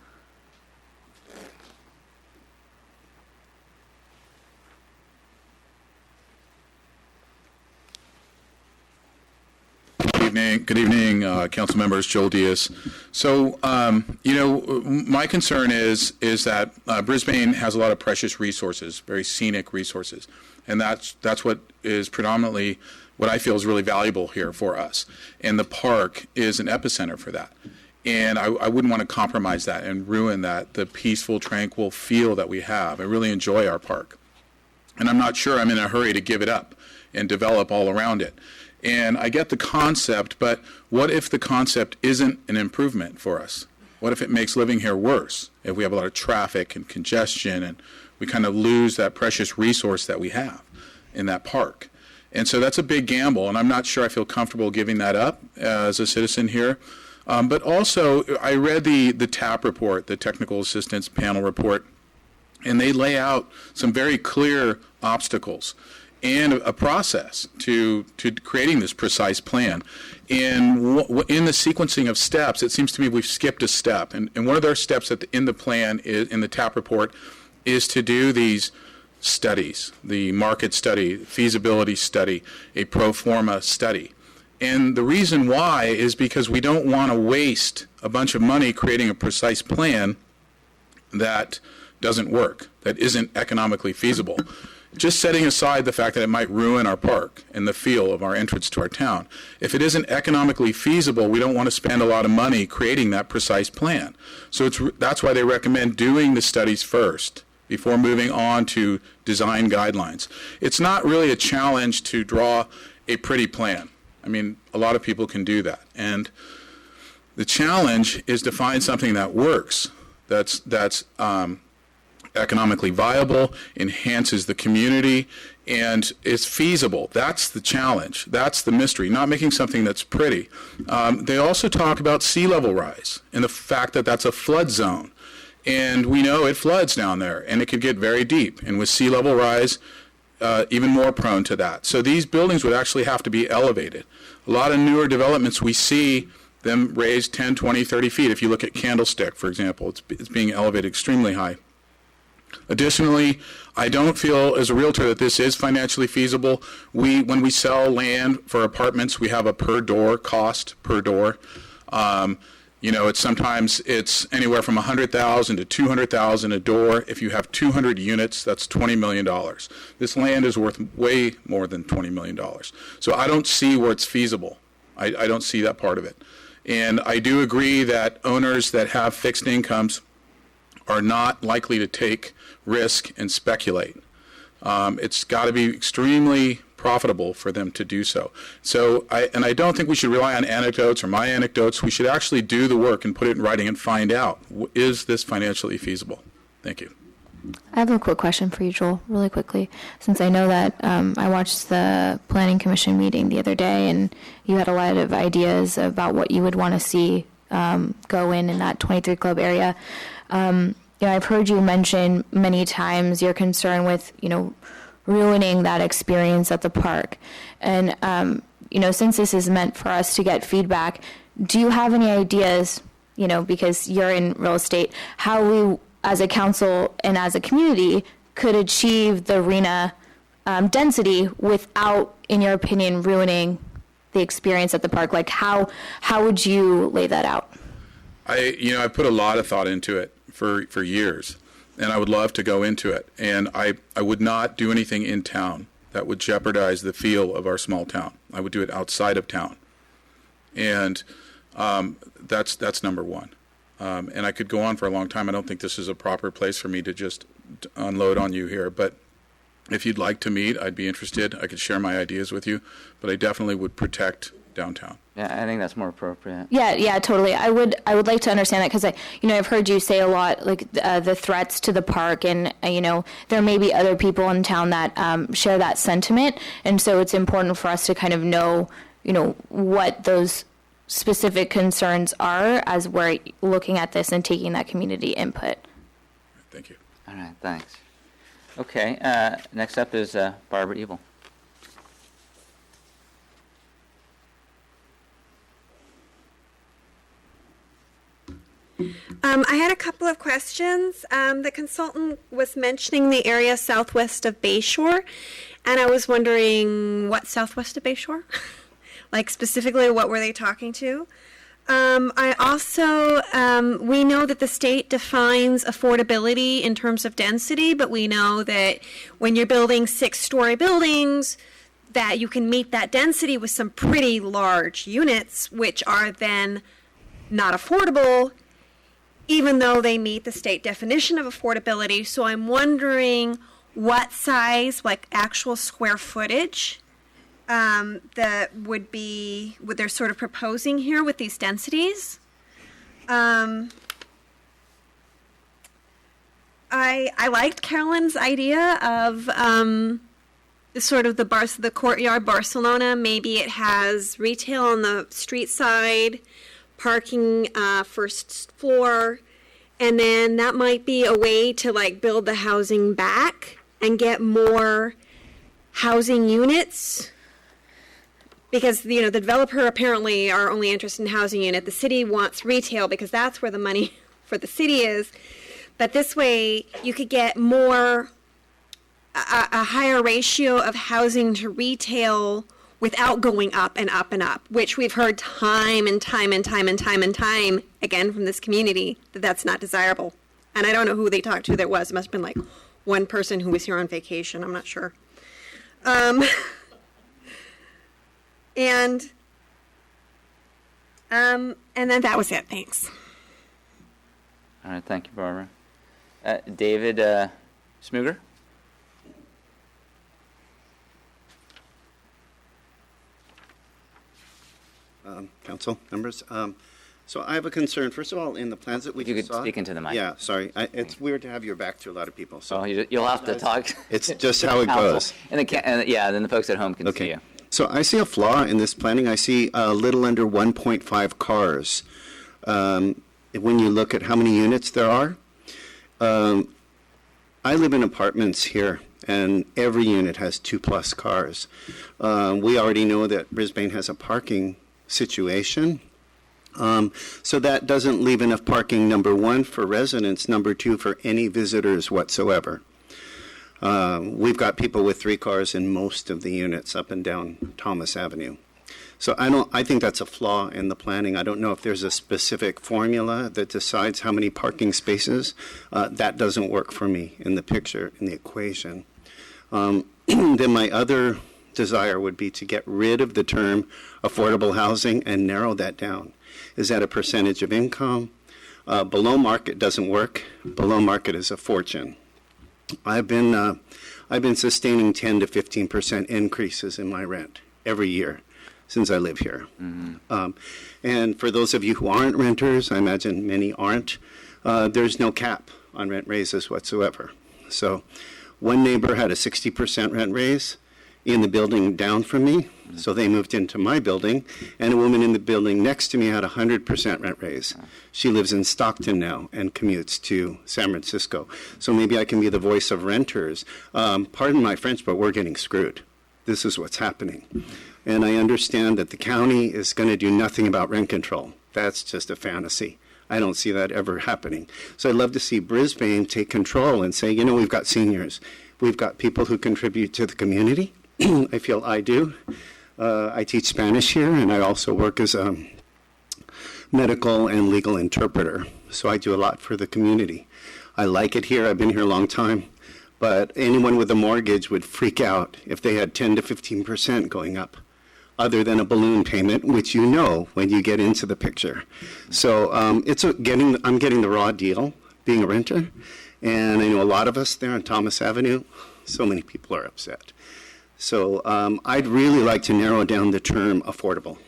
[SPEAKER 10] Good evening, council members. Joel Diaz. So, my concern is that Brisbane has a lot of precious resources, very scenic resources, and that's what is predominantly what I feel is really valuable here for us. And the park is an epicenter for that. And I wouldn't want to compromise that and ruin the peaceful, tranquil feel that we have. I really enjoy our park. And I'm not sure I'm in a hurry to give it up and develop all around it. And I get the concept, but what if the concept isn't an improvement for us? What if it makes living here worse? If we have a lot of traffic and congestion and we kind of lose that precious resource that we have in that park. And so that's a big gamble, and I'm not sure I feel comfortable giving that up as a citizen here. But also, I read the TAP report, the Technical Assistance Panel report, and they lay out some very clear obstacles and a process to creating this precise plan. And in the sequencing of steps, it seems to me we've skipped a step. And one of their steps in the plan, in the TAP report, is to do these studies, the market study, feasibility study, a pro forma study. And the reason why is because we don't want to waste a bunch of money creating a precise plan that doesn't work, that isn't economically feasible. Just setting aside the fact that it might ruin our park and the feel of our entrance to our town. If it isn't economically feasible, we don't want to spend a lot of money creating that precise plan. So that's why they recommend doing the studies first before moving on to design guidelines. It's not really a challenge to draw a pretty plan. I mean, a lot of people can do that. And the challenge is to find something that works. that's economically viable, enhances the community, and is feasible. That's the challenge. That's the mystery, not making something that's pretty. They also talk about sea level rise and the fact that that's a flood zone. And we know it floods down there, and it could get very deep. And with sea level rise, even more prone to that. So these buildings would actually have to be elevated. A lot of newer developments, we see them raised 10, 20, 30 feet. If you look at Candlestick, for example, it's being elevated extremely high. Additionally, I don't feel as a realtor that this is financially feasible. When we sell land for apartments, we have a per door cost per door. Sometimes it's anywhere from $100,000 to $200,000 a door. If you have 200 units, that's $20 million. This land is worth way more than $20 million. So I don't see where it's feasible. I don't see that part of it. And I do agree that owners that have fixed incomes are not likely to take risk and speculate. It's got to be extremely profitable for them to do so. I don't think we should rely on anecdotes or my anecdotes. We should actually do the work and put it in writing and find out, is this financially feasible? Thank you.
[SPEAKER 3] I have a quick question for you, Joel, really quickly, since I know that I watched the Planning Commission meeting the other day, and you had a lot of ideas about what you would want to see go in that 23 Club area. I've heard you mention many times your concern with, ruining that experience at the park. And, since this is meant for us to get feedback, do you have any ideas, because you're in real estate, how we, as a council and as a community, could achieve the arena density without, in your opinion, ruining the experience at the park? Like, how would you lay that out?
[SPEAKER 10] I put a lot of thought into it for years, and I would love to go into it. And I would not do anything in town that would jeopardize the feel of our small town. I would do it outside of town. And that's number one. And I could go on for a long time. I don't think this is a proper place for me to just unload on you here. But if you'd like to meet, I'd be interested. I could share my ideas with you. But I definitely would protect downtown.
[SPEAKER 1] Yeah, I think that's more appropriate.
[SPEAKER 3] Yeah, totally. I would like to understand that because I've heard you say a lot, like the threats to the park, and there may be other people in town that share that sentiment, and so it's important for us to kind of know, what those specific concerns are as we're looking at this and taking that community input.
[SPEAKER 10] Thank you.
[SPEAKER 1] All right, thanks. Okay, next up is Barbara Ebel.
[SPEAKER 19] I had a couple of questions. The consultant was mentioning the area southwest of Bayshore, and I was wondering what southwest of Bayshore? Like specifically, what were they talking to? I also, we know that the state defines affordability in terms of density, but we know that when you're building 6-story buildings, that you can meet that density with some pretty large units, which are then not affordable, even though they meet the state definition of affordability. So I'm wondering what size, like actual square footage, that would they're sort of proposing here with these densities. I liked Carolyn's idea of the courtyard Barcelona. Maybe it has retail on the street side, parking first floor, and then that might be a way to build the housing back and get more housing units, because the developer apparently are only interested in housing unit. The city wants retail because that's where the money for the city is, but this way you could get a higher ratio of housing to retail without going up and up and up, which we've heard time and time and time and time and time again from this community that that's not desirable. And I don't know who they talked to that was. It must have been one person who was here on vacation. I'm not sure. And then that was it. Thanks.
[SPEAKER 1] All right, thank you, Barbara. David Smuger?
[SPEAKER 20] Council members, So I have a concern. First of all, in the plans that we
[SPEAKER 1] If you
[SPEAKER 20] just
[SPEAKER 1] could
[SPEAKER 20] saw.
[SPEAKER 1] speak into the mic.
[SPEAKER 20] Yeah, sorry. It's weird to have your back to a lot of people. So
[SPEAKER 1] You'll have to talk.
[SPEAKER 20] It's just how it
[SPEAKER 1] Council.
[SPEAKER 20] goes.
[SPEAKER 1] And then the folks at home can see you.
[SPEAKER 20] So I see a flaw in this planning. I see a little under 1.5 cars. When you look at how many units there are, I live in apartments here, and every unit has 2+ cars. We already know that Brisbane has a parking situation. So that doesn't leave enough parking, number one, for residents, number two, for any visitors whatsoever. We've got people with 3 cars in most of the units up and down Thomas Avenue. So I think that's a flaw in the planning. I don't know if there's a specific formula that decides how many parking spaces. That doesn't work for me in the picture, in the equation. Then my other desire would be to get rid of the term affordable housing and narrow that down. Is that a percentage of income? Below market doesn't work. Below market is a fortune. I've been sustaining 10 to 15% increases in my rent every year since I live here.
[SPEAKER 1] Mm-hmm.
[SPEAKER 20] And for those of you who aren't renters, I imagine many aren't, there's no cap on rent raises whatsoever. So one neighbor had a 60% rent raise in the building down from me, so they moved into my building, and a woman in the building next to me had a 100% rent raise. She lives in Stockton now and commutes to San Francisco. So maybe I can be the voice of renters. Pardon my French, but we're getting screwed. This is what's happening. And I understand that the county is going to do nothing about rent control. That's just a fantasy. I don't see that ever happening. So I'd love to see Brisbane take control and say, we've got seniors. We've got people who contribute to the community. I feel I do. I teach Spanish here, and I also work as a medical and legal interpreter. So I do a lot for the community. I like it here. I've been here a long time. But anyone with a mortgage would freak out if they had 10 to 15% going up, other than a balloon payment, which when you get into the picture. So I'm getting the raw deal being a renter. And I know a lot of us there on Thomas Avenue, so many people are upset. So I'd really like to narrow down the term affordable.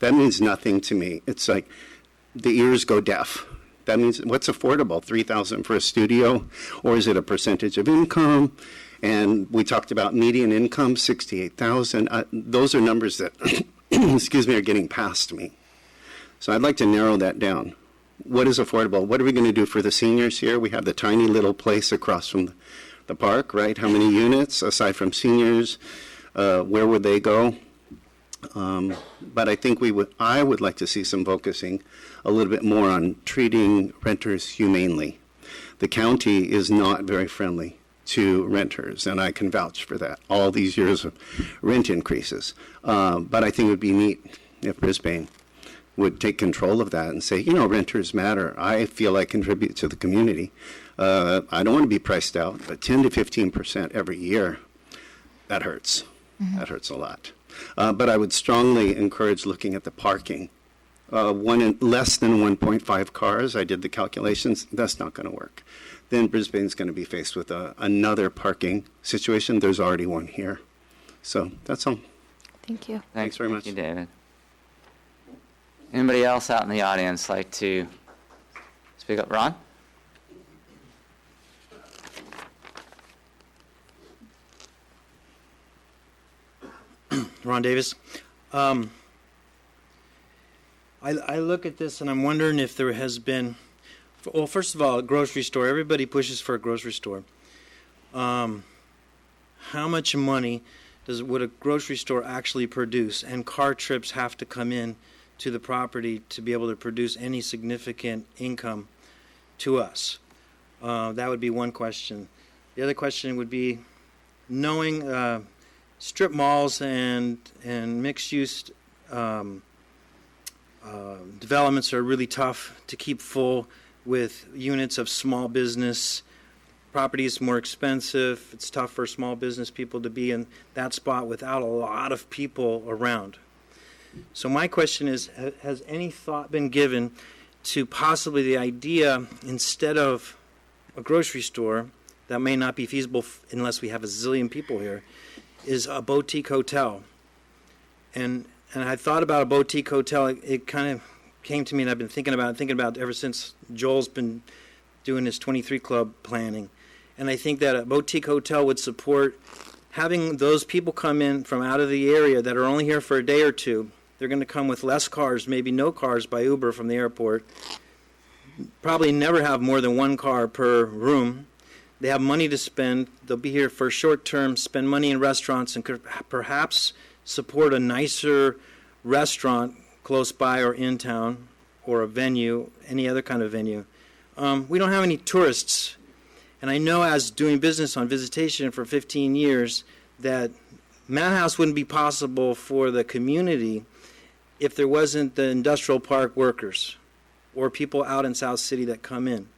[SPEAKER 20] That means nothing to me. It's like the ears go deaf. That means what's affordable? $3,000 for a studio, or is it a percentage of income? And we talked about median income, $68,000. Those are numbers that, are getting past me. So I'd like to narrow that down. What is affordable? What are we going to do for the seniors here? We have the tiny little place across from the park, right? How many units aside from seniors? Where would they go? But I think I would like to see some focusing a little bit more on treating renters humanely. The county is not very friendly to renters, and I can vouch for that, all these years of rent increases. But I think it would be neat if Brisbane would take control of that and say, renters matter. I feel I contribute to the community. I don't want to be priced out, but 10 to 15% every year, that hurts. Mm-hmm. That hurts a lot. But I would strongly encourage looking at the parking. Less than 1.5 cars, I did the calculations, that's not going to work. Then Brisbane's going to be faced with another parking situation. There's already one here. So that's all.
[SPEAKER 3] Thank you.
[SPEAKER 20] Thanks very much.
[SPEAKER 1] Thank you, David. Anybody else out in the audience like to speak up? Ron?
[SPEAKER 21] Ron Davis. I look at this and I'm wondering if there has been, well, first of all, a grocery store. Everybody pushes for a grocery store. How much money would a grocery store actually produce? And car trips have to come in to the property to be able to produce any significant income to us. That would be one question. The other question would be, knowing strip malls and mixed-use developments are really tough to keep full with units of small business. Property is more expensive. It's tough for small business people to be in that spot without a lot of people around. So my question is, has any thought been given to possibly the idea, instead of a grocery store, that may not be feasible unless we have a zillion people here, is a boutique hotel? And I thought about a boutique hotel. It kind of came to me, and I've been thinking about it ever since Joel's been doing his 23 Club planning. And I think that a boutique hotel would support having those people come in from out of the area that are only here for a day or two. They're going to come with less cars, maybe no cars by Uber from the airport. Probably never have more than one car per room. They have money to spend. They'll be here for short term, spend money in restaurants, and could perhaps support a nicer restaurant close by or in town, or a venue, any other kind of venue. We don't have any tourists. And I know, as doing business on visitation for 15 years, that Manor House wouldn't be possible for the community if there wasn't the industrial park workers or people out in South City that come in.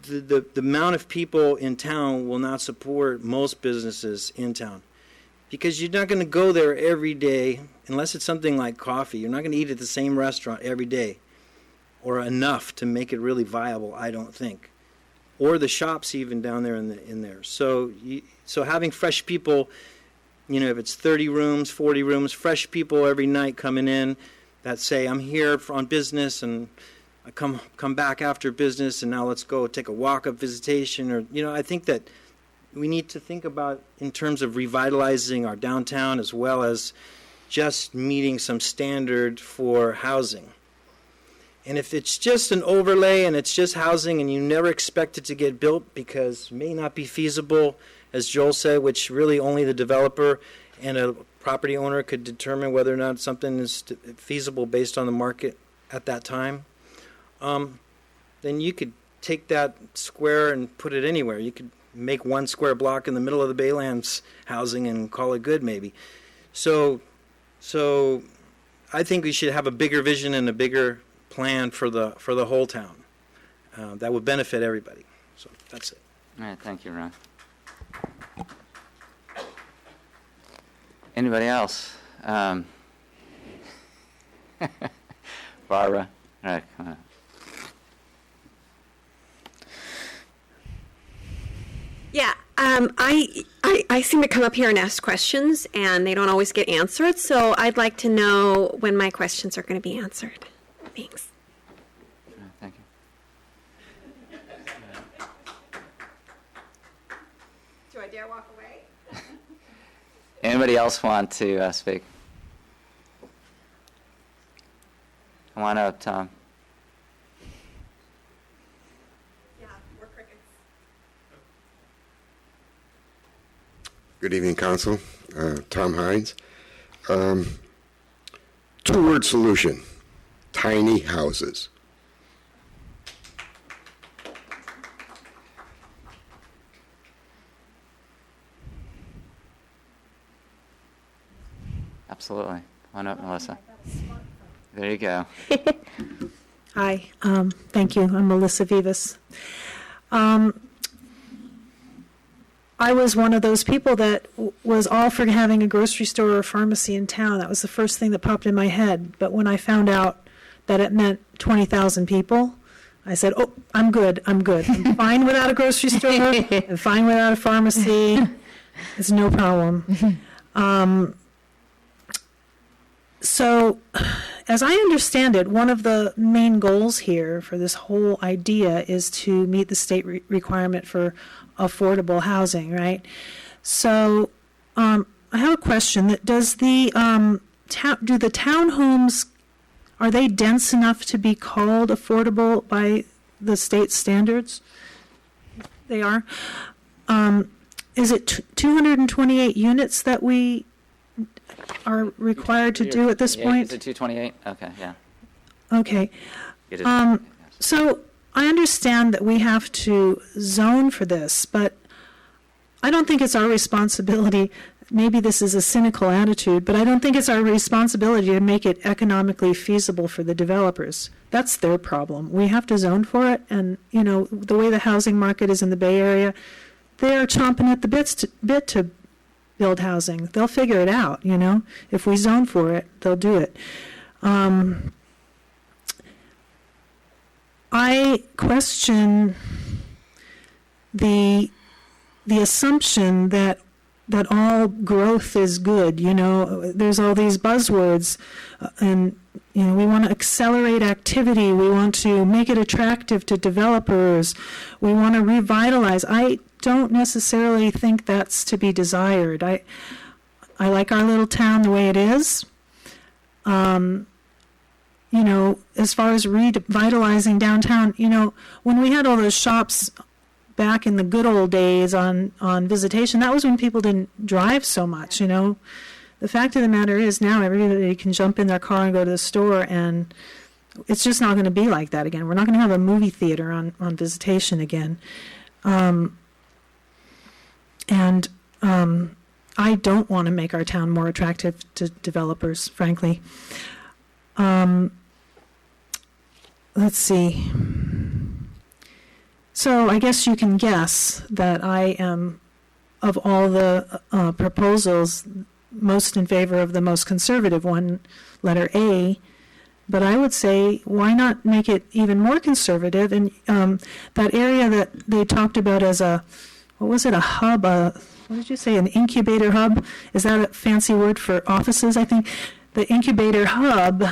[SPEAKER 21] The amount of people in town will not support most businesses in town, because you're not going to go there every day unless it's something like coffee. You're not going to eat at the same restaurant every day, or enough to make it really viable, I don't think. Or the shops even down there in there. So having fresh people, if it's 30 rooms, 40 rooms, fresh people every night coming in that say, I'm here on business, and I come back after business, and now let's go take a walk-up visitation. Or I think that we need to think about in terms of revitalizing our downtown, as well as just meeting some standard for housing. And if it's just an overlay and it's just housing and you never expect it to get built because it may not be feasible, as Joel said, which really only the developer and a property owner could determine whether or not something is feasible based on the market at that time, then you could take that square and put it anywhere. You could make one square block in the middle of the Baylands housing and call it good, maybe. So I think we should have a bigger vision and a bigger plan for the whole town that would benefit everybody. So that's it.
[SPEAKER 1] All right, thank you, Ron. Anybody else? Barbara? All right, come on.
[SPEAKER 19] Yeah, I seem to come up here and ask questions, and they don't always get answered, so I'd like to know when my questions are going to be answered. Thanks.
[SPEAKER 1] Thank you.
[SPEAKER 19] Do I dare walk away?
[SPEAKER 1] Anybody else want to speak? Come on up, Tom.
[SPEAKER 19] Yeah, we're crickets.
[SPEAKER 5] Good evening, Council. Tom Hines. Two-word solution: tiny houses.
[SPEAKER 1] Absolutely. Come on up, Melissa. There you go.
[SPEAKER 18] Hi, thank you. I'm Melissa Vivas. I was one of those people that was all for having a grocery store or pharmacy in town. That was the first thing that popped in my head. But when I found out that it meant 20,000 people, I said, oh, I'm good. I'm fine without a grocery store. I'm fine without a pharmacy. It's no problem. So, as I understand it, one of the main goals here for this whole idea is to meet the state requirement for affordable housing, right? So, I have a question: that does the do the townhomes, are they dense enough to be called affordable by the state standards? They are. Is it 228 units that we are required to do at this point?
[SPEAKER 1] Is it 228? Okay, yeah.
[SPEAKER 18] Okay. So I understand that we have to zone for this, but I don't think it's our responsibility. Maybe this is a cynical attitude, but I don't think it's our responsibility to make it economically feasible for the developers. That's their problem. We have to zone for it, and the way the housing market is in the Bay Area, they're chomping at the bit to build housing. They'll figure it out, If we zone for it, they'll do it. I question the assumption that that all growth is good. You know, there's all these buzzwords, and you know, we want to accelerate activity. We want to make it attractive to developers. We want to revitalize. I don't necessarily think that's to be desired. I like our little town the way it is. You know, as far as revitalizing downtown, you know, when we had all those shops back in the good old days on Visitation, that was when people didn't drive so much, you know. The fact of the matter is now everybody can jump in their car and go to the store, and it's just not going to be like that again. We're not going to have a movie theater on Visitation again. I don't want to make our town more attractive to developers, frankly. Let's see. So I guess you can guess that I am, of all the proposals, most in favor of the most conservative one, letter A. But I would say, why not make it even more conservative? And that area that they talked about as a, what was it, a hub, what did you say, an incubator hub? Is that a fancy word for offices, I think? The incubator hub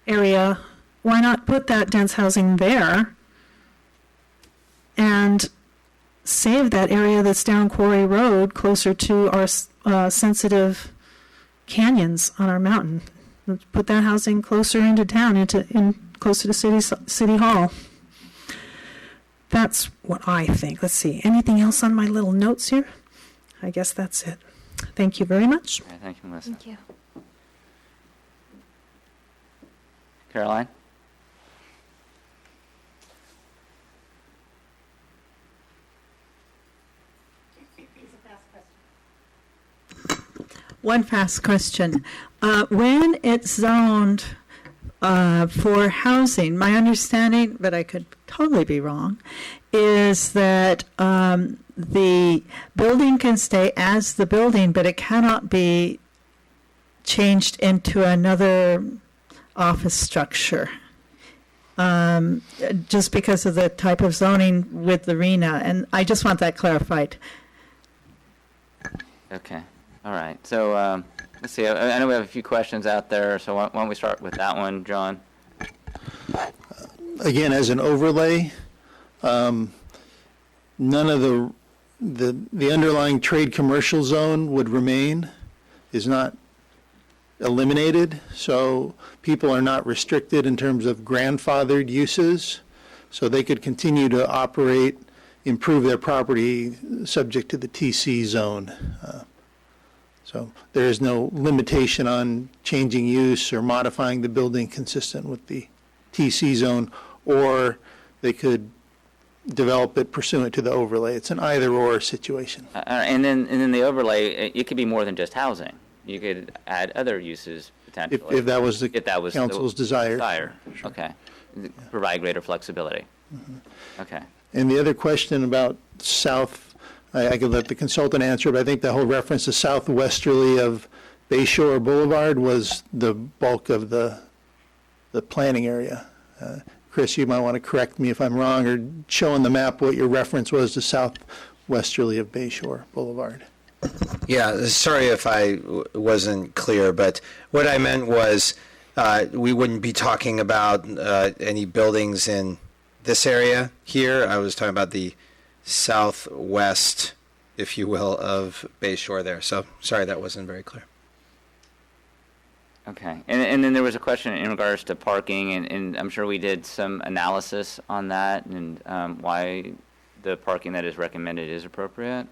[SPEAKER 18] area, why not put that dense housing there and save that area that's down Quarry Road closer to our sensitive canyons on our mountain? Let's put that housing closer into town, closer to City Hall. That's what I think. Let's see. Anything else on my little notes here? I guess that's it. Thank you very much.
[SPEAKER 1] Okay, thank you, Melissa.
[SPEAKER 3] Thank you.
[SPEAKER 1] Caroline?
[SPEAKER 18] One fast question. When it's zoned for housing, my understanding, but I could totally be wrong, is that the building can stay as the building, but it cannot be changed into another office structure. Just because of the type of zoning with the RENA, and I just want that clarified.
[SPEAKER 1] Okay. All right. So let's see. I know we have a few questions out there, so why don't we start with that one, John?
[SPEAKER 17] Again, as an overlay, none of the underlying trade commercial zone would remain, is not eliminated, so people are not restricted in terms of grandfathered uses, so they could continue to operate, improve their property subject to the TC zone. So there is no limitation on changing use or modifying the building consistent with the TC zone, or they could develop it pursuant to the overlay. It's an either-or situation.
[SPEAKER 1] And then the overlay, it could be more than just housing. You could add other uses potentially.
[SPEAKER 17] If that was the council's desire.
[SPEAKER 1] Sure. Okay. Provide greater flexibility.
[SPEAKER 17] Mm-hmm.
[SPEAKER 1] Okay.
[SPEAKER 17] And the other question about south, I could let the consultant answer, but I think the whole reference to southwesterly of Bayshore Boulevard was the bulk of the planning area. Chris, you might want to correct me if I'm wrong, or show on the map what your reference was to southwesterly of Bayshore Boulevard.
[SPEAKER 6] Yeah, sorry if I wasn't clear, but what I meant was we wouldn't be talking about any buildings in this area here. I was talking about the southwest, if you will, of Bayshore there. So sorry that wasn't very clear.
[SPEAKER 1] Okay. And then there was a question in regards to parking, and I'm sure we did some analysis on that and why the parking that is recommended is appropriate.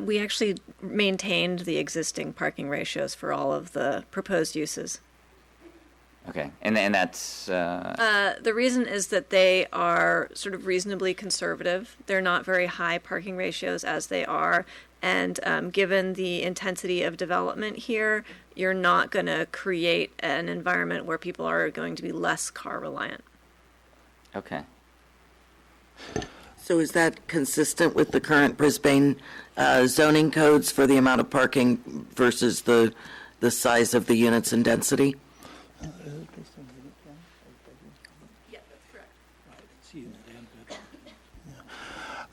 [SPEAKER 16] We actually maintained the existing parking ratios for all of the proposed uses.
[SPEAKER 1] Okay, and that's...
[SPEAKER 16] The reason is that they are sort of reasonably conservative. They're not very high parking ratios as they are, and given the intensity of development here, you're not going to create an environment where people are going to be less car reliant.
[SPEAKER 1] Okay.
[SPEAKER 2] So is that consistent with the current Brisbane zoning codes for the amount of parking versus the size of the units and density?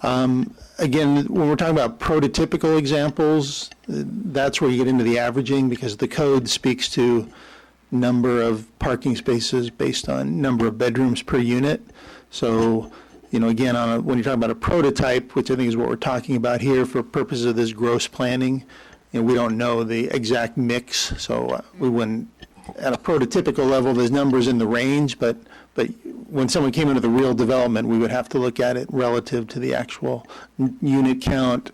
[SPEAKER 17] Again, when we're talking about prototypical examples, that's where you get into the averaging, because the code speaks to number of parking spaces based on number of bedrooms per unit. So, again, when you're talking about a prototype, which I think is what we're talking about here for purposes of this gross planning, we don't know the exact mix, so we wouldn't, at a prototypical level, there's numbers in the range, but when someone came into the real development, we would have to look at it relative to the actual unit count,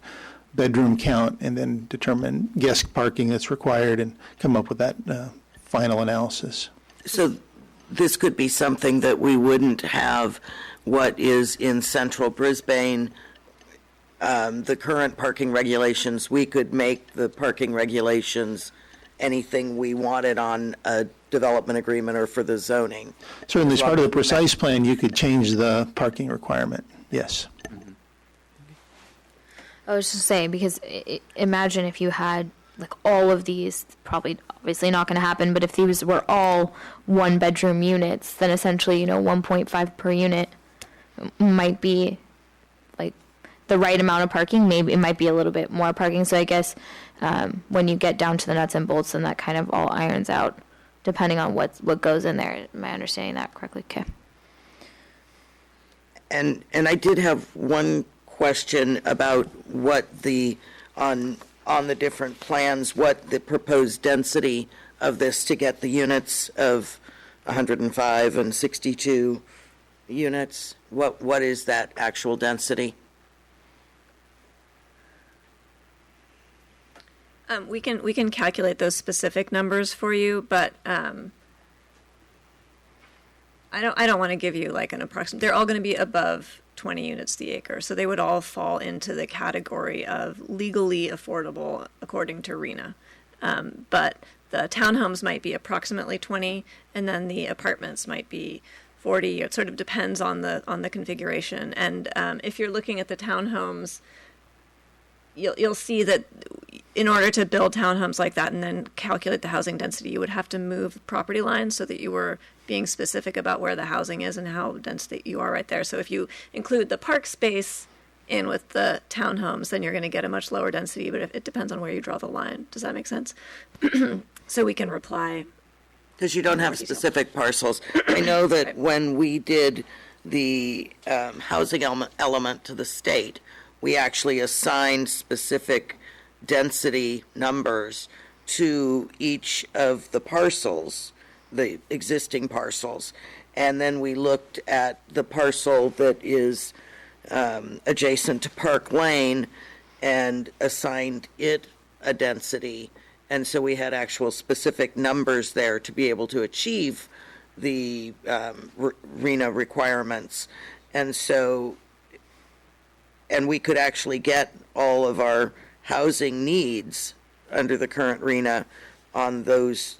[SPEAKER 17] bedroom count, and then determine guest parking that's required and come up with that final analysis.
[SPEAKER 2] So this could be something that we wouldn't have what is in central Brisbane, the current parking regulations. We could make the parking regulations anything we wanted on a development agreement or for the zoning.
[SPEAKER 17] Certainly, as part of the precise plan, you could change the parking requirement, yes.
[SPEAKER 3] I was just saying, because imagine if you had like all of these, probably obviously not going to happen, but if these were all one bedroom units, then essentially, 1.5 per unit might be like the right amount of parking. Maybe it might be a little bit more parking. So I guess when you get down to the nuts and bolts, then that kind of all irons out, depending on what goes in there. Am I understanding that correctly? Okay.
[SPEAKER 2] And I did have one question about what on the different plans, what the proposed density of this to get the units of 105 and 62 units. What is that actual density?
[SPEAKER 16] We can calculate those specific numbers for you, but I don't want to give you like an approximate. They're all going to be above 20 units the acre, so they would all fall into the category of legally affordable according to RENA. But the townhomes might be approximately 20, and then the apartments might be 40. It sort of depends on the configuration. And if you're looking at the townhomes, you'll see that in order to build townhomes like that and then calculate the housing density, you would have to move property lines so that you were being specific about where the housing is and how dense that you are right there. So if you include the park space in with the townhomes, then you're going to get a much lower density, but it depends on where you draw the line. Does that make sense? So we can reply.
[SPEAKER 2] Because you don't have specific parcels. I know that when we did the housing element to the state, we actually assigned specific density numbers to each of the parcels, the existing parcels. And then we looked at the parcel that is adjacent to Park Lane and assigned it a density. And so we had actual specific numbers there to be able to achieve the RENA requirements. And we could actually get all of our housing needs under the current RENA on those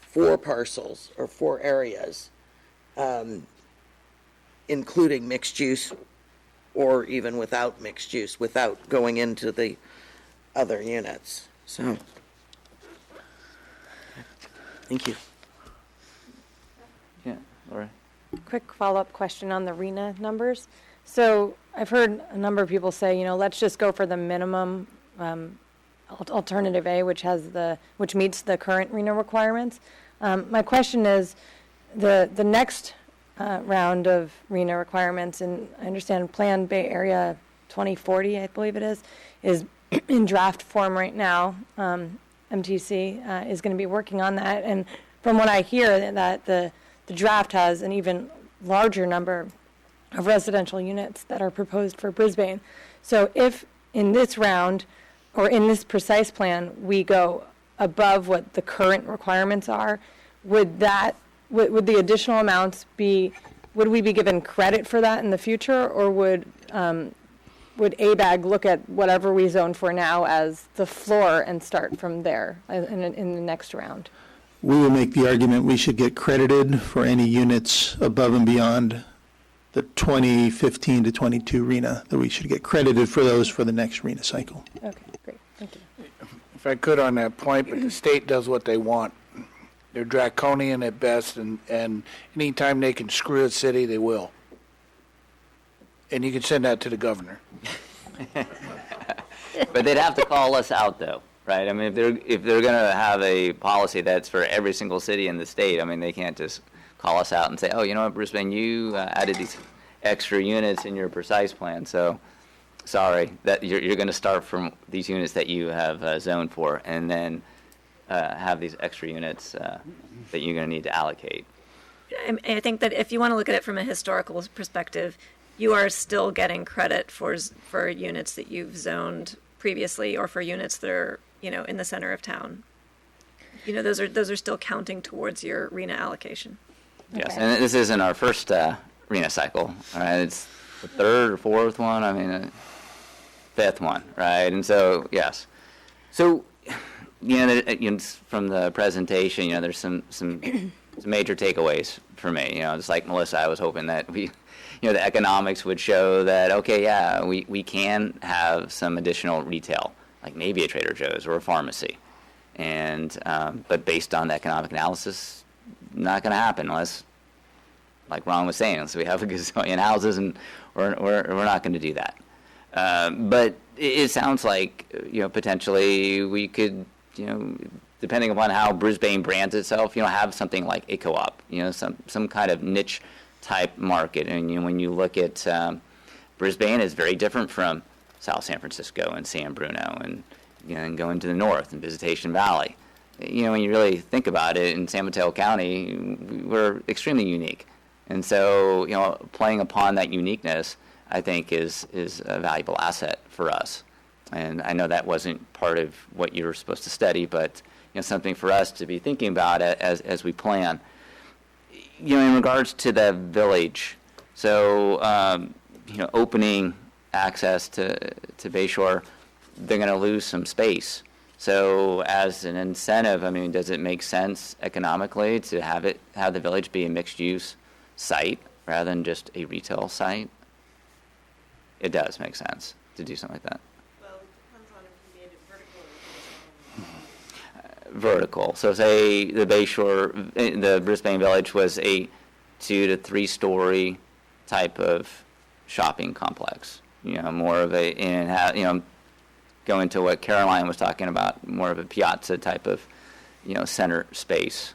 [SPEAKER 2] 4 parcels or 4 areas, including mixed use or even without mixed use, without going into the other units. So, thank you.
[SPEAKER 1] Yeah, Laura.
[SPEAKER 9] Quick follow-up question on the RENA numbers. So I've heard a number of people say, let's just go for the minimum alternative A, which meets the current RENA requirements. My question is, the next round of RENA requirements, and I understand Plan Bay Area 2040, I believe it is in draft form right now. MTC is going to be working on that, and from what I hear, that the draft has an even larger number of residential units that are proposed for Brisbane. So if in this round or in this precise plan we go above what the current requirements are, would the additional amounts would we be given credit for that in the future, or would ABAG look at whatever we zone for now as the floor and start from there in the next round?
[SPEAKER 17] We will make the argument we should get credited for any units above and beyond the 2015 to 22 RENA, that we should get credited for those for the next RENA cycle.
[SPEAKER 9] Okay, great, thank you.
[SPEAKER 7] If I could on that point, but the state does what they want. They're draconian at best, and anytime they can screw a city, they will. And you could send that to the governor.
[SPEAKER 1] But they'd have to call us out, though, right? I mean, if they're going to have a policy that's for every single city in the state, I mean, they can't just call us out and say, oh, you know what, Brisbane, you added these extra units in your precise plan, so sorry, that you're going to start from these units that you have zoned for, and then have these extra units that you're going to need to allocate.
[SPEAKER 16] I think that if you want to look at it from a historical perspective, you are still getting credit for units that you've zoned previously, or for units that are, you know, in the center of town. You know, those are still counting towards your RENA allocation.
[SPEAKER 1] Yes, and this isn't our first RENA cycle. All right, it's the third or fourth one. I mean, fifth one, right? And so, yes. So, you know, from the presentation, you know, there's some major takeaways for me. You know, just like Melissa, I was hoping that the economics would show that, okay, yeah, we can have some additional retail, like maybe a Trader Joe's or a pharmacy, and but based on the economic analysis, not going to happen unless, like Ron was saying, so we have a gazillion houses, and we're not going to do that. But it sounds like, you know, potentially we could, you know, depending upon how Brisbane brands itself, you know, have something like a co-op, you know, some kind of niche type market. And you know, when you look at Brisbane, is very different from South San Francisco and San Bruno, and you know, and going to the north and Visitation Valley. You know, when you really think about it, in San Mateo County, we're extremely unique, and so you know, playing upon that uniqueness, I think, is a valuable asset for us. And I know that wasn't part of what you were supposed to study, but you know, something for us to be thinking about as we plan. You know, in regards to the village, so you know, opening access to Bayshore, they're going to lose some space. So as an incentive, I mean, does it make sense economically to have the village be a mixed-use site rather than just a retail site? It does make sense to do something like that.
[SPEAKER 14] Well, it depends on if you made it vertical or
[SPEAKER 1] Vertical. So say the Bayshore, the Brisbane Village was a 2 to 3 story type of shopping complex. You know, more of a, and you know, going to what Caroline was talking about, more of a piazza type of, you know, center space.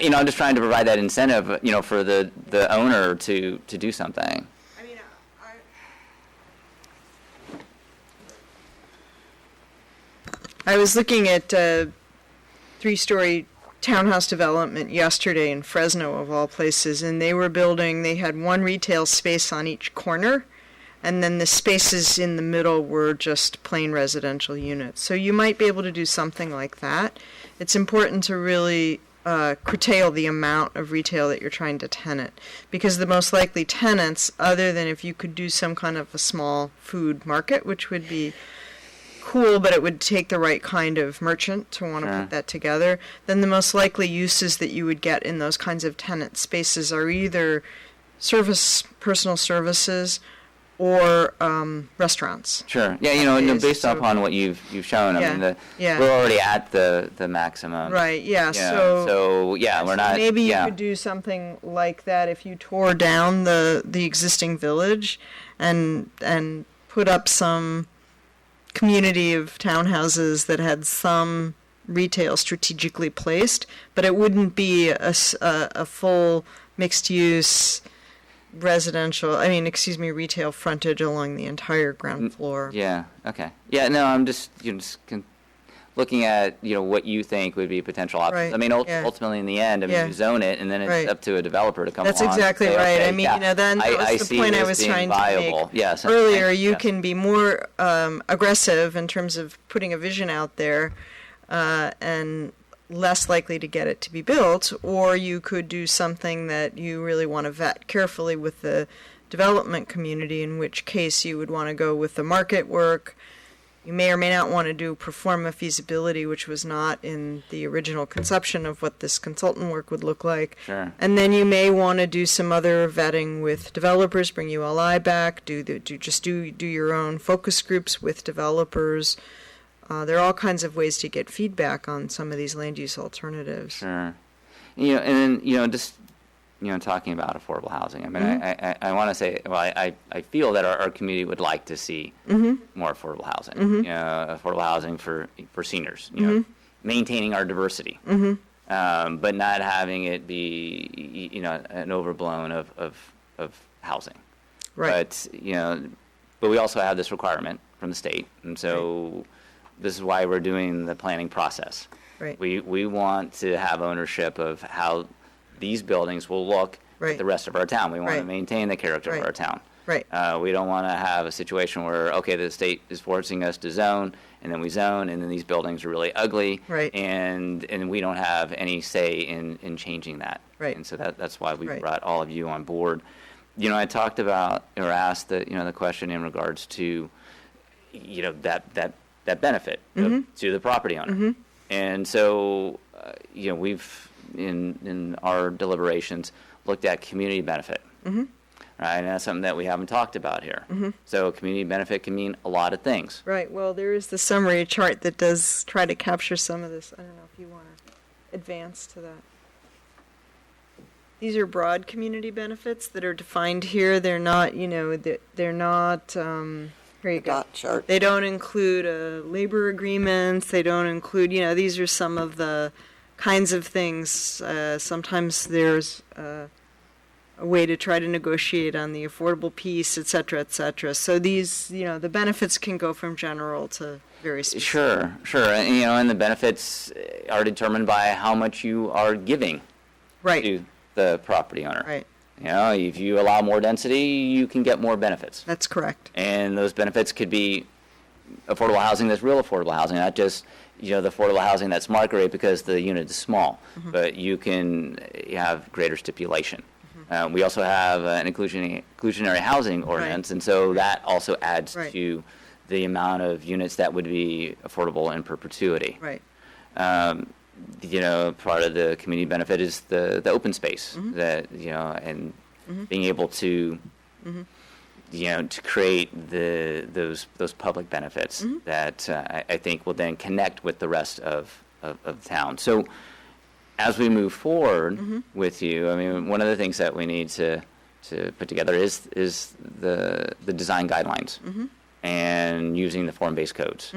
[SPEAKER 1] You know, I'm just trying to provide that incentive, you know, for the owner to do something.
[SPEAKER 14] I mean, I was looking at a 3-story townhouse development yesterday in Fresno, of all places, and they had one retail space on each corner, and then the spaces in the middle were just plain residential units. So you might be able to do something like that. It's important to really curtail the amount of retail that you're trying to tenant, because the most likely tenants, other than if you could do some kind of a small food market, which would be cool, but it would take the right kind of merchant to want to put that together, then the most likely uses that you would get in those kinds of tenant spaces are either personal services, or restaurants.
[SPEAKER 1] Sure. Yeah, you know, based upon what you've shown, I mean, we're already at the maximum.
[SPEAKER 14] Right. Yeah.
[SPEAKER 1] So yeah, we're not.
[SPEAKER 14] Maybe you could do something like that if you tore down the existing village, and put up some community of townhouses that had some retail strategically placed, but it wouldn't be a full mixed use retail frontage along the entire ground floor.
[SPEAKER 1] Yeah. Okay. Yeah. No, I'm just looking at what you think would be potential options.
[SPEAKER 14] Right.
[SPEAKER 1] I mean, ultimately in the end, you zone it, and then it's up to a developer to come along.
[SPEAKER 14] That's exactly
[SPEAKER 1] and say,
[SPEAKER 14] right.
[SPEAKER 1] Okay,
[SPEAKER 14] I mean, then that was the point I was trying
[SPEAKER 1] viable.
[SPEAKER 14] to make
[SPEAKER 1] yes.
[SPEAKER 14] earlier. You can be more aggressive in terms of putting a vision out there, and less likely to get it to be built, or you could do something that you really want to vet carefully with the development community, in which case you would want to go with the market work. You may or may not want to do pro forma feasibility, which was not in the original conception of what this consultant work would look like.
[SPEAKER 1] Sure.
[SPEAKER 14] And then you may want to do some other vetting with developers, bring ULI back, do your own focus groups with developers. There are all kinds of ways to get feedback on some of these land use alternatives.
[SPEAKER 1] Sure. And then, just talking about affordable housing. I mean, I want to say, well, I feel that our community would like to see more affordable housing. Affordable housing for seniors. Maintaining our diversity, but not having it be an overblown of housing.
[SPEAKER 14] Right.
[SPEAKER 1] But we also have this requirement from the state, and so this is why we're doing the planning process.
[SPEAKER 14] Right.
[SPEAKER 1] We want to have ownership of how these buildings will look at the rest of our town. We want to maintain the character of our town.
[SPEAKER 14] Right.
[SPEAKER 1] We don't want to have a situation where, okay, the state is forcing us to zone, and then we zone, and then these buildings are really ugly, and we don't have any say in changing that.
[SPEAKER 14] Right.
[SPEAKER 1] And so that's why we brought all of you on board. I talked about or asked the question in regards to that benefit to the property owner, and so we've in our deliberations looked at community benefit. Right, and that's something that we haven't talked about here. So community benefit can mean a lot of things.
[SPEAKER 14] Right. Well, there is the summary chart that does try to capture some of this. I don't know if you want to advance to that. These are broad community benefits that are defined here. They're not, they're not. Here you go.
[SPEAKER 2] Chart.
[SPEAKER 14] They don't include labor agreements. They don't include, these are some of the kinds of things. Sometimes there's a way to try to negotiate on the affordable piece, et cetera, et cetera. So these, the benefits can go from general to very specific.
[SPEAKER 1] Sure. And the benefits are determined by how much you are giving to the property owner.
[SPEAKER 14] Right.
[SPEAKER 1] If you allow more density, you can get more benefits.
[SPEAKER 14] That's correct.
[SPEAKER 1] And those benefits could be affordable housing that's real affordable housing, not just the affordable housing that's market rate because the unit is small, but you can have greater stipulation. We also have an inclusionary housing ordinance, and so that also adds to the amount of units that would be affordable in perpetuity.
[SPEAKER 14] Right.
[SPEAKER 1] Part of the community benefit is the open space that and being able to to create those public benefits that I think will then connect with the rest of the town. So as we move forward with you, I mean, one of the things that we need to put together is the design guidelines and using the form-based codes.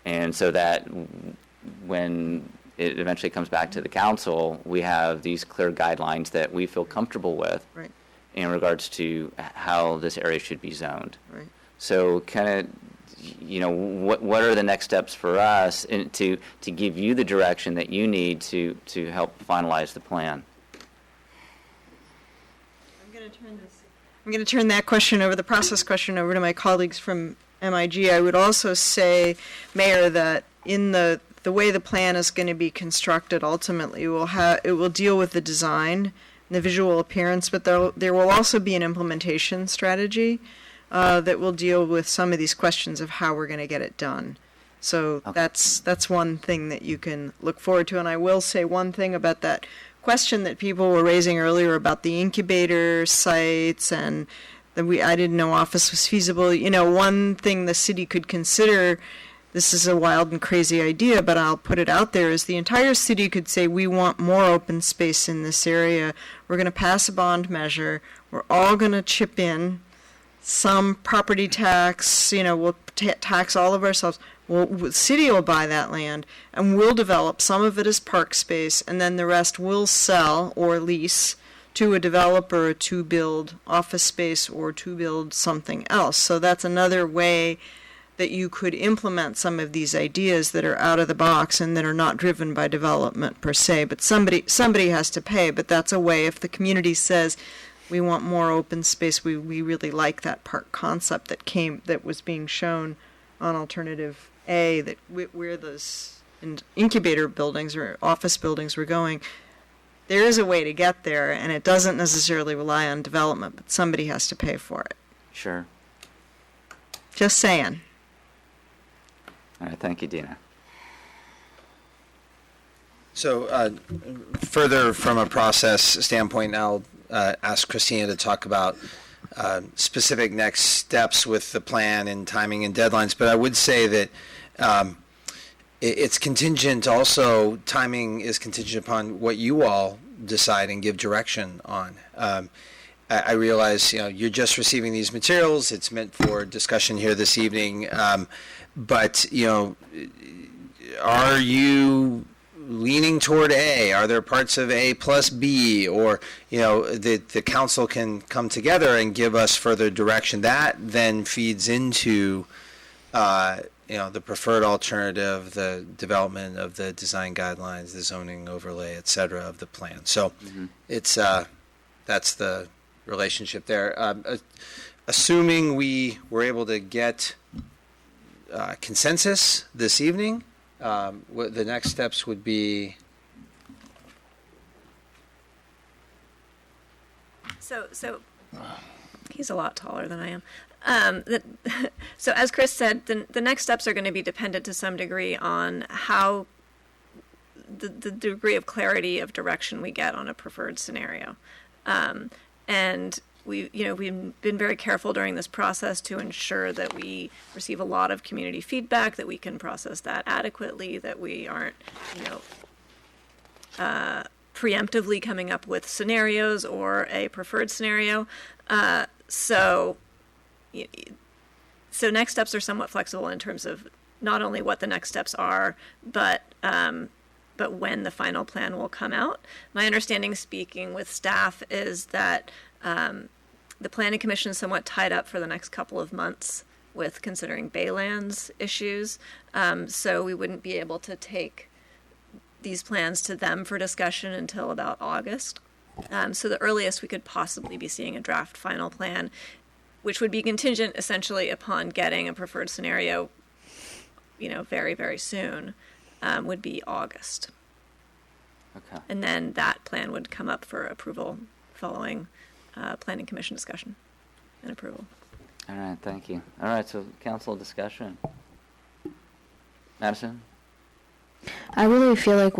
[SPEAKER 1] And so that when it eventually comes back to the council, we have these clear guidelines that we feel comfortable with in regards to how this area should be zoned.
[SPEAKER 14] Right.
[SPEAKER 1] So kind of, what are the next steps for us to give you the direction that you need to help finalize the plan?
[SPEAKER 14] I'm going to turn that question over, the process question, over to my colleagues from MIG. I would also say, Mayor, that in the way the plan is going to be constructed, ultimately, it will deal with the design, the visual appearance, but there will also be an implementation strategy that will deal with some of these questions of how we're going to get it done. So that's one thing that you can look forward to. And I will say one thing about that question that people were raising earlier about the incubator sites and that I didn't know office was feasible. One thing the city could consider, this is a wild and crazy idea, but I'll put it out there, is the entire city could say, we want more open space in this area. We're going to pass a bond measure. We're all going to chip in some property tax, we'll tax all of ourselves. The city will buy that land, and we'll develop some of it as park space, and then the rest we'll sell or lease to a developer to build office space or to build something else. So that's another way that you could implement some of these ideas that are out of the box and that are not driven by development per se. But somebody has to pay, but that's a way. If the community says, we want more open space, we really like that park concept that was being shown on Alternative A, that where those incubator buildings or office buildings were going, there is a way to get there, and it doesn't necessarily rely on development, but somebody has to pay for it.
[SPEAKER 1] Sure.
[SPEAKER 14] Just saying.
[SPEAKER 1] All right, thank you, Dina.
[SPEAKER 6] So further from a process standpoint, I'll ask Christina to talk about specific next steps with the plan and timing and deadlines. But I would say that it's contingent also, timing is contingent upon what you all decide and give direction on. I realize, you're just receiving these materials. It's meant for discussion here this evening. But, are you leaning toward A? Are there parts of A plus B? Or, the council can come together and give us further direction. That then feeds into, the preferred alternative, the development of the design guidelines, the zoning overlay, et cetera, of the plan. So it's, that's the relationship there. Assuming we were able to get consensus this evening, what the next steps would be.
[SPEAKER 16] So he's a lot taller than I am. So as Chris said, the next steps are going to be dependent to some degree on how the degree of clarity of direction we get on a preferred scenario. And we've been very careful during this process to ensure that we receive a lot of community feedback, that we can process that adequately, that we aren't, preemptively coming up with scenarios or a preferred scenario. So next steps are somewhat flexible in terms of not only what the next steps are, but when the final plan will come out. My understanding, speaking with staff, is that the Planning Commission is somewhat tied up for the next couple of months with considering Baylands issues. So we wouldn't be able to take these plans to them for discussion until about August. So the earliest we could possibly be seeing a draft final plan, which would be contingent essentially upon getting a preferred scenario, very, very soon, would be August.
[SPEAKER 1] Okay.
[SPEAKER 16] And then that plan would come up for approval following Planning Commission discussion and approval.
[SPEAKER 1] All right, thank you. All right, so council discussion. Madison?
[SPEAKER 3] I really feel like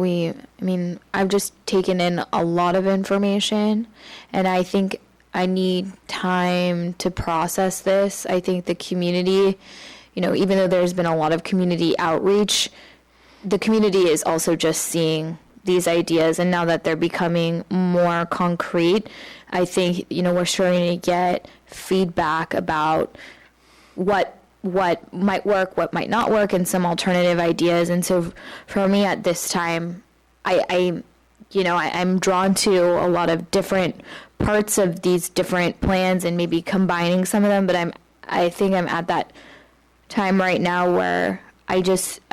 [SPEAKER 3] I've just taken in a lot of information, and I think I need time to process this. I think the community, even though there's been a lot of community outreach, the community is also just seeing these ideas, and now that they're becoming more concrete, I think, we're starting to get feedback about what might work, what might not work, and some alternative ideas. And so for me at this time, I'm drawn to a lot of different parts of these different plans and maybe combining some of them, but I think I'm at that time right now where I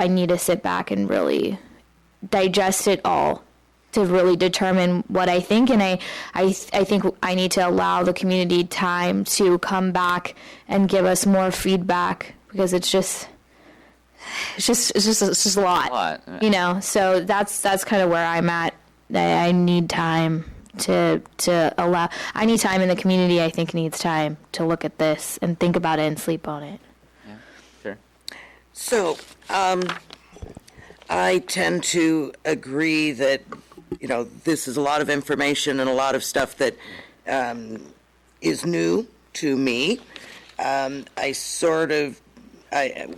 [SPEAKER 3] need to sit back and really digest it all to really determine what I think. And I think I need to allow the community time to come back and give us more feedback, because it's just a lot. So that's kind of where I'm at. I need time to allow. I need time, and the community, I think, needs time to look at this and think about it and sleep on it.
[SPEAKER 1] Yeah, sure.
[SPEAKER 2] So, I tend to agree that, this is a lot of information and a lot of stuff that is new to me.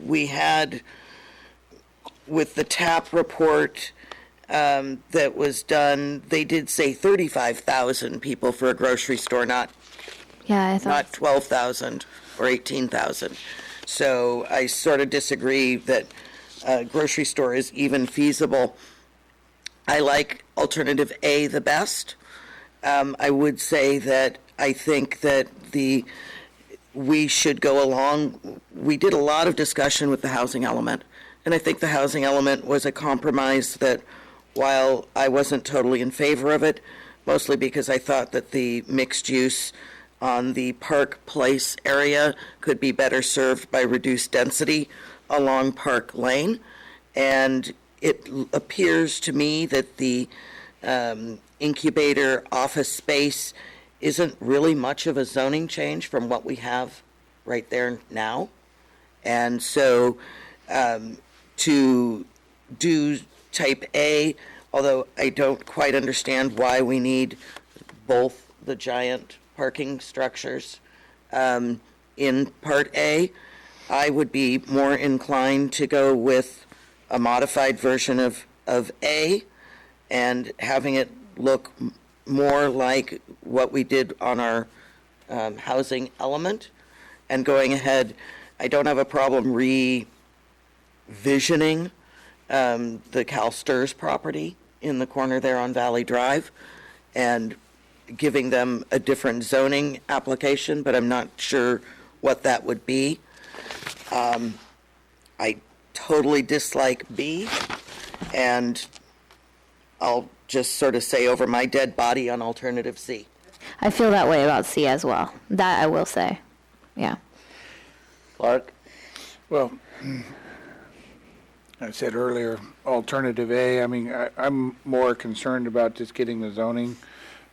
[SPEAKER 2] We had, with the TAP report that was done, they did say 35,000 people for a grocery store, not 12,000 or 18,000. So I sort of disagree that a grocery store is even feasible. I like alternative A the best. I would say that I think that we should go along. We did a lot of discussion with the housing element, and I think the housing element was a compromise that, while I wasn't totally in favor of it, mostly because I thought that the mixed use on the Park Place area could be better served by reduced density along Park Lane. And it appears to me that the incubator office space isn't really much of a zoning change from what we have right there now. And so to do type A, although I don't quite understand why we need both the giant parking structures in Part A, I would be more inclined to go with a modified version of A and having it look more like what we did on our housing element. And going ahead, I don't have a problem revisioning the CalSTRS property in the corner there on Valley Drive and giving them a different zoning application, but I'm not sure what that would be. I totally dislike B, and I'll just sort of say over my dead body on alternative C.
[SPEAKER 3] I feel that way about C as well. That I will say. Yeah.
[SPEAKER 1] Clark?
[SPEAKER 7] Well, I said earlier, alternative A, I mean, I'm more concerned about just getting the zoning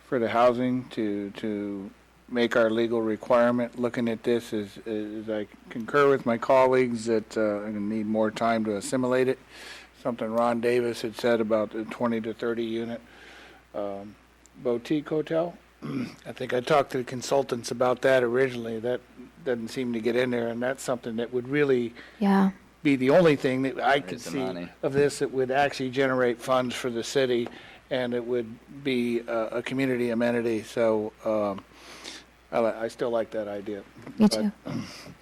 [SPEAKER 7] for the housing to make our legal requirement. Looking at this is I concur with my colleagues that I'm going to need more time to assimilate it. Something Ron Davis had said about the 20 to 30 unit boutique hotel. I think I talked to the consultants about that originally. That doesn't seem to get in there, and that's something that would really be the only thing that I could see of this that would actually generate funds for the city, and it would be a community amenity. So I still like that idea.
[SPEAKER 3] Me too.
[SPEAKER 7] But,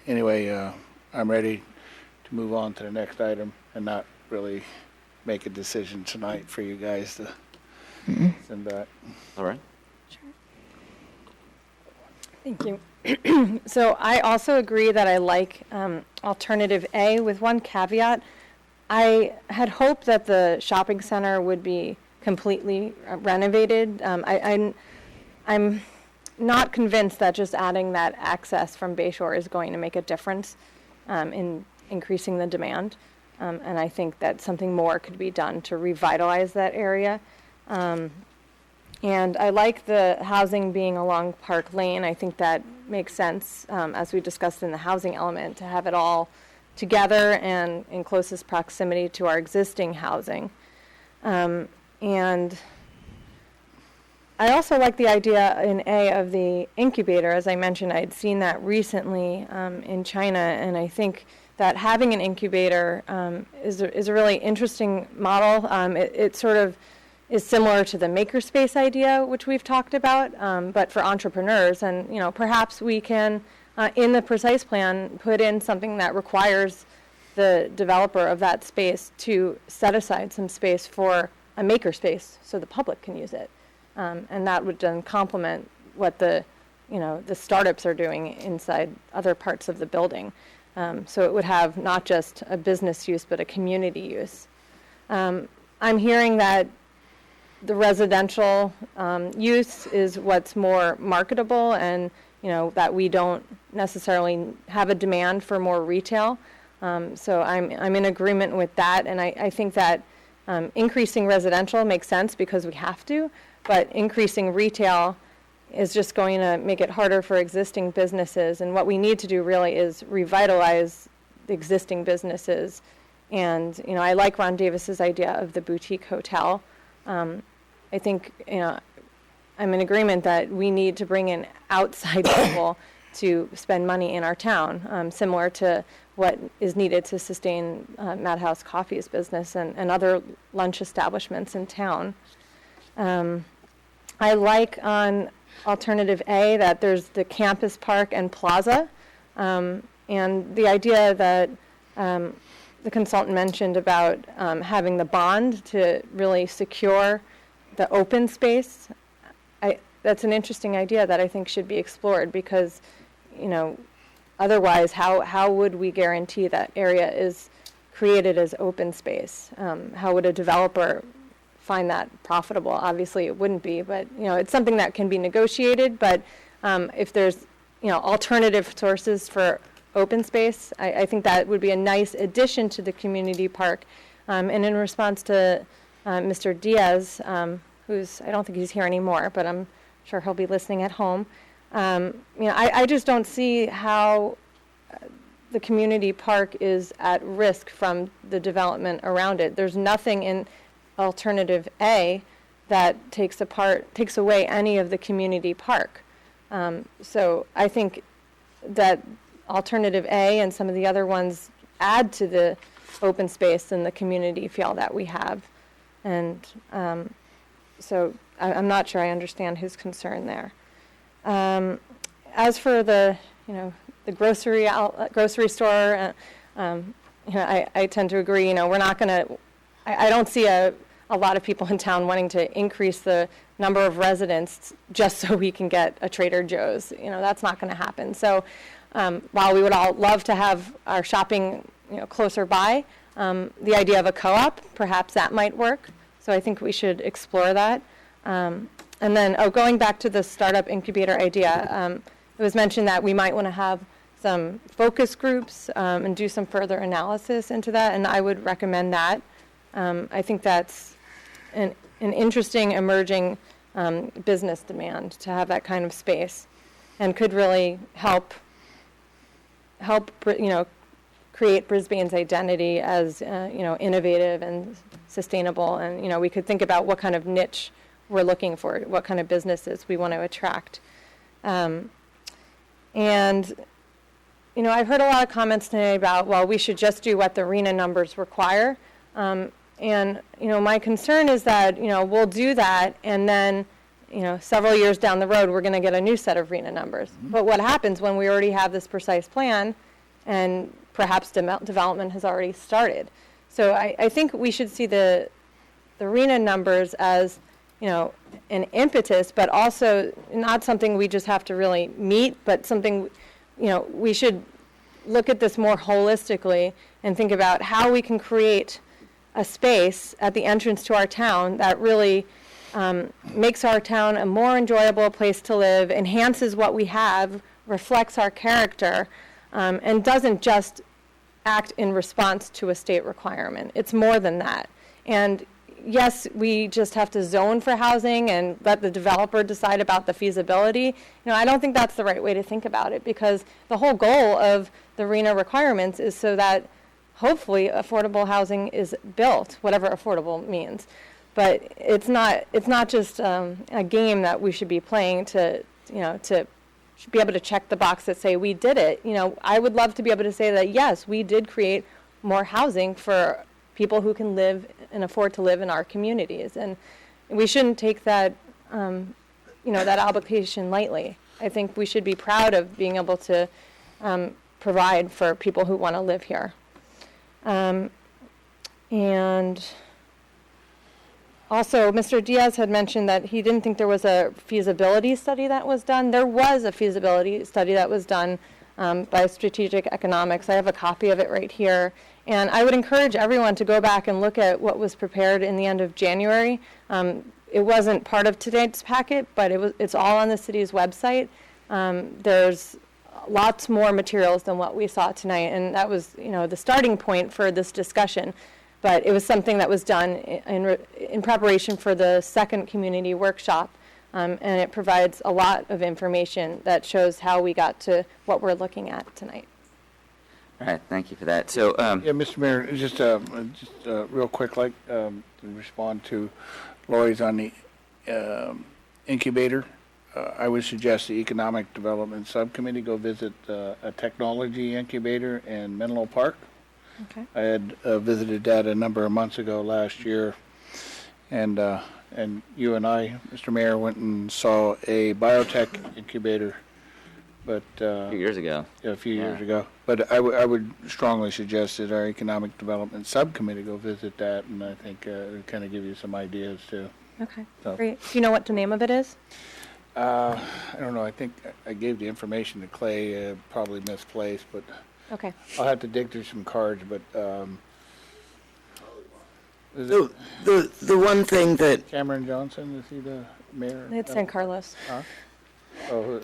[SPEAKER 7] anyway, I'm ready to move on to the next item and not really make a decision tonight for you guys to send back.
[SPEAKER 1] All right.
[SPEAKER 9] Thank you. So I also agree that I like alternative A with one caveat. I had hoped that the shopping center would be completely renovated. I'm not convinced that just adding that access from Bayshore is going to make a difference in increasing the demand. And I think that something more could be done to revitalize that area. And I like the housing being along Park Lane. I think that makes sense, as we discussed in the housing element, to have it all together and in closest proximity to our existing housing. And I also like the idea in A of the incubator. As I mentioned, I had seen that recently in China, and I think that having an incubator is a really interesting model. It sort of is similar to the makerspace idea, which we've talked about, but for entrepreneurs. And perhaps we can, in the precise plan, put in something that requires the developer of that space to set aside some space for a makerspace so the public can use it. And that would then complement what the startups are doing inside other parts of the building. So it would have not just a business use, but a community use. I'm hearing that the residential use is what's more marketable, and that we don't necessarily have a demand for more retail. So I'm in agreement with that, and I think that increasing residential makes sense because we have to, but increasing retail is just going to make it harder for existing businesses. And what we need to do really is revitalize the existing businesses. And I like Ron Davis's idea of the boutique hotel. I think I'm in agreement that we need to bring in outside people to spend money in our town, similar to what is needed to sustain Madhouse Coffee's business and other lunch establishments in town. I like on alternative A that there's the campus park and plaza, and the idea that the consultant mentioned about having the bond to really secure the open space. That's an interesting idea that I think should be explored, because otherwise how would we guarantee that area is created as open space? How would a developer find that profitable? Obviously it wouldn't be, but it's something that can be negotiated. But if there's alternative sources for open space, I think that would be a nice addition to the community park. And in response to Mr. Diaz, who's, I don't think he's here anymore, but I'm sure he'll be listening at home. I just don't see how the community park is at risk from the development around it. There's nothing in alternative A that takes away any of the community park. So I think that alternative A and some of the other ones add to the open space and the community feel that we have. And so I'm not sure I understand his concern there. As for the, the grocery store, I tend to agree. We're not going to. I don't see a lot of people in town wanting to increase the number of residents just so we can get a Trader Joe's. That's not going to happen. So while we would all love to have our shopping, closer by, the idea of a co-op, perhaps that might work. So I think we should explore that. And then, going back to the startup incubator idea, it was mentioned that we might want to have some focus groups and do some further analysis into that, and I would recommend that. I think that's an interesting emerging business demand to have that kind of space, and could really help create Brisbane's identity as innovative and sustainable. And we could think about what kind of niche we're looking for, what kind of businesses we want to attract. And I've heard a lot of comments today about, well, we should just do what the RENA numbers require. And my concern is that we'll do that, and then several years down the road we're going to get a new set of RENA numbers. Mm-hmm. But what happens when we already have this precise plan, and perhaps development has already started? So I think we should see the RENA numbers as an impetus, but also not something we just have to really meet, but something we should look at this more holistically and think about how we can create a space at the entrance to our town that really makes our town a more enjoyable place to live, enhances what we have, reflects our character, and doesn't just act in response to a state requirement. It's more than that. And yes, we just have to zone for housing and let the developer decide about the feasibility. I don't think that's the right way to think about it, because the whole goal of the RENA requirements is so that hopefully affordable housing is built, whatever affordable means. But it's not just a game that we should be playing to be able to check the box that say we did it. I would love to be able to say that yes, we did create more housing for people who can live and afford to live in our communities, and we shouldn't take that that obligation lightly. I think we should be proud of being able to provide for people who want to live here. And also, Mr. Diaz had mentioned that he didn't think there was a feasibility study that was done. There was a feasibility study that was done by Strategic Economics. I have a copy of it right here. And I would encourage everyone to go back and look at what was prepared in the end of January. It wasn't part of today's packet, but it's all on the city's website. There's lots more materials than what we saw tonight, and that was the starting point for this discussion. But it was something that was done in preparation for the second community workshop, and it provides a lot of information that shows how we got to what we're looking at tonight.
[SPEAKER 1] All right, thank you for that. So,
[SPEAKER 7] yeah, Mr. Mayor, just real quick, to respond to Lori's on the incubator. I would suggest the Economic Development Subcommittee go visit a technology incubator in Menlo Park.
[SPEAKER 9] Okay.
[SPEAKER 7] I had visited that a number of months ago last year, and you and I, Mr. Mayor, went and saw a biotech incubator. But
[SPEAKER 1] a few years ago.
[SPEAKER 7] Yeah, a few years ago. But I would strongly suggest that our Economic Development Subcommittee go visit that, and I think it'll kind of give you some ideas too.
[SPEAKER 9] Okay, great. Do you know what the name of it is?
[SPEAKER 7] I don't know. I think I gave the information to Clay, probably misplaced, but
[SPEAKER 9] okay.
[SPEAKER 7] I'll have to dig through some cards. But
[SPEAKER 2] the one thing that
[SPEAKER 7] Cameron Johnson, is he the mayor?
[SPEAKER 9] It's San Carlos.
[SPEAKER 7] Huh? Oh,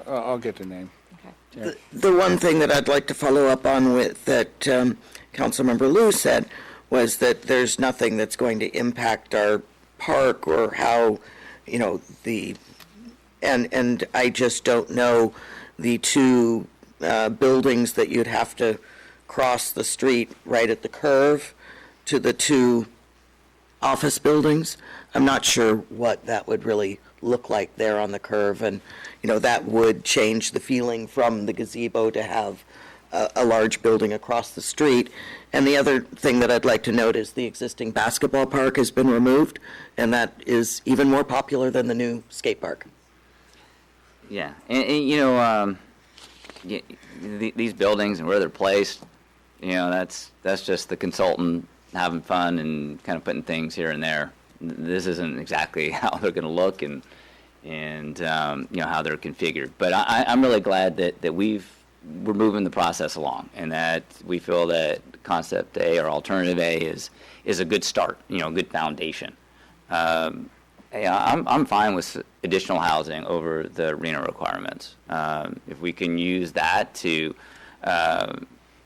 [SPEAKER 7] I'll get the name.
[SPEAKER 9] Okay.
[SPEAKER 7] Yeah.
[SPEAKER 2] The one thing that I'd like to follow up on with that Councilmember Liu said was that there's nothing that's going to impact our park or how, and I just don't know the two buildings that you'd have to cross the street right at the curve to the two office buildings. I'm not sure what that would really look like there on the curve, and that would change the feeling from the gazebo to have a large building across the street. And the other thing that I'd like to note is the existing basketball park has been removed, and that is even more popular than the new skate park.
[SPEAKER 1] Yeah, and these buildings and where they're placed, that's just the consultant having fun and kind of putting things here and there. This isn't exactly how they're going to look and how they're configured. But I'm really glad that we're moving the process along, and that we feel that Concept A or Alternative A is a good start, a good foundation. I'm fine with additional housing over the RHNA requirements. If we can use that to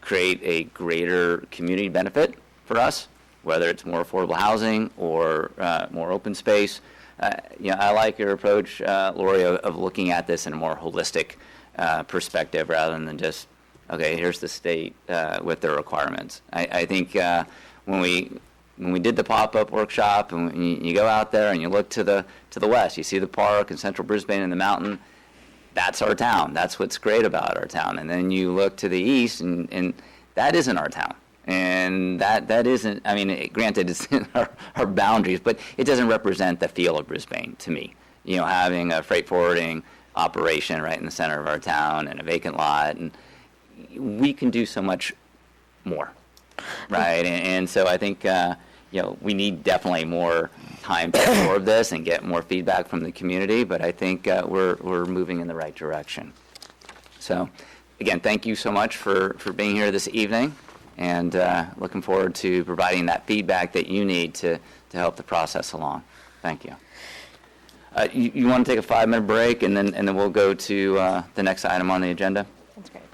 [SPEAKER 1] create a greater community benefit for us, whether it's more affordable housing or more open space. I like your approach, Lori, of looking at this in a more holistic perspective rather than just, okay, here's the state with their requirements. I think when we did the pop-up workshop and you go out there and you look to the west, you see the park and central Brisbane and the mountain. That's our town. That's what's great about our town. And then you look to the east and that isn't our town. And that isn't, granted, it's in our boundaries, but it doesn't represent the feel of Brisbane to me. Having a freight forwarding operation right in the center of our town and a vacant lot, and we can do so much more, right? And so I think, we need definitely more time to absorb this and get more feedback from the community, but I think we're moving in the right direction. So, again, thank you so much for being here this evening. And looking forward to providing that feedback that you need to help the process along. Thank you. You want to take a 5-minute break, and then we'll go to the next item on the agenda?
[SPEAKER 13] That's great.